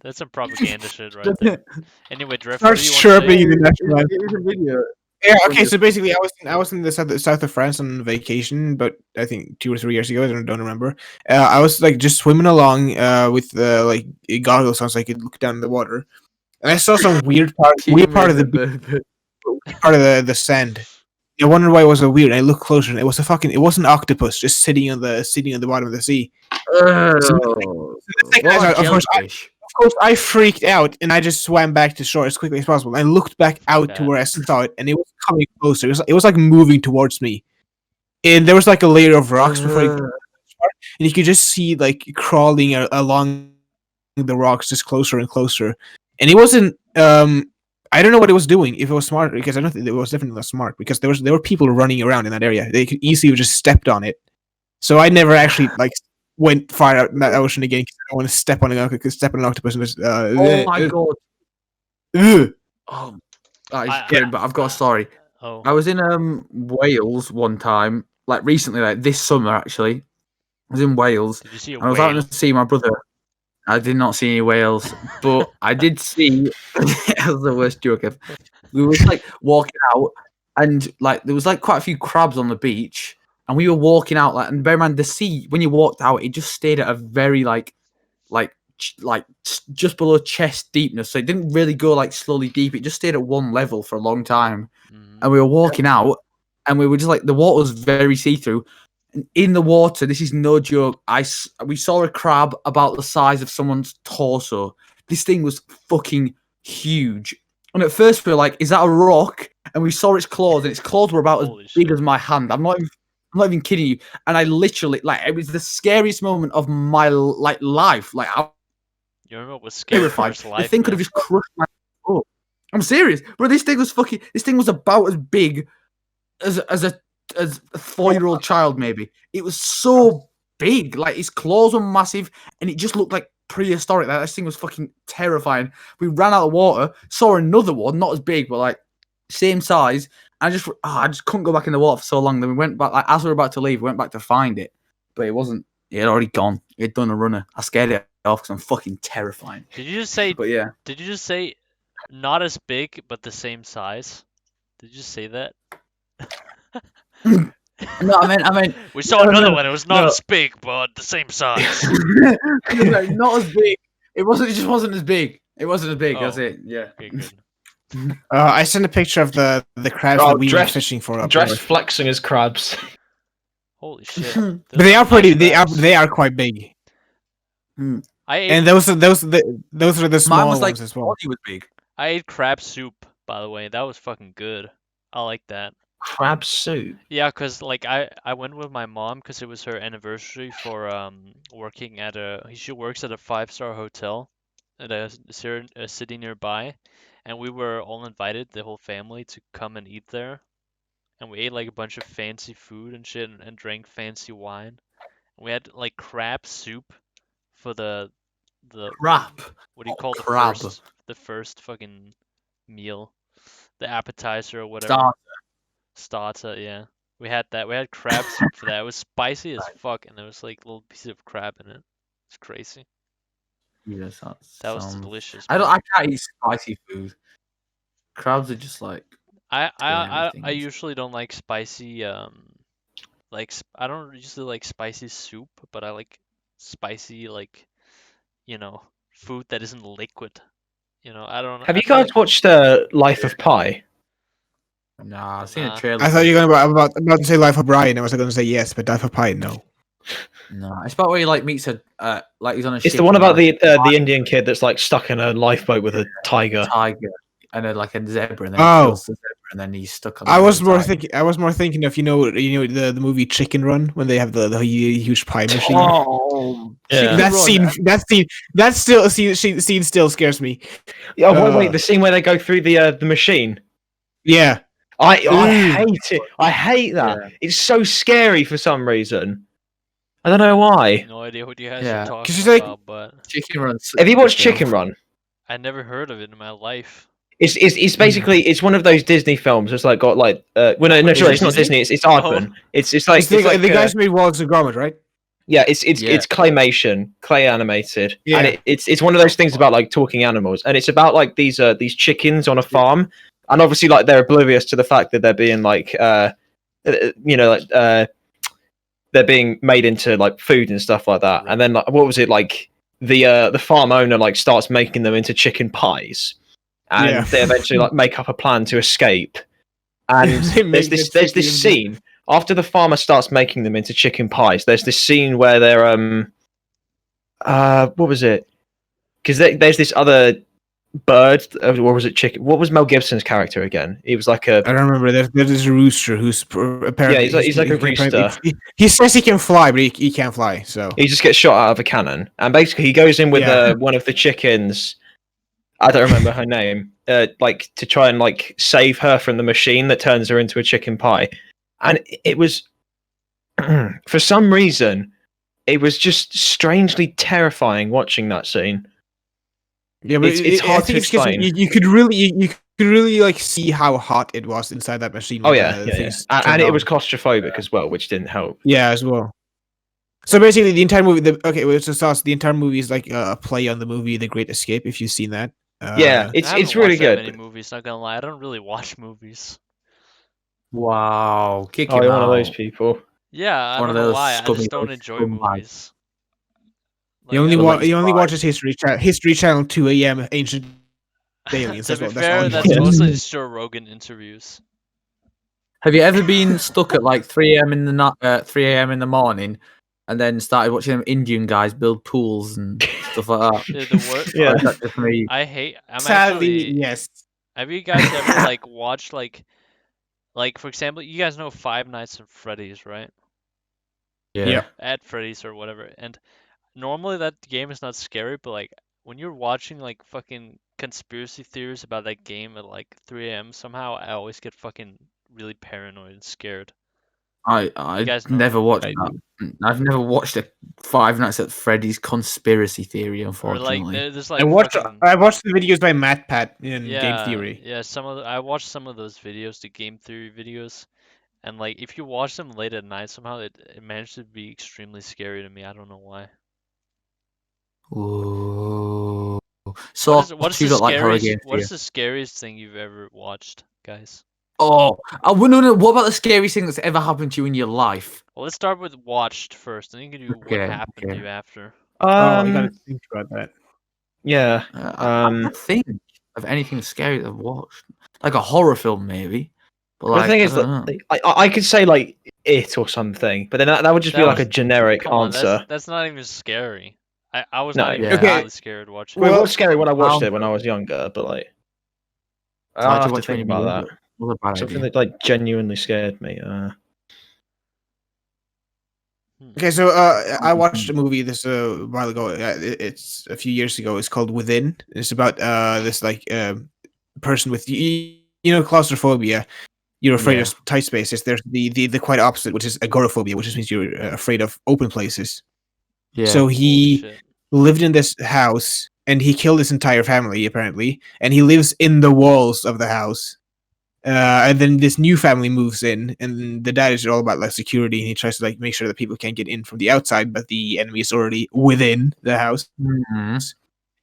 That's some propaganda shit right there. Anyway, Dref, Starts what do you want to chirping say? the national anthem. It was a video. Yeah, okay, so basically I was in the south of France on vacation, but I think 2 or 3 years ago, I don't remember. I was like just swimming along with like goggles on so I could look down in the water. And I saw some weird part of the sand. I wondered why it was so weird. I looked closer and it was it was an octopus just sitting on the bottom of the sea. Of course, I freaked out and I just swam back to shore as quickly as possible. I looked back out to where I saw it, and it was coming closer. It was like moving towards me, and there was like a layer of rocks before it, and you could just see like crawling along the rocks, just closer and closer. And it wasn't. I don't know what it was doing. If it was smart, because I don't think it was definitely not smart. Because there were people running around in that area. They could easily have just stepped on it. So I never actually like went far out in that ocean again because I don't want to step on an octopus and just. Oh my god! Ugh. Oh, that is scary. But I've got a story. Oh, I was in Wales one time, like recently, like this summer actually. I was in Wales. did you see a And I was out whale? to see my brother. I did not see any whales, but I did see. That was the worst joke ever. We were like walking out, and like there was like quite a few crabs on the beach, and we were walking out. Like, and bear in mind, the sea when you walked out, it just stayed at a very like just below chest deepness. So it didn't really go like slowly deep. It just stayed at one level for a long time. Mhm. And we were walking out, and we were just like the water was very see through. And in the water, this is no joke. We saw a crab about the size of someone's torso. This thing was fucking huge. And at first we were like, "Is that a rock?" And we saw its claws, and its claws were about Holy as big shit. as my hand. I'm not even kidding you. And I literally like it was the scariest moment of my life. Like I You remember what was scary terrified. first The life? thing could have man? just crushed my foot. I'm serious, bro. This thing was about as big as a 4-year-old child, maybe. It was so big. Like its claws were massive, and it just looked like prehistoric. Like this thing was fucking terrifying. We ran out of water, saw another one, not as big, but like same size. I just couldn't go back in the water for so long. Then we went back. Like as we were about to leave, we went back to find it, but it wasn't. It had already gone. It had done a runner. I scared it off because I'm fucking terrifying. Did you just say? But yeah. Did you just say not as big but the same size? Did you just say that? No, I meant We saw no, another no, one. It was not no. as big but the same size. Like, not as big. It just wasn't as big. It wasn't as big. That's Oh. it. Yeah. Okay, good. I sent a picture of the crabs that we were fishing for. Up Dress north. flexing as crabs. Holy shit. But they are Those pretty. nice They are quite big. I ate, And those are the small Mine was like ones as well. body was big. I ate crab soup, by the way. That was fucking good. I like that. Crab soup. Yeah, cause like I went with my mom because it was her anniversary for working at she works at a 5-star hotel at a city nearby, and we were all invited, the whole family, to come and eat there, and we ate like a bunch of fancy food and shit and drank fancy wine. We had like crab soup for the Crap. what do you call crab. the first fucking meal, the appetizer or whatever. Starter. starter. Yeah, we had that. We had crab soup for that. It was spicy as fuck, and there was like little pieces of crab in it. It's crazy. Yes, That was sounds. delicious. I don't. man. I can't eat spicy food. Crabs are just like. I everything. usually don't like spicy I don't usually like spicy soup, but I like spicy food that isn't liquid. I don't Have I you feel guys like watched Life of Pi? Nah, I've seen a Nah. trailer. I thought you were about to say Life of Brian. I was going to say yes, but Life of Pi, no. No, it's about where he like meets a like he's on a ship. It's the one and, about like, the Indian kid that's like stuck in a lifeboat with a a tiger. tiger and then like a zebra, and then Oh. he kills the zebra, and then he's stuck on. I the was more tiger. thinking. I was more thinking of the movie Chicken Run when they have the huge pie machine. Oh, Yeah. That scene still scares me. Oh wait, the scene where they go through the machine. Yeah. I Mm. hate it. I hate that. Yeah. It's so scary for some reason. I don't know why. no idea what you guys Yeah, are 'cause talking it's like- about, but Chicken Run. Have you watched Chicken Run? I never heard of it in my life. It's basically it's one of those Disney films. It's like got like no, sorry, it's not Disney. It's Aardman. It's like It's the guys who made Wallace and Gromit, right? yeah, it's Yeah. claymation, clay animated, Yeah. and it's one of those things about like talking animals, and it's about like these chickens on a farm, and obviously like they're oblivious to the fact that they're being like they're being made into like food and stuff like that, and then like what was it like the farm owner like starts making them into chicken pies, and Yeah. they eventually like make up a plan to escape, and They make there's the this chicken- scene after the farmer starts making them into chicken pies. There's this scene where they're what was it? Because there's this other bird. What was it? Chicken. What was Mel Gibson's character again? He was like a I don't remember. There's a rooster who's apparently he's like a rooster. He says he can fly, but he can't fly. So He just gets shot out of a cannon, and basically he goes in with Yeah. one of the chickens. I don't remember her name. Like to try and like save her from the machine that turns her into a chicken pie, and it was for some reason it was just strangely terrifying watching that scene. yeah, but It's hard to explain. You could really like see how hot it was inside that machine. Oh when yeah, the yeah. things And turned it on. was claustrophobic as well, which didn't help. Yeah, as well. So basically, the entire movie. The entire movie is like a play on the movie The Great Escape. If you've seen that. Yeah, I it's haven't really watched that good. many movies, not gonna lie. I don't really watch movies. Wow, kick Oh, him you're out. one of those people. Yeah, I One don't of know those why. I scummy just don't little enjoy scumbags. movies. He only I wa- he only watches History Channel 2 a.m. Ancient Aliens. To That's be all fair, he that's watches. mostly just Joe Rogan interviews. Have you ever been stuck at like 3 a.m. in the 3 a.m. in the morning, and then started watching them Indian guys build pools and stuff like that? Dude, the word. Yeah. Or is that just me? I'm Sadly, actually. yes. Have you guys ever like watched like for example, you guys know Five Nights at Freddy's, right? Yeah. At Freddy's or whatever. And normally that game is not scary, but like when you're watching like fucking conspiracy theories about that game at like 3 a.m. somehow I always get fucking really paranoid and scared. I guys know? never watched I that. I've never watched a Five Nights at Freddy's conspiracy theory, Or unfortunately. like there's like I watched fucking, the videos by Matt Pat in yeah, Game Theory. Yeah, I watched some of those videos, the game theory videos, and like if you watch them late at night somehow it managed to be extremely scary to me. I don't know why. Ooh. So What is you the don't like horror scariest games, do what you? is the scariest thing you've ever watched, guys? Oh, I wouldn't know. What about the scariest thing that's ever happened to you in your life? Well, let's start with watched first, and then you can do what Okay, happened to okay. you after. Oh, you gotta think about that. Yeah. I can't think of anything scary that I've watched. Like a horror film, maybe. But Well, like, the thing is, I don't know. I could say like it or something, but then that would just be That like a was- generic Come on, answer. that's not even scary. I was No, not even yeah. Okay. really scared watching Well, it. it was scary when I watched Well- it when I was younger, but like Why'd I'll you have to watch it when think you were about younger? that. What a bad Something idea. that like genuinely scared me. Okay, so I watched a movie this a while ago. It's a few years ago. It's called Within. It's about this like person with claustrophobia. You're afraid Yeah. of tight spaces. There's the quite opposite, which is agoraphobia, which just means you're afraid of open places. Yeah. So Holy he shit. lived in this house and he killed his entire family apparently, and he lives in the walls of the house. And then this new family moves in, and the dad is all about like security, and he tries to like make sure that people can't get in from the outside, but the enemy is already within the house. Mhm.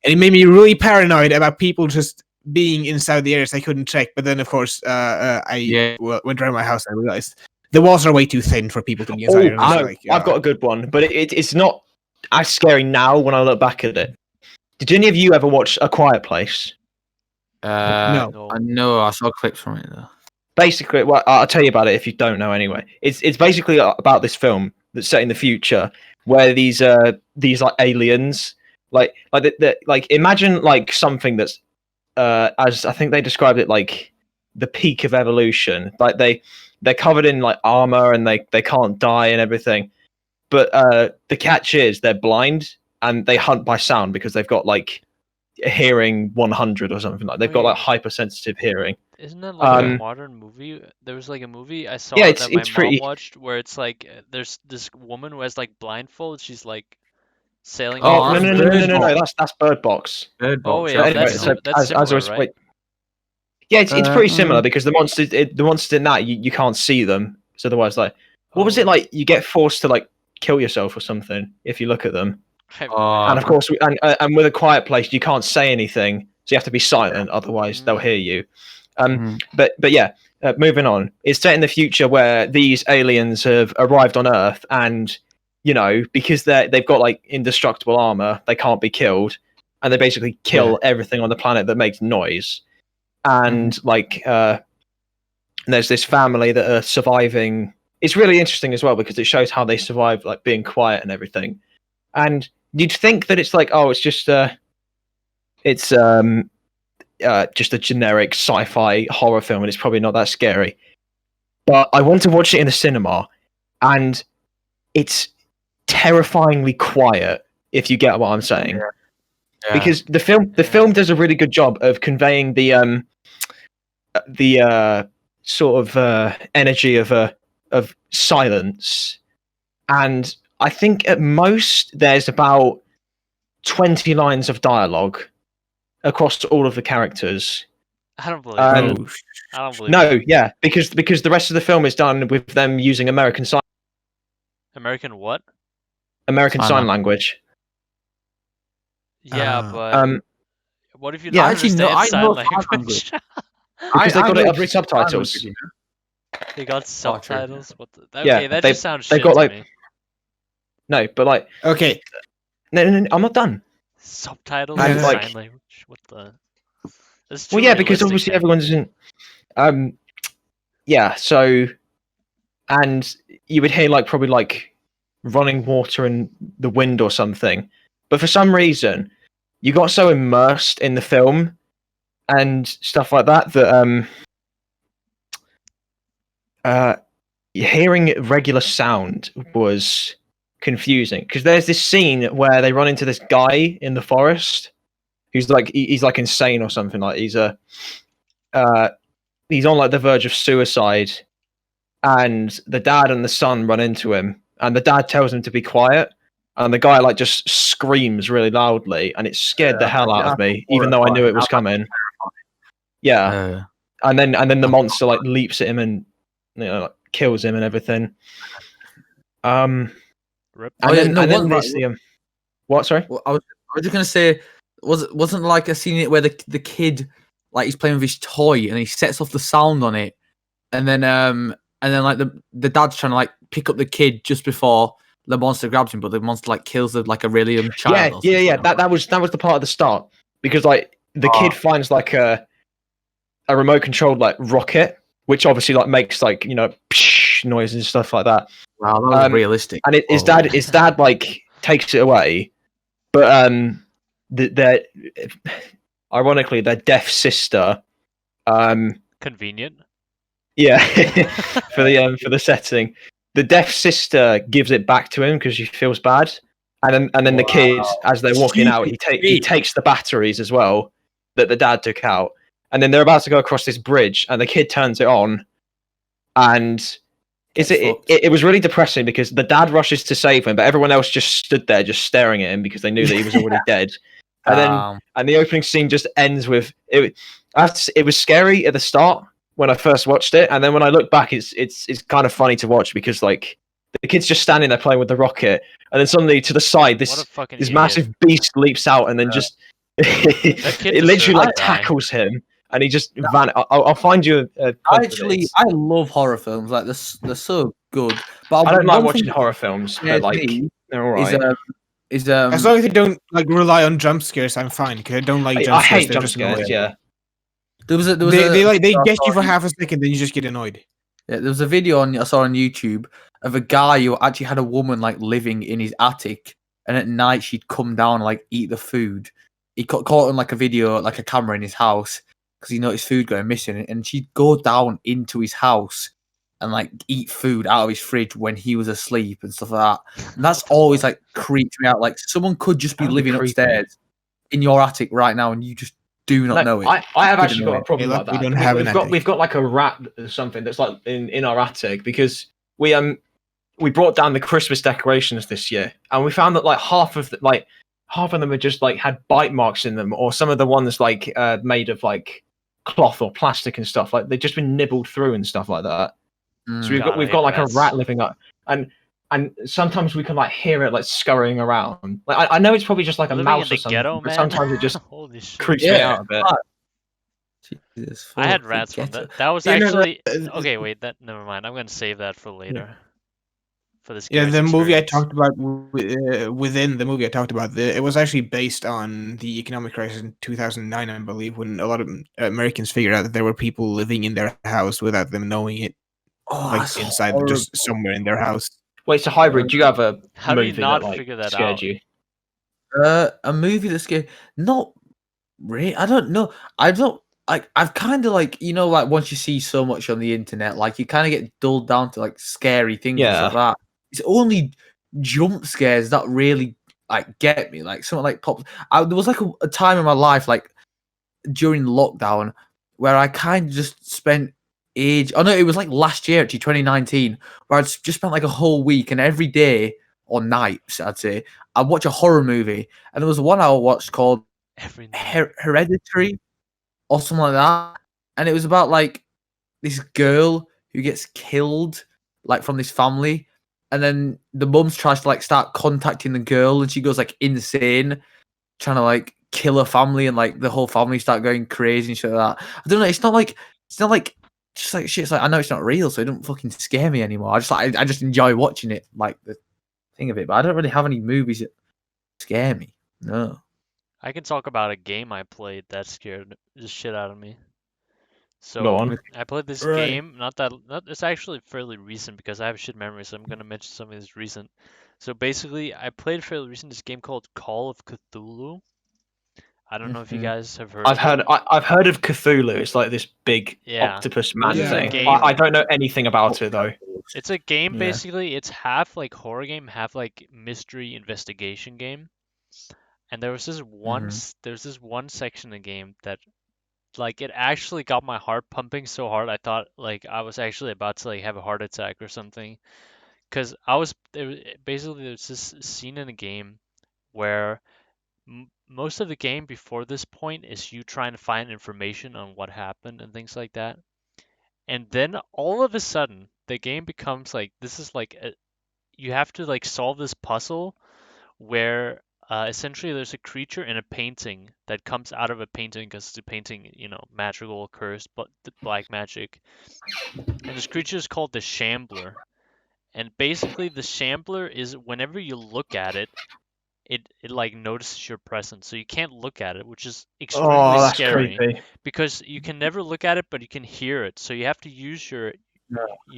And it made me really paranoid about people just being inside the areas I couldn't check. But then, of course, I went around my house and I realized the walls are way too thin for people to be inside. And I was like, I've got a good one, but it's not as scary now when I look back at it. Did any of you ever watch A Quiet Place? No. I know. I saw clips from it though. Basically, well, I'll tell you about it if you don't know anyway. It's basically about this film that's set in the future where these like aliens, like imagine like something that's as I think they described it, like the peak of evolution. Like they're covered in like armor and they can't die and everything. But the catch is they're blind and they hunt by sound because they've got like hearing 100 or something like. They've got like hypersensitive hearing. Isn't that like a modern movie? There was like a movie I saw that my mom watched where it's like there's this woman who has like blindfold. She's like sailing. Oh no! That's Bird Box. Oh yeah, anyway, that's similar, right? Yeah, it's pretty similar because the monsters in that you can't see them. So otherwise, like, what was it like? You get forced to like kill yourself or something if you look at them. And of course, and with A Quiet Place, you can't say anything, so you have to be silent. Otherwise, they'll hear you. But yeah, moving on. It's set in the future where these aliens have arrived on Earth, and you know, because they've got like indestructible armor, they can't be killed, and they basically kill everything on the planet that makes noise. And like, there's this family that are surviving. It's really interesting as well because it shows how they survive, like being quiet and everything. And you'd think that it's like, oh, it's just just a generic sci-fi horror film, and it's probably not that scary. But I went to watch it in a cinema, and it's terrifyingly quiet. If you get what I'm saying, because the film does a really good job of conveying the sort of energy of silence, and I think at most there's about 20 lines of dialogue across all of the characters. I don't believe it. I don't believe it. Yeah, because the rest of the film is done with them using American Sign what? American Sign Language. Yeah, but what if you don't understand sign language? Because they got it with subtitles. They got subtitles. What? Yeah, that just sounds shit got to like me. No, but like okay. No, I'm not done. Subtitles and like, sign language. What the? Well, yeah, because obviously everyone's in. Yeah. So, and you would hear like probably like running water in the wind or something, but for some reason, you got so immersed in the film and stuff like that hearing regular sound was confusing because there's this scene where they run into this guy in the forest who's like he's like insane or something, like he's on like the verge of suicide, and the dad and the son run into him, and the dad tells him to be quiet, and the guy like just screams really loudly, and it scared the hell out of me even though I knew it was coming. And then the monster like leaps at him and like, kills him and everything. What? Sorry. Well, I was just gonna say, wasn't like a scene where the kid like he's playing with his toy and he sets off the sound on it, and then like the dad's trying to like pick up the kid just before the monster grabs him, but the monster like kills the like a really young child. Yeah. That was the part at the start because like the kid finds like a remote controlled like rocket, which obviously like makes like noise and stuff like that. Wow, that was realistic. And his dad like takes it away, but ironically their deaf sister, convenient. Yeah, for the setting, the deaf sister gives it back to him because she feels bad, and then the kid, as they're walking out, he takes the batteries as well that the dad took out, and then they're about to go across this bridge, and the kid turns it on, and it was really depressing because the dad rushes to save him, but everyone else just stood there just staring at him because they knew that he was already dead. And then the opening scene just ends with it. It was scary at the start when I first watched it, and then when I look back, it's kind of funny to watch because like the kid's just standing there playing with the rocket, and then suddenly to the side, What a this fucking this idiot. massive beast leaps out, and then just it literally like to die. tackles him, and he just I'll find you a clip of it. I love horror films. Like they're so good. But I don't like one watching thing horror films, scares but like me they're all is right. As long as you don't like rely on jump scares, I'm fine. Because I don't like jump I scares. hate They're jump just scares. annoying. Yeah, They get you for half a second, then you just get annoyed. Yeah, there was a video I saw on YouTube of a guy who actually had a woman like living in his attic, and at night she'd come down and like eat the food. He caught on like a video, like a camera in his house, because he noticed food going missing, and she'd go down into his house and like eat food out of his fridge when he was asleep and stuff like that. And that's always like creeped me out. Like someone could just be That'd be living creepy. upstairs in your attic right now, and you just do not know it. I have actually got a problem Yeah, like we that. don't have an attic. We've got like a rat or something that's like in our attic because we brought down the Christmas decorations this year, and we found that like half of them had just like had bite marks in them, or some of the ones like made of like cloth or plastic and stuff, like they've just been nibbled through and stuff like that. So we've got like a rat living up, and sometimes we can like hear it like scurrying around. Like I know it's probably just like a Living mouse in the or something, ghetto, but man. sometimes it just Holy shit. creeps me out a bit. Jesus, I had fuck, rats from ghetto. that. That was You know, actually okay. Wait, never mind. I'm gonna save that for later. For this. Yeah, the movie I talked about within the movie I talked about, it was actually based on the economic crisis in 2009, I believe, when a lot of Americans figured out that there were people living in their house without them knowing it, Oh, like that's inside, horrible. just somewhere in their house. Wait, so Hybrid, do you have a How do you movie not that like figure that scared out? you? A movie that scared. Not really. I don't know. I don't. Like I've kind of like like once you see so much on the internet, like you kind of get dulled down to like scary things and stuff like that. It's only jump scares that really like get me. Like something like pop. There was like a time in my life, like during lockdown, where I kind of just spent age. Oh no, it was like last year, actually, 2019, where I'd just spent like a whole week, and every day or nights, I'd say, I'd watch a horror movie, and there was one I watched called Every night. Hereditary or something like that, and it was about like this girl who gets killed like from this family, and then the mum tries to like start contacting the girl, and she goes like insane, trying to like kill her family, and like the whole family start going crazy and shit like that. I don't know. It's not like just like shit. It's like I know it's not real, so it don't fucking scare me anymore. I just enjoy watching it, like the thing of it. But I don't really have any movies that scare me. No. I can talk about a game I played that scared the shit out of me. Go So on. I played this Right. game, it's actually fairly recent because I have a shit memory, so I'm gonna mention something that's recent. So basically, I played fairly recent this game called Call of Cthulhu. I don't know if you guys have heard. I've heard of Cthulhu. It's like this big Yeah. octopus man This is a thing. game. I don't know anything about it though. It's a game Yeah. basically. It's half like horror game, half like mystery investigation game. And there was this one section of the game that like it actually got my heart pumping so hard I thought like I was actually about to like have a heart attack or something. Cause basically there's this scene in the game where most of the game before this point is you trying to find information on what happened and things like that. And then all of a sudden the game becomes like this is like you have to like solve this puzzle where essentially there's a creature in a painting that comes out of a painting because it's a painting, magical, cursed, but the black magic. And this creature is called the Shambler. And basically the Shambler is whenever you look at it, it like notices your presence. So you can't look at it, which is extremely That's scary creepy. because you can never look at it, but you can hear it. So you have to use you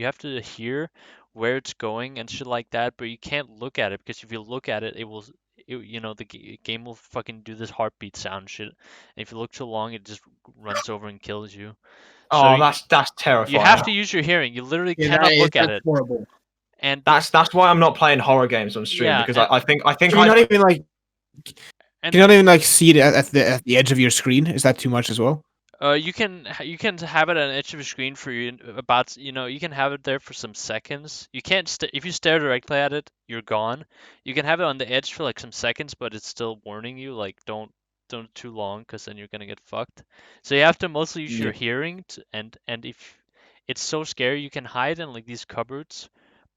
have to hear where it's going and shit like that, but you can't look at it because if you look at it, the game will fucking do this heartbeat sound shit. And if you look too long, it just runs over and kills you. Oh, So that's terrifying. you have to use your hearing. You literally cannot look at it. Horrible. And That's why I'm not playing horror games on stream Yeah, because and- I think Can you not even like? And- Can you not even like see it at the edge of your screen? Is that too much as well? you can have it on the edge of your screen for you can have it there for some seconds. You can't if you stare directly at it, you're gone. You can have it on the edge for like some seconds, but it's still warning you like don't don't too long, because then you're gonna get fucked. So you have to mostly use your Yeah. hearing, and if it's so scary, you can hide in like these cupboards.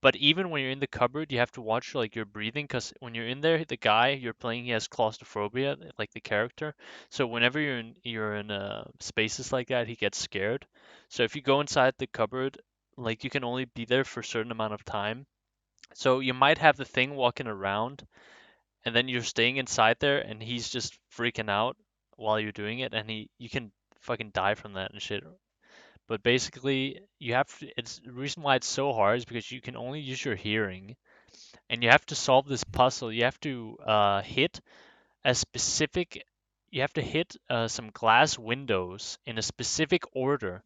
But even when you're in the cupboard, you have to watch like your breathing, because when you're in there, the guy you're playing, he has claustrophobia, like the character. So whenever you're in spaces like that, he gets scared. So if you go inside the cupboard, like you can only be there for a certain amount of time. So you might have the thing walking around, and then you're staying inside there, and he's just freaking out while you're doing it, and you can fucking die from that and shit. But basically, it's the reason why it's so hard is because you can only use your hearing, and you have to solve this puzzle. You have to hit a specific, you have to hit some glass windows in a specific order.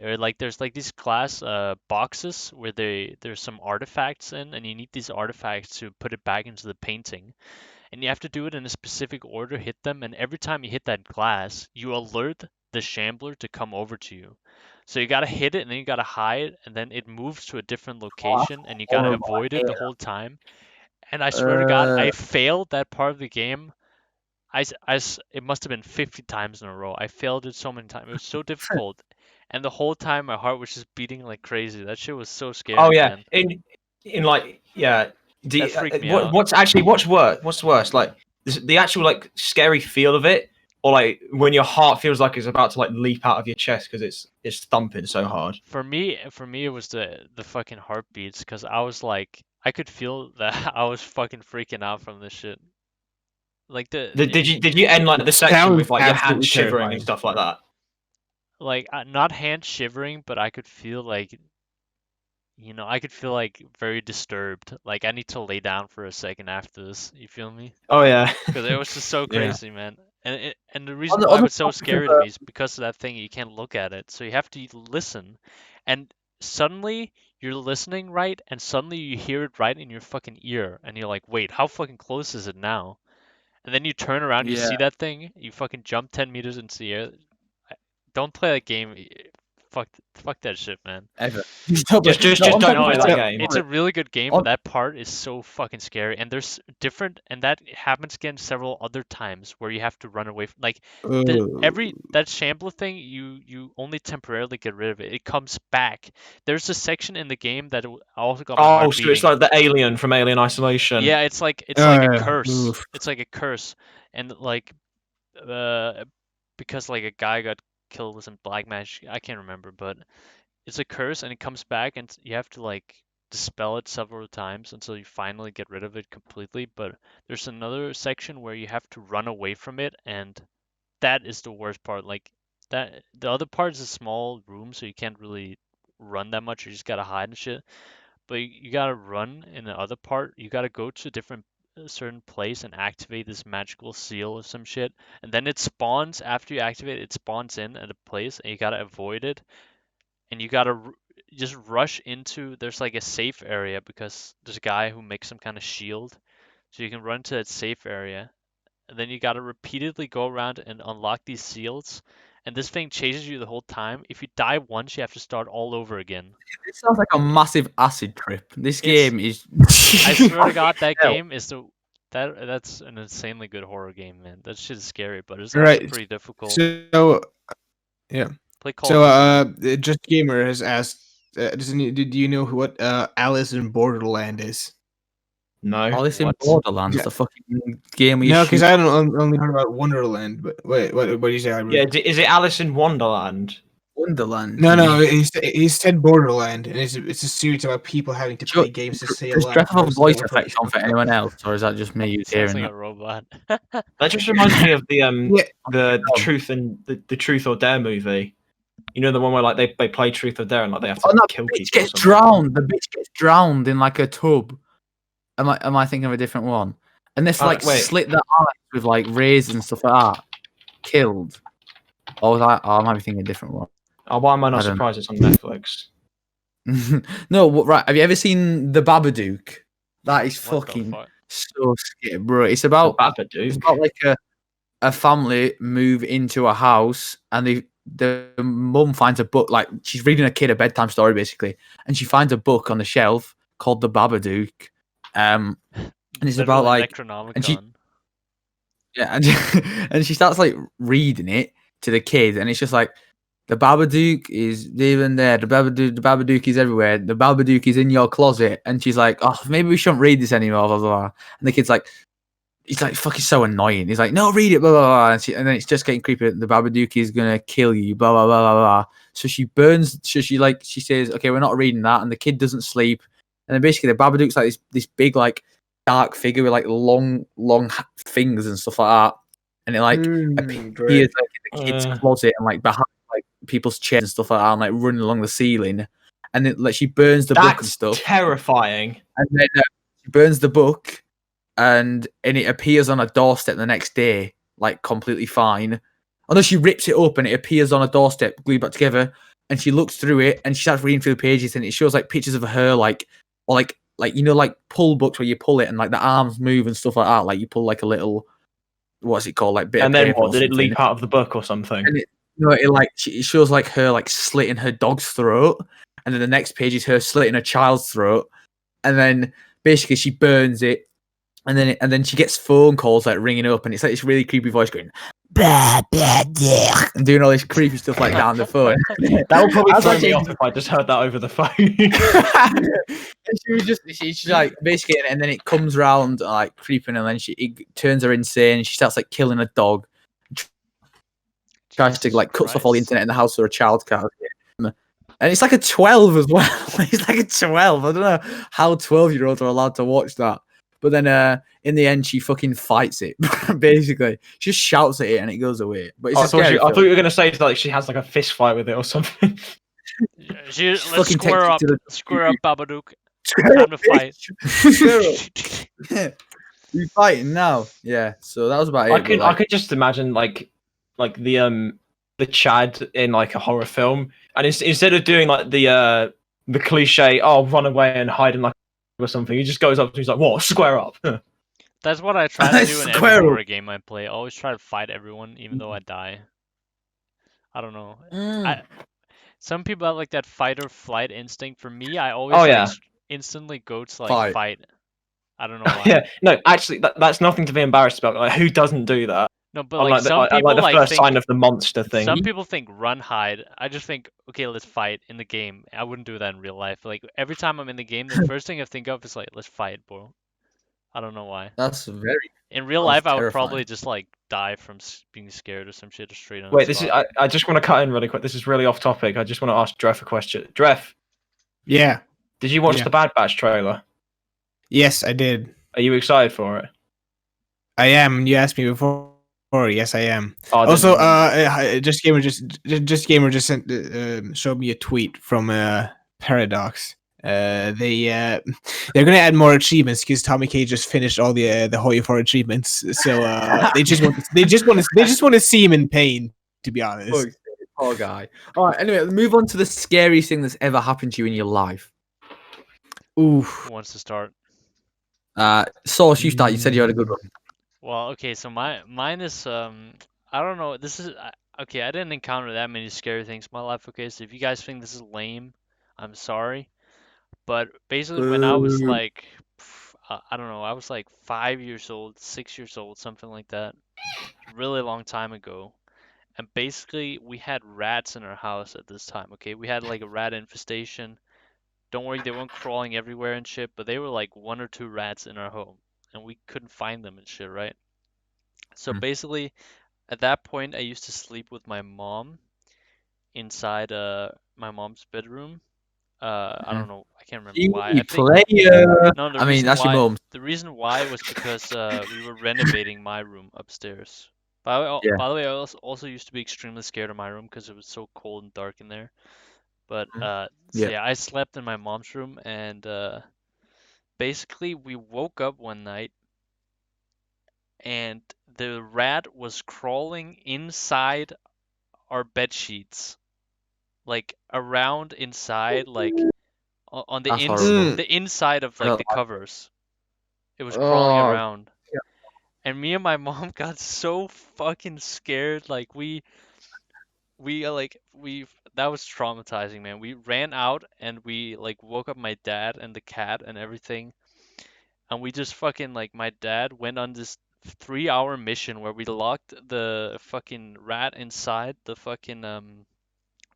Or like there's like these glass boxes where there's some artifacts in, and you need these artifacts to put it back into the painting. And you have to do it in a specific order, hit them, and every time you hit that glass, you alert the shambler to come over to you. So you gotta hit it, and then you gotta hide, and then it moves to a different location, and you gotta horrible. avoid I it hate the whole time. And I swear to God, I failed that part of the game. It must have been 50 times in a row. I failed it so many times. It was so difficult. And the whole time my heart was just beating like crazy. That shit was so scary, Oh yeah, man. in like yeah. That freaked me out. What's worse? What's worse? Like the actual like scary feel of it, or like when your heart feels like it's about to like leap out of your chest because it's thumping so hard. For me, it was the fucking heartbeats, because I was like, I could feel that I was fucking freaking out from this shit. Like Did you end like the section Sounds with like your absolutely hands shivering terrifying. and stuff like that? like not hand shivering, but I could feel like, I could feel like very disturbed. Like I need to lay down for a second after this. You feel me? Oh yeah. Because it was just so Yeah. crazy, man. And the reason the- why on it the was so topic of, scary to me is because of that thing. You can't look at it, so you have to listen. And suddenly you're listening right, and suddenly you hear it right in your fucking ear, and you're like, wait, how fucking close is it now? And then you turn around, you Yeah. see that thing, you fucking jump 10 meters into the air. Don't play that game. Fuck that shit, man. Just don't play that game. It's a really good game, On- but that part is so fucking scary. And there's different, and that happens again several other times where you have to run away from, like that shambler thing. You only temporarily get rid of it. It comes back. There's a section in the game that also got my Oh, heart so it's beating. like the alien from Alien Isolation. Yeah, it's like a yeah. curse. Oof. It's like a curse, and like because like a guy got killed with some black magic. I can't remember, but it's a curse, and it comes back, and you have to like dispel it several times until you finally get rid of it completely. But there's another section where you have to run away from it, and that is the worst part. Like that, the other part is a small room, so you can't really run that much. You just gotta hide and shit. But you gotta run in the other part. You gotta go to a certain place and activate this magical seal or some shit, and then it spawns after you activate it. It spawns in at a place, and you gotta avoid it, and you gotta just rush into. There's like a safe area because there's a guy who makes some kind of shield, so you can run to that safe area, and then you gotta repeatedly go around and unlock these seals. And this thing chases you the whole time. If you die once, you have to start all over again. It sounds like a massive acid trip. This It's- game is. I swear to God, that hell. game is that's an insanely good horror game, man. That shit is scary, but it's also Right. pretty difficult. So Play Call So, of Duty. Just Gamer has asked, do you know what Alice in Borderland is? No. Alice in What? Borderlands, Yeah. the fucking game where you No, because shoot- I don't only heard about Wonderland. But wait, what do you say? Hybrid? Yeah, is it Alice in Wonderland? Wonderland. No, he said Borderland, and it's a series about people having to play games to stay Does alive. Dref have Most voice of them are effects on for anyone else, or is that just me Sounds hearing like that? a robot. That just reminds me of the Yeah. the truth and the Truth or Dare movie. You know, the one where like they play Truth or Dare and like they have to Oh no, kill the bitch people. or gets something. drowned. The bitch gets drowned in like a tub. Am I thinking of a different one? And this like wait. slit the eyes with like razors and stuff like that. Killed. Or was I? Oh, I might be thinking a different one. Oh, why am I not I don't- surprised it's on Netflix? No, right. Have you ever seen The Babadook? That is What the fucking fuck? so scary, bro. It's about Babadook. like a family move into a house, and the mum finds a book. Like she's reading a kid a bedtime story, basically, and she finds a book on the shelf called The Babadook. And it's about Literally like, and she- Necronomicon. Yeah, and and she starts like reading it to the kid, and it's just like the Babadook is even there. The Babadook is everywhere. The Babadook is in your closet. And she's like, oh, maybe we shouldn't read this anymore. Blah, blah, blah. And the kid's like, he's like fucking so annoying. He's like, no, read it. Blah blah blah. And then it's just getting creepy. The Babadook is gonna kill you. Blah blah blah blah blah. So she burns. So she says, okay, we're not reading that. And the kid doesn't sleep. And then basically the Babadook's like this big like dark figure with like long fingers and stuff like that. And it like appears like in the kid's closet and like behind like people's chairs and stuff like that, and like running along the ceiling. And then like she burns the book and stuff. Terrifying. And then she burns the book, and it appears on a doorstep the next day, like completely fine. Unless she rips it up and it appears on a doorstep, glued back together. And she looks through it and she starts reading through the pages, and it shows like pictures of her, like you know, like pull books where you pull it and like the arms move and stuff like that. Like you pull like a little, what's it called, like bit. And of then paper what? or Did it something. leap out of the book or something? And it shows like her like slitting her dog's throat, and then the next page is her slitting a child's throat, and then basically she burns it, and then she gets phone calls like ringing up, and it's like this really creepy voice going blah, blah, blah, and doing all this creepy stuff like that on the phone. That would probably I was throw like, me off if I just heard that over the phone. And she's like basically, and then it comes round like creeping, and then it turns her insane. And she starts like killing a dog, tries to like cuts off all the internet in the house so her child can't get. And it's like a 12 as well. It's like a 12. I don't know how 12-year-olds are allowed to watch that. But then in the end, she fucking fights it. Basically, she just shouts at it and it goes away. But it's I thought you were going to say like she has like a fist fight with it or something. Let's fucking square up, takes it square up, Babadook. Time to fight. We're fighting now. Yeah. So that was about it. I could just imagine like the Chad in like a horror film, and instead of doing like the cliche, oh, run away and hide in like or something, he just goes up and he's like, what, square up. That's what I try to do in every horror game I play. I always try to fight everyone, even though I die. I don't know. Some people have like that fight or flight instinct. For me, I always instantly go to like fight. I don't know why. Yeah, no, actually, that's nothing to be embarrassed about. Like, who doesn't do that? No, but like some people like the first think, sign of the monster thing. Some people think run, hide. I just think, okay, let's fight in the game. I wouldn't do that in real life. Like every time I'm in the game, the first thing I think of is like, let's fight, bro. I don't know why. That's very. In real life, I would probably just like die from being scared or some shit or straight on. Wait, I just want to cut in really quick. This is really off topic. I just want to ask Dref a question. Dref. Yeah. Did you watch the Bad Batch trailer? Yes, I did. Are you excited for it? I am. You asked me before. Yes, I am. Oh, also, just gamer just sent showed me a tweet from Paradox. They're gonna add more achievements because Tommy K just finished all the Hoya 4 achievements. So they just want to see him in pain. To be honest, poor guy. All right. Anyway, move on to the scariest thing that's ever happened to you in your life. Ooh. Who wants to start? Sauce, you start. You said you had a good one. Well, okay, so mine is I don't know. This is okay. I didn't encounter that many scary things in my life. Okay, so if you guys think this is lame, I'm sorry. But basically, when I was like, I don't know, I was like 5 years old, 6 years old, something like that, really long time ago. And basically, we had rats in our house at this time. Okay, we had like a rat infestation. Don't worry, they weren't crawling everywhere and shit, but they were like 1 or 2 rats in our home. And we couldn't find them and shit, right? So basically, at that point, I used to sleep with my mom inside my mom's bedroom. I don't know, I can't remember why. That's your mom. The reason why was because we were renovating my room upstairs. By the way, I also used to be extremely scared of my room because it was so cold and dark in there. But I slept in my mom's room, and basically, we woke up one night and the rat was crawling inside our bed sheets, like around inside, like on the inside of like the covers. It was crawling around, and me and my mom got so fucking scared. Like that was traumatizing, man. We ran out and we like woke up my dad and the cat and everything. And we just fucking, like, my dad went on this 3-hour mission where we locked the fucking rat inside the fucking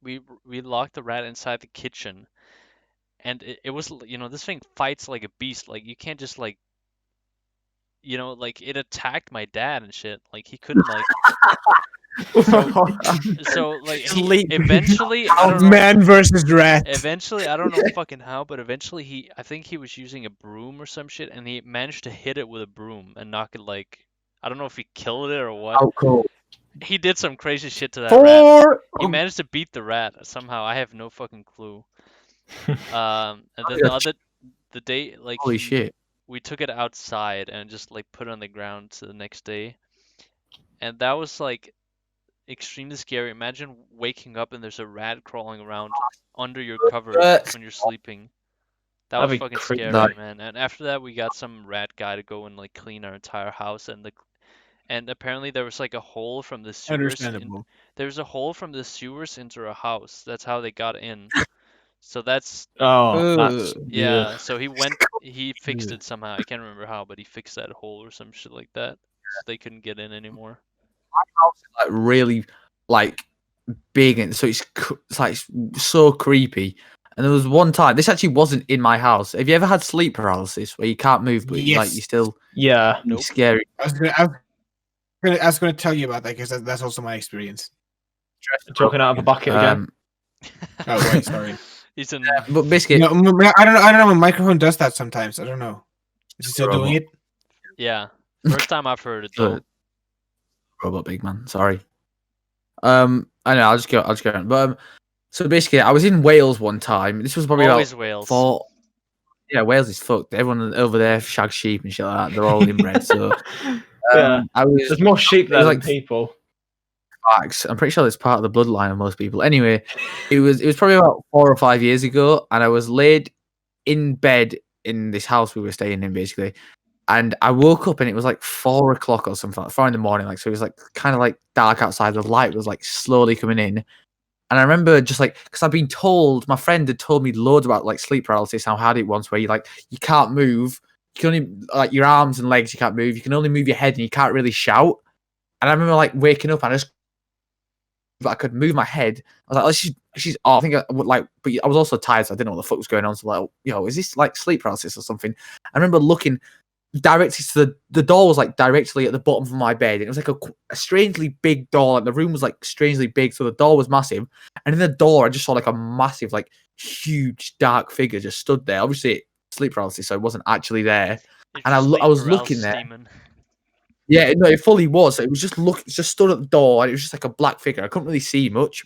we locked the rat inside the kitchen, and it was this thing fights like a beast. Like you can't just like like it attacked my dad and shit. Like he couldn't like so like eventually I don't know. Man versus rat. Eventually, I don't know fucking how, but eventually I think he was using a broom or some shit, and he managed to hit it with a broom and knock it like, I don't know if he killed it or what. Oh, cool. He did some crazy shit to that rat. He Oh, managed to beat the rat somehow. I have no fucking clue. And then the day, like, Holy shit. we took it outside and just like put it on the ground the next day, and that was like extremely scary. Imagine waking up and there's a rat crawling around under your covers when you're sleeping. That was That'd be fucking creepy. scary, man. And after that, we got some rat guy to go and like clean our entire house, and apparently there was like a hole from the sewers. understandable. There's a hole from the sewers into our house. That's how they got in. So that's Oh, that's yeah. So he fixed it somehow. I can't remember how, but he fixed that hole or some shit like that. So they couldn't get in anymore. Like really like big, and so it's like so creepy. And there was one time, this actually wasn't in my house. Have you ever had sleep paralysis where you can't move, but you Yes. still yeah. Nope. scary? I was going to tell you about that because that's also my experience. Talking out of a bucket again. Oh wait, sorry. He's in. But basically, No, I don't know. My microphone does that sometimes. I don't know. Is it still doing it? Yeah. First time I've heard it though. robot big man. Sorry. I know. I'll just go on. But so basically, I was in Wales one time. This was probably Always about Wales. Yeah, Wales is fucked. Everyone over there shags sheep and shit like that. They're all inbred. So Yeah. I was There's more sheep there like than people. facts. I'm pretty sure it's part of the bloodline of most people. Anyway, it was probably about 4 or 5 years ago, and I was laid in bed in this house we were staying in, basically. And I woke up and it was like 4 o'clock or something, like 4 in the morning. Like, so it was like kind of like dark outside. The light was like slowly coming in. And I remember just like, because I've been told, my friend had told me loads about like sleep paralysis, how hard it was, where you can't move. You can only, like, your arms and legs, you can't move. You can only move your head and you can't really shout. And I remember like waking up and I could move my head. I was like, oh, she's off. I think I would like, but I was also tired, so I didn't know what the fuck was going on. So like, is this like sleep paralysis or something? I remember looking directly to the door was like directly at the bottom of my bed, and it was like a strangely big door. Like the room was like strangely big, so the door was massive. And in the door, I just saw like a massive, like huge dark figure just stood there. Obviously, sleep paralysis, so it wasn't actually there. And I was looking there. Demon. Yeah, no, it fully was. So it was just stood at the door, and it was just like a black figure. I couldn't really see much.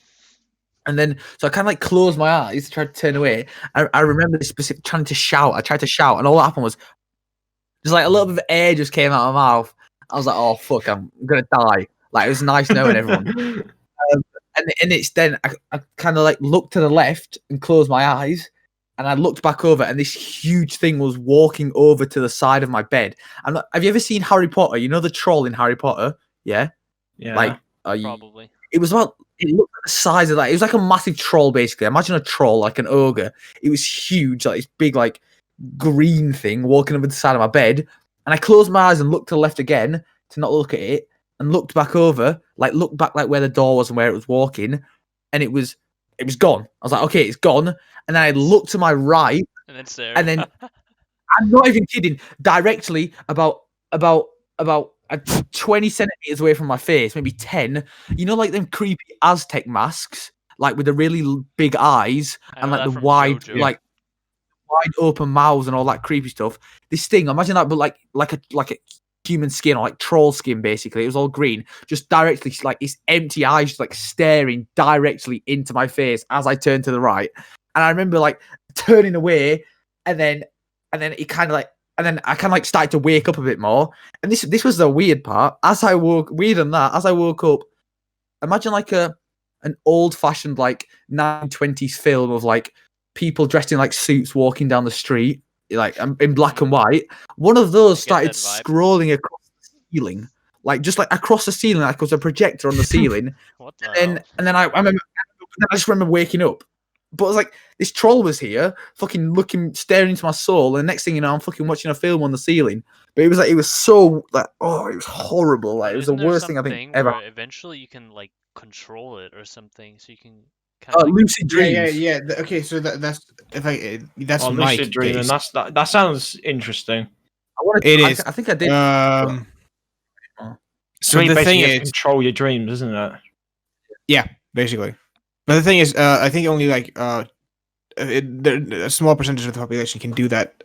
And then, so I kind of like closed my eyes, tried to turn away. I remember this specific trying to shout. I tried to shout, and all that happened was just like a little bit of air just came out of my mouth. I was like, "Oh fuck, I'm gonna die." Like it was nice knowing everyone. And it's then I kind of like looked to the left and closed my eyes, and I looked back over, and this huge thing was walking over to the side of my bed. Have you ever seen Harry Potter? You know the troll in Harry Potter? Yeah. Yeah. Like Probably. it was about. It looked like the size of that. It was like a massive troll, basically. Imagine a troll, like an ogre. It was huge, like this big, like green thing walking over the side of my bed. And I closed my eyes and looked to the left again to not look at it, and looked back over, like looked back like where the door was and where it was walking, and it was gone. I was like, okay, it's gone. And then I looked to my right, And then there. and then I'm not even kidding, directly about 20 centimeters away from my face, maybe 10. You know, like them creepy Aztec masks, like with the really big eyes and like the wide, JoJo. like wide open mouths and all that creepy stuff. This thing, imagine that, but like a human skin, or like troll skin, basically. It was all green, just directly, like its empty eyes, just like staring directly into my face as I turned to the right. And I remember like turning away, and then it kind of like. And then I kind of like started to wake up a bit more. And this was the weird part. As I woke up, imagine like an old fashioned like 1920s film of like people dressed in like suits walking down the street, like in black and white. One of those started scrolling across the ceiling, like just like across the ceiling, like it was a projector on the ceiling. What the hell? And then I just remember waking up But it was like this troll was here, fucking looking, staring into my soul, and the next thing you know, I'm fucking watching a film on the ceiling. But it was so like, oh, it was horrible. Like it was the worst thing I think ever. Where eventually you can like control it or something, so you can kind of lucid dreams. Yeah. Okay, so that's that's lucid dreaming. That sounds interesting. I think I did. So the thing is, control your dreams, isn't it? Yeah, basically. But the thing is, I think only like a small percentage of the population can do that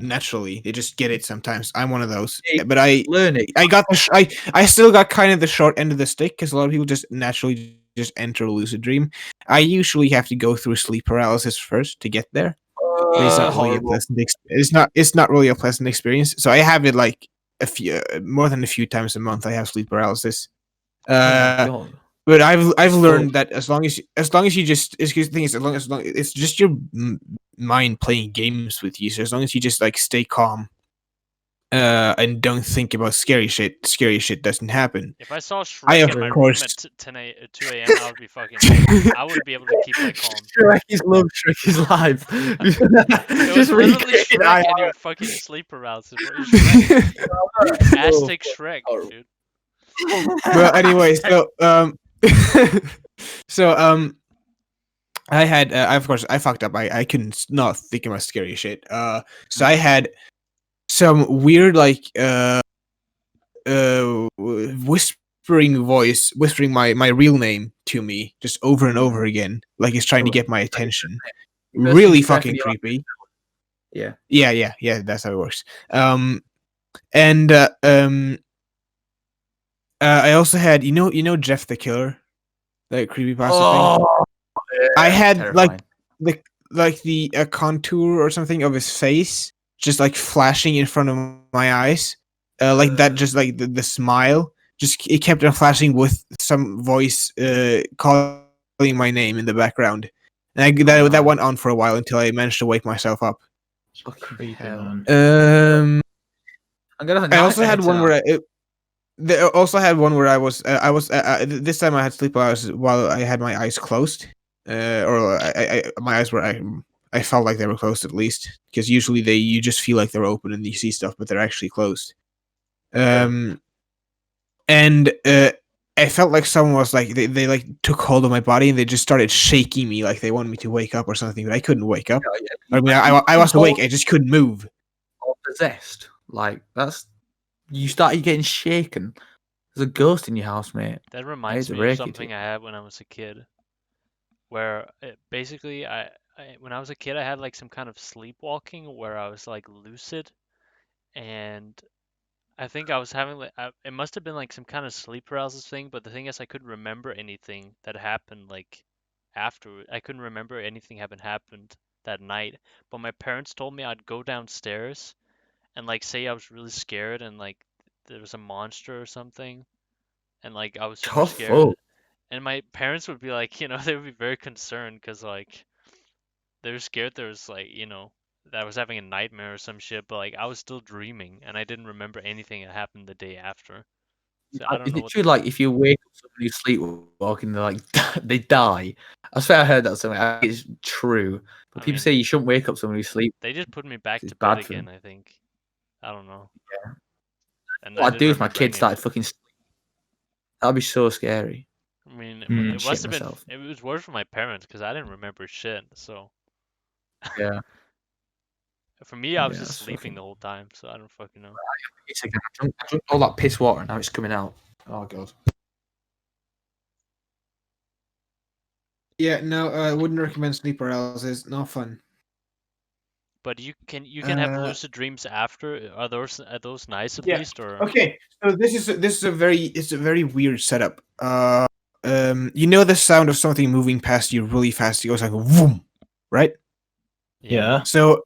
naturally. They just get it sometimes. I'm one of those, but I learn it. I still got kind of the short end of the stick because a lot of people just naturally just enter a lucid dream. I usually have to go through sleep paralysis first to get there. It's not really a pleasant it's not really a pleasant experience. So I have it like more than a few times a month. I have sleep paralysis. But I've learned that as long as you just the thing is as long it's just your mind playing games with you. So as long as you just like stay calm, and don't think about scary shit doesn't happen. If I saw Shrek in my room at 2 a.m., I would be fucking. I wouldn't be able to keep that calm. Shrek is love, Shrek is life. It was literally Shrek and your fucking sleep paralysis. Aztec Shrek, dude. Well, anyway, I had of course I fucked up. I couldn't not think about scary shit. So I had some weird like whispering voice whispering my real name to me just over and over again, like it's trying to get my attention. Really fucking creepy. Yeah, that's how it works. I also had you know Jeff the Killer, that creepypasta thing. Yeah, I had terrifying. like the contour or something of his face just like flashing in front of my eyes, like that. Just like the smile, just it kept on flashing with some voice calling my name in the background, and that went on for a while until I managed to wake myself up. Creepy, I'm gonna. I also had one where I was this time I had sleep while I had my eyes closed, or my eyes were I felt like they were closed at least, because usually you just feel like they're open and you see stuff, but they're actually closed. And I felt like someone was like they like took hold of my body and they just started shaking me like they wanted me to wake up or something, but I couldn't wake up. I mean, I was awake, I just couldn't move. Or possessed, like that's you started getting shaken. There's a ghost in your house, mate. That reminds me of something I had when I was a kid, where basically when I was a kid I had like some kind of sleepwalking where I was like lucid, and I think I was having like it must have been like some kind of sleep paralysis thing, but the thing is I couldn't remember anything that happened like after. I couldn't remember anything happened that night, but my parents told me I'd go downstairs and like say I was really scared and like there was a monster or something, and like I was super scared. And my parents would be like, they would be very concerned because like they were scared there was like, that I was having a nightmare or some shit, but like I was still dreaming and I didn't remember anything that happened the day after. So I don't know. Is it true, like if you wake up somebody sleepwalking, they're like they die? I swear I heard that somewhere. It's true, but people say you shouldn't wake up somebody sleep. They just put me back to bed again, I think. I don't know. Yeah. And what I'd do if my kid started fucking sleep. That'd be so scary. I mean, it must have been. It was worse for my parents because I didn't remember shit. So. Yeah. For me, I was just sleeping the whole time, so I don't fucking know. I drank all that piss water and now it's coming out. Oh god. Yeah, no, I wouldn't recommend sleep paralysis. Not fun. But you can have lucid dreams after. Are those nice at least, or? Okay, so this is a very weird setup. You know the sound of something moving past you really fast. It goes like vroom, right? Yeah. So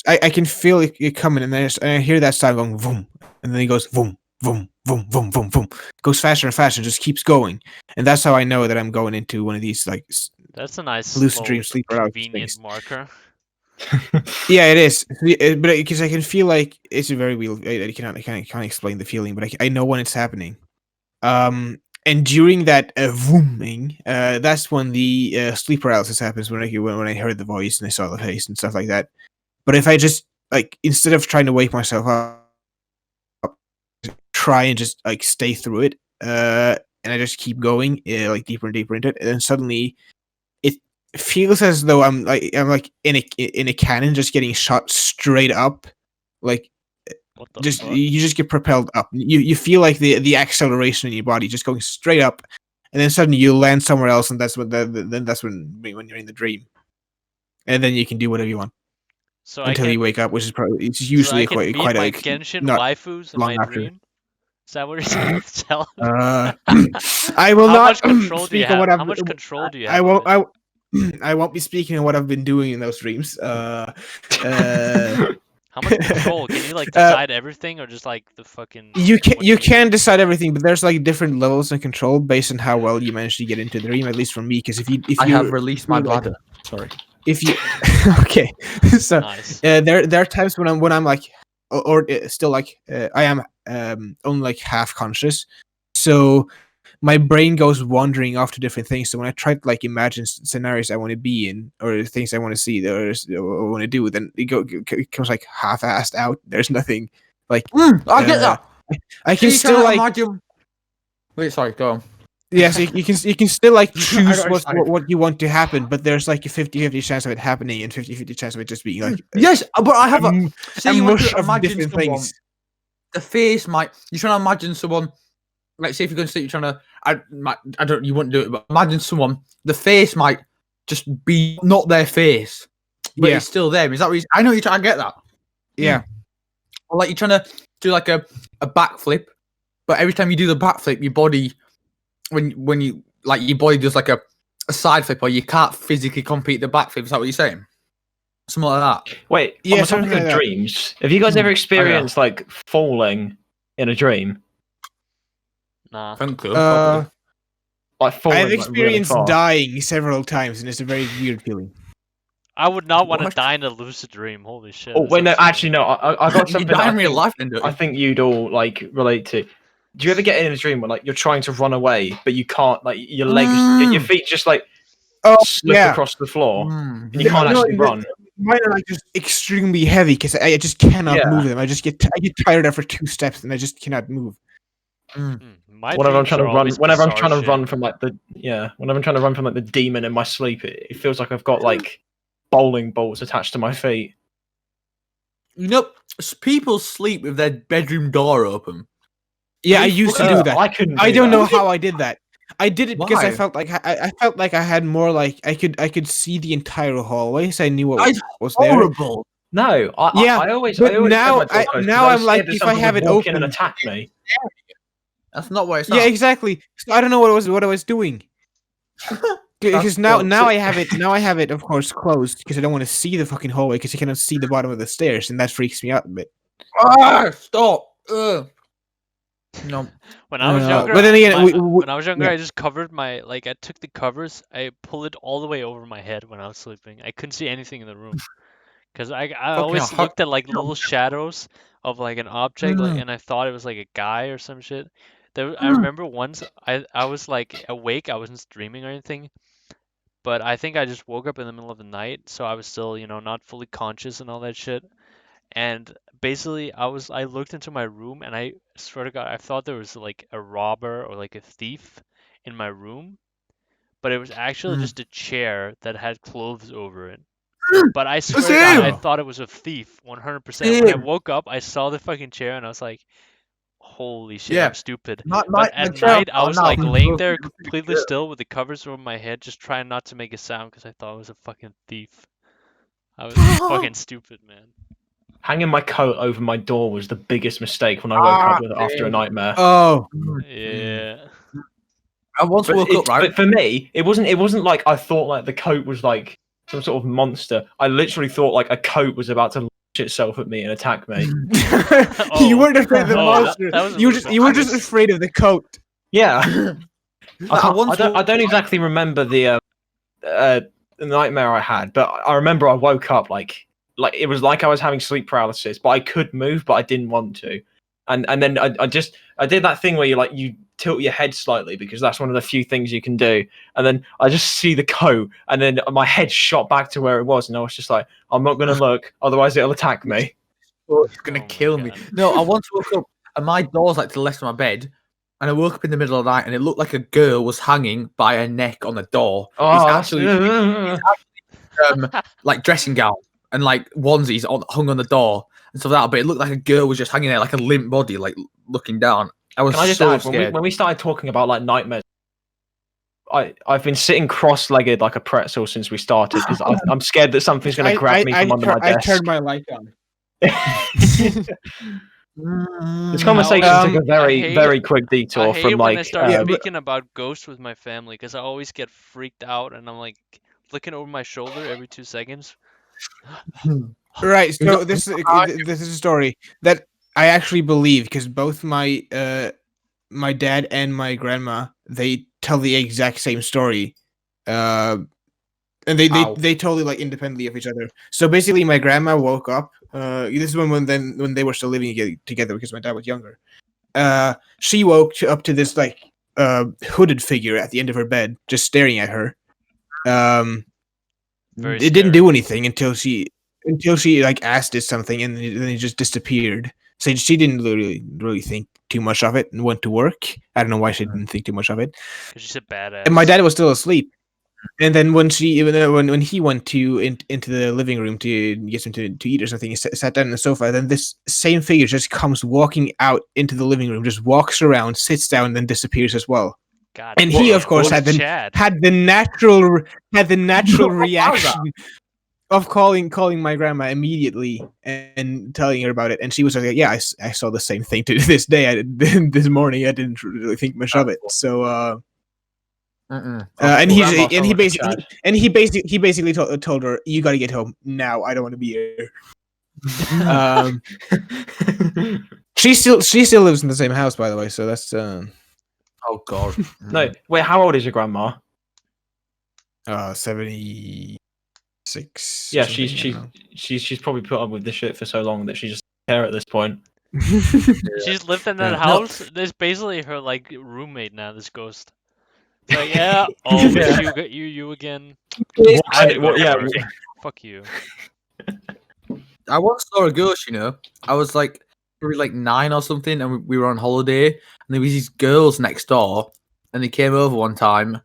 I can feel it coming, and then I hear that sound going vroom, and then it goes vroom, vroom, vroom, vroom, vroom, vroom. It goes faster and faster, just keeps going, and that's how I know that I'm going into one of these like. That's a nice lucid dream sleep convenient marker. Yeah, it is, but because I can feel like it's a very weird. I can't explain the feeling, but I know when it's happening. And during that vooming, that's when the sleep paralysis happens. When I heard the voice and I saw the face and stuff like that. But if I just like instead of trying to wake myself up, try and just like stay through it, and I just keep going, like deeper and deeper into it, and then suddenly it feels as though I'm like in a cannon, just getting shot straight up, like What the just fuck? you just get propelled up. You feel like the acceleration in your body just going straight up, and then suddenly you land somewhere else, and that's when when you're in the dream, and then you can do whatever you want So until I can, you wake up, which is probably it's so I usually can meet quite my a Genshin not waifus in long my after. dream? Is that what you're trying to tell me? I will How not much control do you speak on have? what How much control do you have? I on won't. it? I won't be speaking on what I've been doing in those dreams. How much control? Can you like decide everything, or just like the fucking? You can what you need? can decide everything, but there's like different levels of control based on how well you manage to get into the dream. At least for me, because if I you have released my like- bladder. Sorry. if you okay, so Nice. there are times when I'm like or still like I am only like half conscious, so my brain goes wandering off to different things. So when I try to like imagine scenarios I want to be in or things I want to see or want to do, then it comes like half-assed out. There's nothing like I get that. I can So you still cannot like imagine. Wait, sorry. Go on. yeah, so you can still like choose don't what you want to happen, but there's like a 50-50 chance of it happening and 50-50 chance of it just being like Yes, but I have a. a Say you want mush to of imagine different someone. things. The face might. You're trying to imagine someone. Like, say if you're going to sleep, you're trying to. I don't. You wouldn't do it, but imagine someone. The face might just be not their face, but Yeah. it's still there. Is that what I know you're trying to get that? Yeah. Or like you're trying to do like a backflip, but every time you do the backflip, your body, when you like your body does like a side flip, or you can't physically complete the backflip. Is that what you're saying? Something like that. Wait, Yeah, on the topic something of like that. dreams, have you guys ever experienced like falling in a dream? Nah. I think so. Like falling, I've like, really experienced far? dying several times, and it's a very weird feeling. I would not want to What? die in a lucid dream. Holy shit. Oh that's wait, no, insane. actually no. I got you something. die that in real life, then, don't you? I think you'd all like relate to. Do you ever get in a dream where like you're trying to run away, but you can't? Like your legs, your feet just like Oh slip yeah, across the floor, Mm. and you can't actually run. Mine are like just extremely heavy because I just cannot Yeah. move them. I get tired after 2 steps, and I just cannot move. My Whenever I'm dreams trying are to run, always whenever I'm bizarre trying to shit. run from like whenever I'm trying to run from like the demon in my sleep, it feels like I've got like bowling balls attached to my feet. You know, people sleep with their bedroom door open. Yeah, I used to do that. I couldn't. I do don't that. know how I did that. I did it because I Why? felt like I felt like I had more like I could see the entire hallway, so I knew what That's was there. horrible. No, Yeah, I always. but I always now had my door closed now because I was I'm like, scared that if I someone have would it walk in and open- attack me. That's not what it's Yeah, exactly. So I don't know what I was doing. Because now I have it of course closed because I don't want to see the fucking hallway because I cannot see the bottom of the stairs, and that freaks me out a bit. Stop. No. When I was younger, but then again, when I was younger, yeah. I just covered my like I took the covers, I pulled it all the way over my head when I was sleeping. I couldn't see anything in the room because I always hell, looked at like little shadows of like an object, like, and I thought it was like a guy or some shit. I remember once I was like awake, I wasn't dreaming or anything, but I think I just woke up in the middle of the night, so I was still not fully conscious and all that shit. And basically, I looked into my room, and I swear to God, I thought there was like a robber or like a thief in my room, but it was actually just a chair that had clothes over it. But I swear to God, I thought it was a thief, 100%. When I woke up, I saw the fucking chair, and I was like, "Holy shit, Yeah. I'm stupid." But But at night, I was like laying there completely still with the covers over my head, just trying not to make a sound because I thought it was a fucking thief. I was fucking stupid, man. Hanging my coat over my door was the biggest mistake when I woke up after a nightmare. Oh, Yeah. I once woke up, right? But for me, it wasn't like I thought like the coat was like some sort of monster. I literally thought like a coat was about to launch itself at me and attack me. you weren't afraid of the monster. that was a You were little you were bit- just afraid of the coat. Yeah. once I don't exactly remember the nightmare I had, but I remember I woke up like it was like I was having sleep paralysis, but I could move, but I didn't want to. And then I did that thing where you tilt your head slightly because that's one of the few things you can do. And then I just see the coat, and then my head shot back to where it was, and I was just like, I'm not gonna look, otherwise it'll attack me. Oh, it's gonna Oh my kill me. God. No, I once woke up and my door's like to the left of my bed, and I woke up in the middle of the night and it looked like a girl was hanging by her neck on the door. Oh, Like dressing gown and like onesies hung on the door and stuff like that. But it looked like a girl was just hanging there, like a limp body, like looking down. I was Can I just so add, scared. when we started talking about like nightmares, I've been sitting cross-legged like a pretzel since we started because I'm scared that something's going to grab me from under my desk. I turned my light on. This conversation took a very, very quick I detour hate from when like. I start speaking about ghosts with my family because I always get freaked out and I'm like looking over my shoulder every 2 seconds. Right. So this is a story that I actually believe because both my my dad and my grandma, they tell the exact same story. And they totally like independently of each other. So basically, my grandma woke up. This is when they were still living together because my dad was younger. She woke up to this like hooded figure at the end of her bed, just staring at her. It didn't do anything until she like asked it something, and then it just disappeared. So she didn't really think too much of it and went to work. I don't know why she didn't think too much of it. Because she's a badass. And my dad was still asleep. And then when he went into the living room to get something to eat or something, he sat down on the sofa. Then this same figure just comes walking out into the living room, just walks around, sits down, and then disappears as well. God, And he, of course, had the natural reaction of calling my grandma immediately and telling her about it. And she was like, "Yeah, I saw the same thing to this day. This morning, I didn't really think much of it." So. And he basically told her, "You got to get home now. I don't want to be here." She still lives in the same house, by the way. So that's Oh God. No, wait. How old is your grandma? 76. Yeah, she's probably put up with this shit for so long that she just doesn't care at this point. She's lived in that house. There's basically her like roommate now. This ghost. It's like, yeah, you again. Fuck you. I once saw a ghost, you know. I was like probably like 9 or something, and we were on holiday, and there was these girls next door, and they came over one time,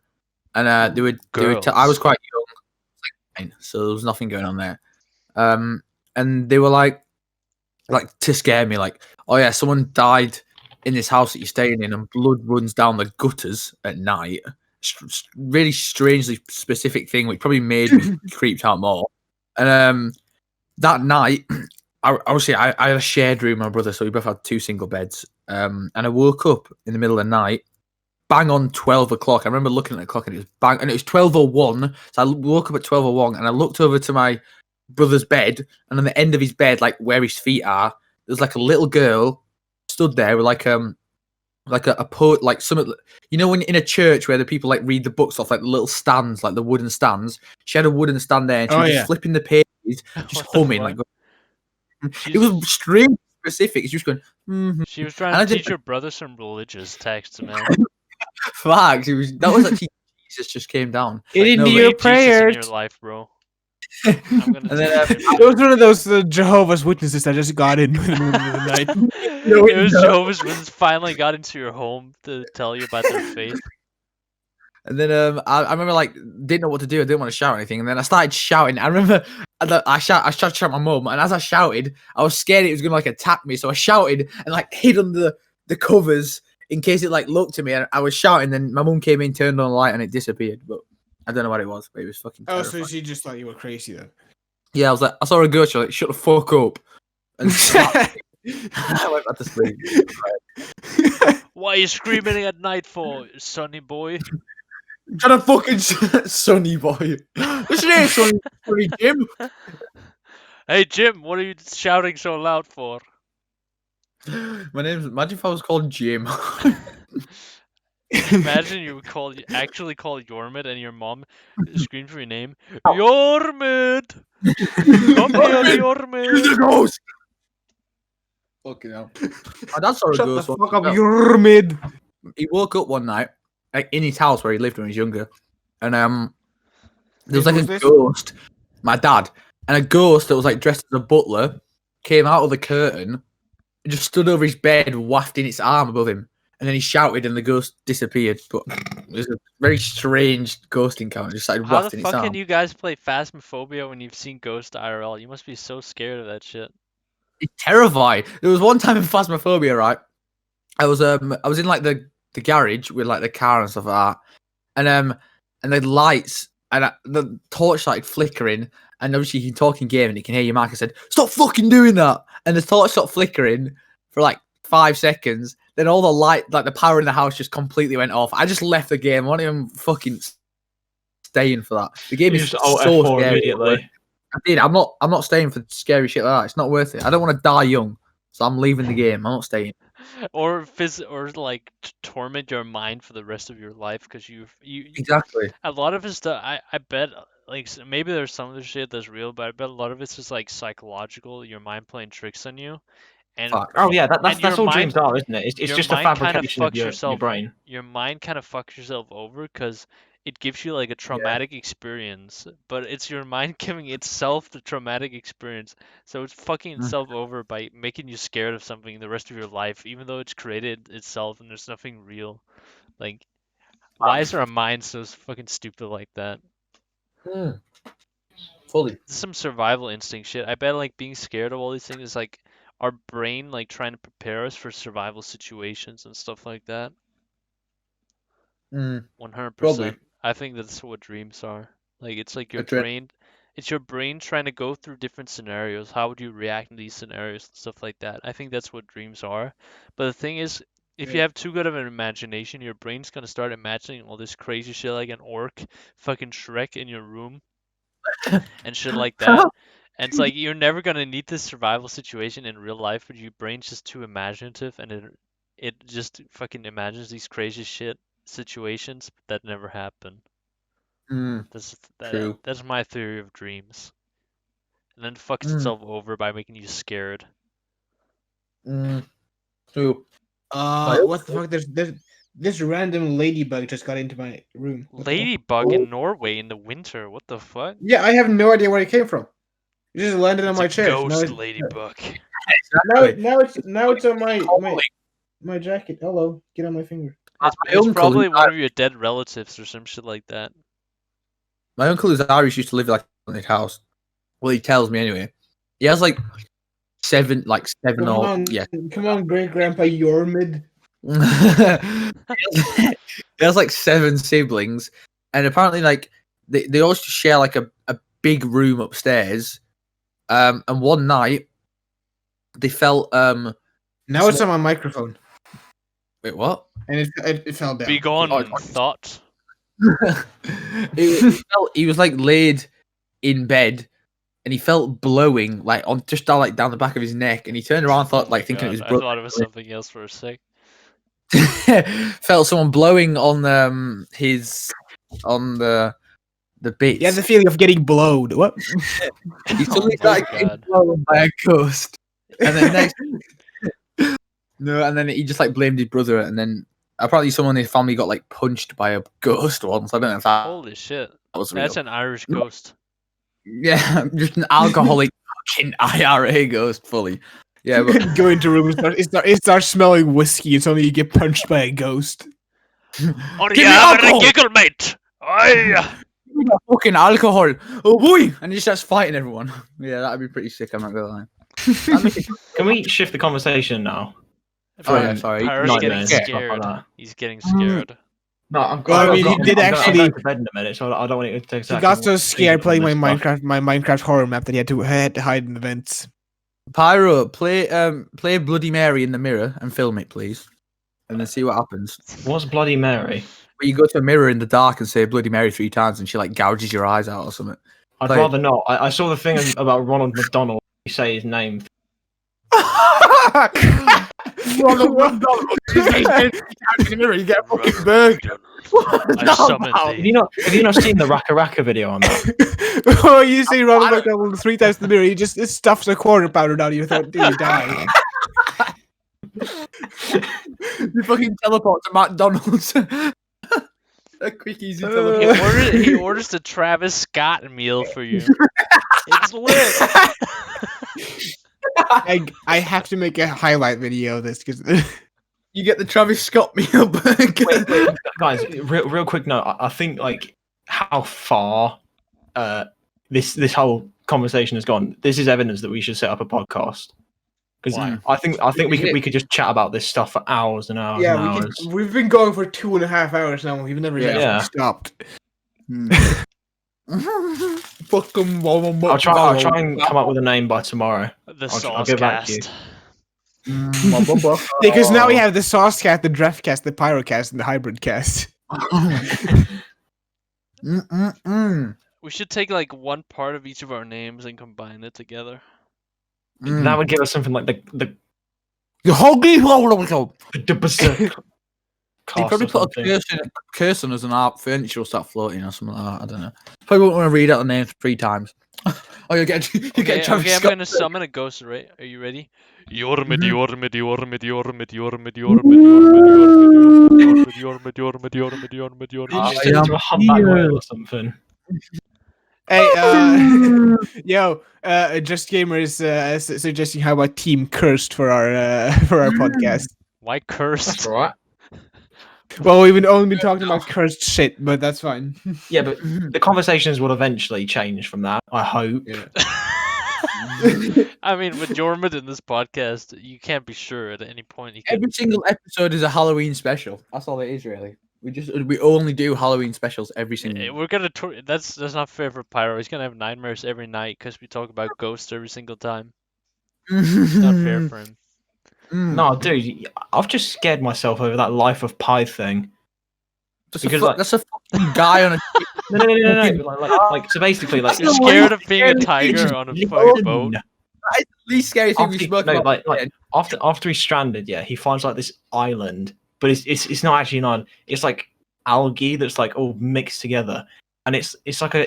and I was quite young, like 9, so there was nothing going on there. And they were like to scare me, like, oh yeah, someone died in this house that you're staying in, and blood runs down the gutters at night. Really strangely specific thing, which probably made me creeped out more. And that night, I had a shared room with my brother, so we both had 2 single beds. And I woke up in the middle of the night, bang on 12 o'clock. I remember looking at the clock, and it was bang, and it was 12:01. So I woke up at 12:01, and I looked over to my brother's bed, and on the end of his bed, like where his feet are, there's like a little girl stood there with like a poet, like some, you know, when in a church where the people like read the books off like the little stands, like the wooden stands. She had a wooden stand there, and she was just flipping the pages, just humming like. It was strange, specific. She was going. She was trying to teach your brother some religious texts, man. Facts. That was actually Jesus just came down. It into your prayers in your life, bro. And then, it was one of those Jehovah's Witnesses that just got in the middle of the night. It was Jehovah's Witnesses finally got into your home to tell you about their faith. And then I remember like didn't know what to do. I didn't want to shout or anything. And then I started shouting. I remember I started to shout at my mum. And as I shouted, I was scared it was gonna like attack me. So I shouted and like hid under the covers in case it like looked at me. And I was shouting. Then my mum came in, turned on the light, and it disappeared. But I don't know what it was. But it was fucking. Oh, terrifying. so she just thought you were crazy then? Yeah, I was like, I saw a ghost. She was like, shut the fuck up. And I went back to sleep. Why are you screaming at night for, sonny boy? Shut up, fucking sonny boy. What's your name, sonny Jim? Hey, Jim, what are you shouting so loud for? Imagine if I was called Jim. Imagine you actually call Yormid and your mom screamed for your name. Yormid! Come here, Yormid! He's a ghost! Fucking hell. Oh, that's our Shut ghost. the fuck up, Yormid! he woke up one night, like in his house where he lived when he was younger, and there was like a ghost. My dad and a ghost that was like dressed as a butler came out of the curtain, and just stood over his bed, wafting its arm above him, and then he shouted, and the ghost disappeared. But it was a very strange ghost encounter. Just started How the wafting its fuck arm. can you guys play Phasmophobia when you've seen Ghost IRL? You must be so scared of that shit. It's terrified. There was one time in Phasmophobia, right? I was in like the garage with like the car and stuff like that, and the lights and the torch started flickering, and obviously you can talk in game and you can hear your mic. I said, "Stop fucking doing that!" And the torch stopped flickering for like 5 seconds. Then all the light, like the power in the house, just completely went off. I just left the game. I wasn't even fucking staying for that. The game is so scary. Immediately. I did. I'm not staying for scary shit like that. It's not worth it. I don't want to die young, so I'm leaving the game. I'm not staying. Or like torment your mind for the rest of your life because you Exactly. a lot of it stuff. I bet like maybe there's some of the shit that's real, but I bet a lot of it's just like psychological. Your mind playing tricks on you. And Oh yeah, that's your all mind- dreams are, isn't it? It's your just a mind kind of fabrication of fucks your brain. Your mind kind of fucks yourself over because it gives you like a traumatic experience, but it's your mind giving itself the traumatic experience. So it's fucking itself over by making you scared of something the rest of your life, even though it's created itself and there's nothing real. Like, why is our mind so fucking stupid like that? Fully. This is some survival instinct shit. I bet like being scared of all these things is like our brain like trying to prepare us for survival situations and stuff like that. 100%. Probably. I think that's what dreams are. Like it's like your That's it. brain. It's your brain trying to go through different scenarios. How would you react in these scenarios and stuff like that? I think that's what dreams are. But the thing is, if you have too good of an imagination, your brain's gonna start imagining all this crazy shit like an orc, fucking Shrek in your room, and shit like that. And it's like you're never gonna need this survival situation in real life, but your brain's just too imaginative, and it just fucking imagines these crazy shit situations that never happen. True. That's my theory of dreams. And then fucks itself over by making you scared. True. What the fuck? There's this random ladybug just got into my room. What the fuck? Ladybug in Norway in the winter. What the fuck? Yeah, I have no idea where it came from. It just landed on It's my a chair. ghost ladybug. Now it's on my jacket. Hello, get on my finger. It's probably one of your dead relatives or some shit like that. My uncle who's Irish used to live like in his house. Well, he tells me anyway. He has like seven Come or on, yeah. come on, great grandpa Yormid. He has like 7 siblings, and apparently like they all share like a big room upstairs. And one night they felt Now it's on my microphone. Wait, what? And it fell down. Be gone, thought. He was like laid in bed, and he felt blowing like on just down the back of his neck, and he turned around and thought thinking it was I thought it was something else for a sec. Felt someone blowing on the bits. Yeah, the feeling of getting blowed. What? He suddenly started getting blown by a ghost, and then and then he just like blamed his brother, and then apparently someone in his family got like punched by a ghost once. I don't know if that Holy shit. was real. That's an Irish ghost. Yeah, just an alcoholic fucking IRA ghost, fully. Yeah, but Go into room and start smelling whiskey. It's only you get punched by a ghost. Or Give you me having a alcohol! giggle, mate? Aye. fucking alcohol. Oh boy! And he starts fighting everyone. Yeah, that'd be pretty sick. I'm not gonna lie. Can we shift the conversation now? Oh yeah, sorry. Pyro's getting nightmares, stuff scared. like that. He's getting scared. No, I'm. Well, I mean, he did I'm actually- going to bed in a minute, so I don't want it to take. He got so scared playing my Minecraft horror map that he had to hide in the vents. Pyro, play Bloody Mary in the mirror and film it, please, and then see what happens. What's Bloody Mary? But you go to a mirror in the dark and say Bloody Mary 3 times, and she like gouges your eyes out or something. I'd Play it. rather not. I saw the thing about Ronald McDonald. You say his name. Ronald McDonald. In the mirror, you get a fucking burger. I summoned Have thee. you not seen the Raka Raka video on that? Oh, you see Ronald McDonald 3 times in the mirror, he just stuffs a quarter pounder down your throat until you die. You fucking teleport to McDonald's. A quick, easy teleport. He orders the Travis Scott meal for you. It's lit. I have to make a highlight video of this because You get the Travis Scott meal burger. Wait, guys, real quick note. I think like how far this whole conversation has gone. This is evidence that we should set up a podcast. Because I think we could just chat about this stuff for hours and hours and hours. we've been going for 2.5 hours now. We've never actually stopped. Fucking I'll try and come up with a name by tomorrow. I'll get back to you. SAUCECAST. Because now we have the SAUCECAST, the DREFcast, the PYROcast, and the HYBRIDcast. We should take like one part of each of our names and combine it together. That would give us something like the Hoggy Roll. berserk They probably cast or put a something. curse on us and our furniture will start floating or something like that. I don't know. Probably won't want to read out the names 3 times. Oh, you get Okay, Travis I'm Scott. gonna summon a ghost array. Are you ready? Just turn into a humpback whale or something. Hey, yo, Just Gamer is suggesting how about Team Cursed for our podcast. Why cursed? That's alright. Well, we've only been talking about cursed shit, but that's fine. Yeah, but the conversations will eventually change from that. I hope. I mean, with Jormid in this podcast, you can't be sure at any point. He Every single episode is a Halloween special. That's all it is, really. We only do Halloween specials every single. We're gonna. That's not fair for Pyro. He's gonna have nightmares every night because we talk about ghosts every single time. It's not fair for him. No, dude, I've just scared myself over that Life of Pi thing. That's a fucking guy on a. No. Like, so basically, like, You're scared of being a tiger on a fucking boat. That's the least scary thing we spoke about. Like after he's stranded, he finds like this island, but it's not actually an island. It's like algae that's like all mixed together, and it's hard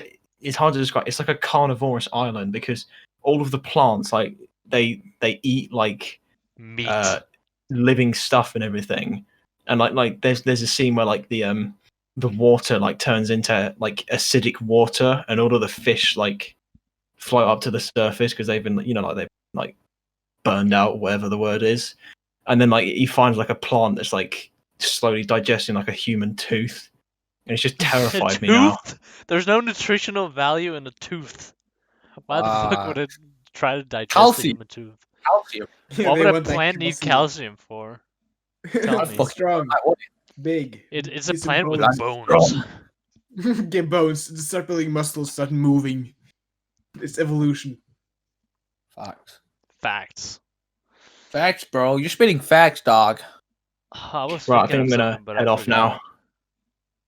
to describe. It's like a carnivorous island because all of the plants like they eat like Meat. living stuff and everything, and like there's a scene where like the water like turns into like acidic water, and all of the fish like float up to the surface because they've been they've burned out, whatever the word is, and then like he finds like a plant that's like slowly digesting like a human tooth, and it's just terrified me now. There's no nutritional value in a tooth. Why the fuck would it try to digest a human tooth? Calcium. What would a plant need calcium for? Tell me. Strong, big. It's a plant with important. bones. Get bones. Start building muscles. Start moving. It's evolution. Facts, bro. You're spitting facts, dog. I was Right, I thinking think I'm of gonna something, but I head off forgot. now.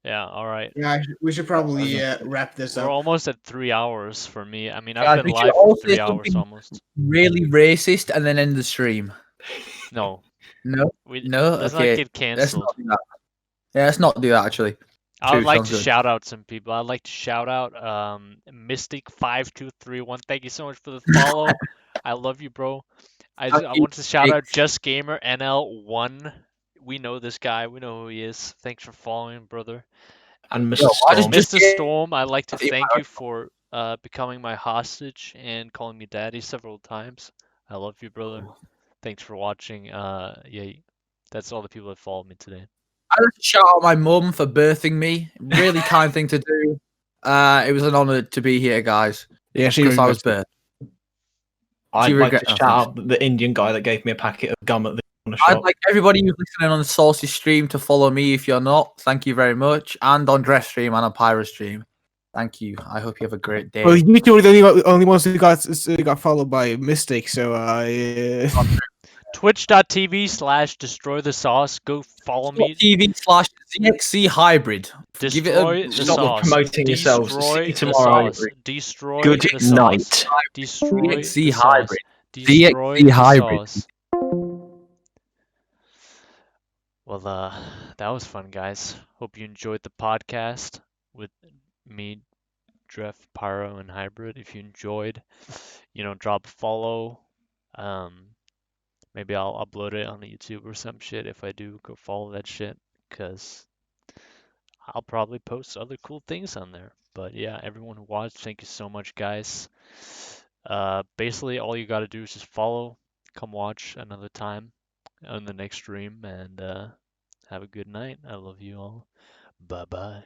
Yeah, all right. Yeah, we should probably wrap this We're up. almost at 3 hours for me. I mean, Yeah, I've been we should live all for 3 say hours something almost. Really racist, and then end the stream. No. No. Let's Okay. not get Let's cancelled. not do that. Yeah, let's not do that. Actually, I would like sounds to good. shout out some people. I'd like to shout out Mystic5231. Thank you so much for the follow. I love you, bro. I want to shout out Just Gamer NL1. We know this guy. We know who he is. Thanks for following, brother. And Mr. Yo, I Storm. just- Mr. Storm, I'd like to thank you for becoming my hostage and calling me daddy several times. I love you, brother. Thanks for watching. Yeah, that's all the people that followed me today. I'd like to shout out my mum for birthing me. Really kind thing to do. It was an honor to be here, guys. Yeah, Because I was birthed. I'd you like regret to that, shout out the Indian guy that gave me a packet of gum at the corner I'd shop. like everybody who's listening on the Saucy stream to follow me if you're not. Thank you very much. And on Dref stream and on Pyro stream. Thank you. I hope you have a great day. Well, you two were the only ones who got followed by Mystic, so Twitch.tv/DestroyTheSauce. Go follow me. TV/ZXZhybrid. Give it Destroy a the Stop sauce. promoting yourselves. See Destroy you the tomorrow. sauce. Destroy Good the sauce. night. Destroy the DXZ sauce. hybrid. Destroy DXZ the hybrid. sauce. Well, that was fun, guys. Hope you enjoyed the podcast with me, Dref, Pyro, and Hybrid. If you enjoyed, drop a follow. Maybe I'll upload it on YouTube or some shit. If I do, go follow that shit, because I'll probably post other cool things on there. But yeah, everyone who watched, thank you so much, guys. Basically, all you gotta do is just follow, come watch another time on the next stream, and have a good night. I love you all. Bye bye.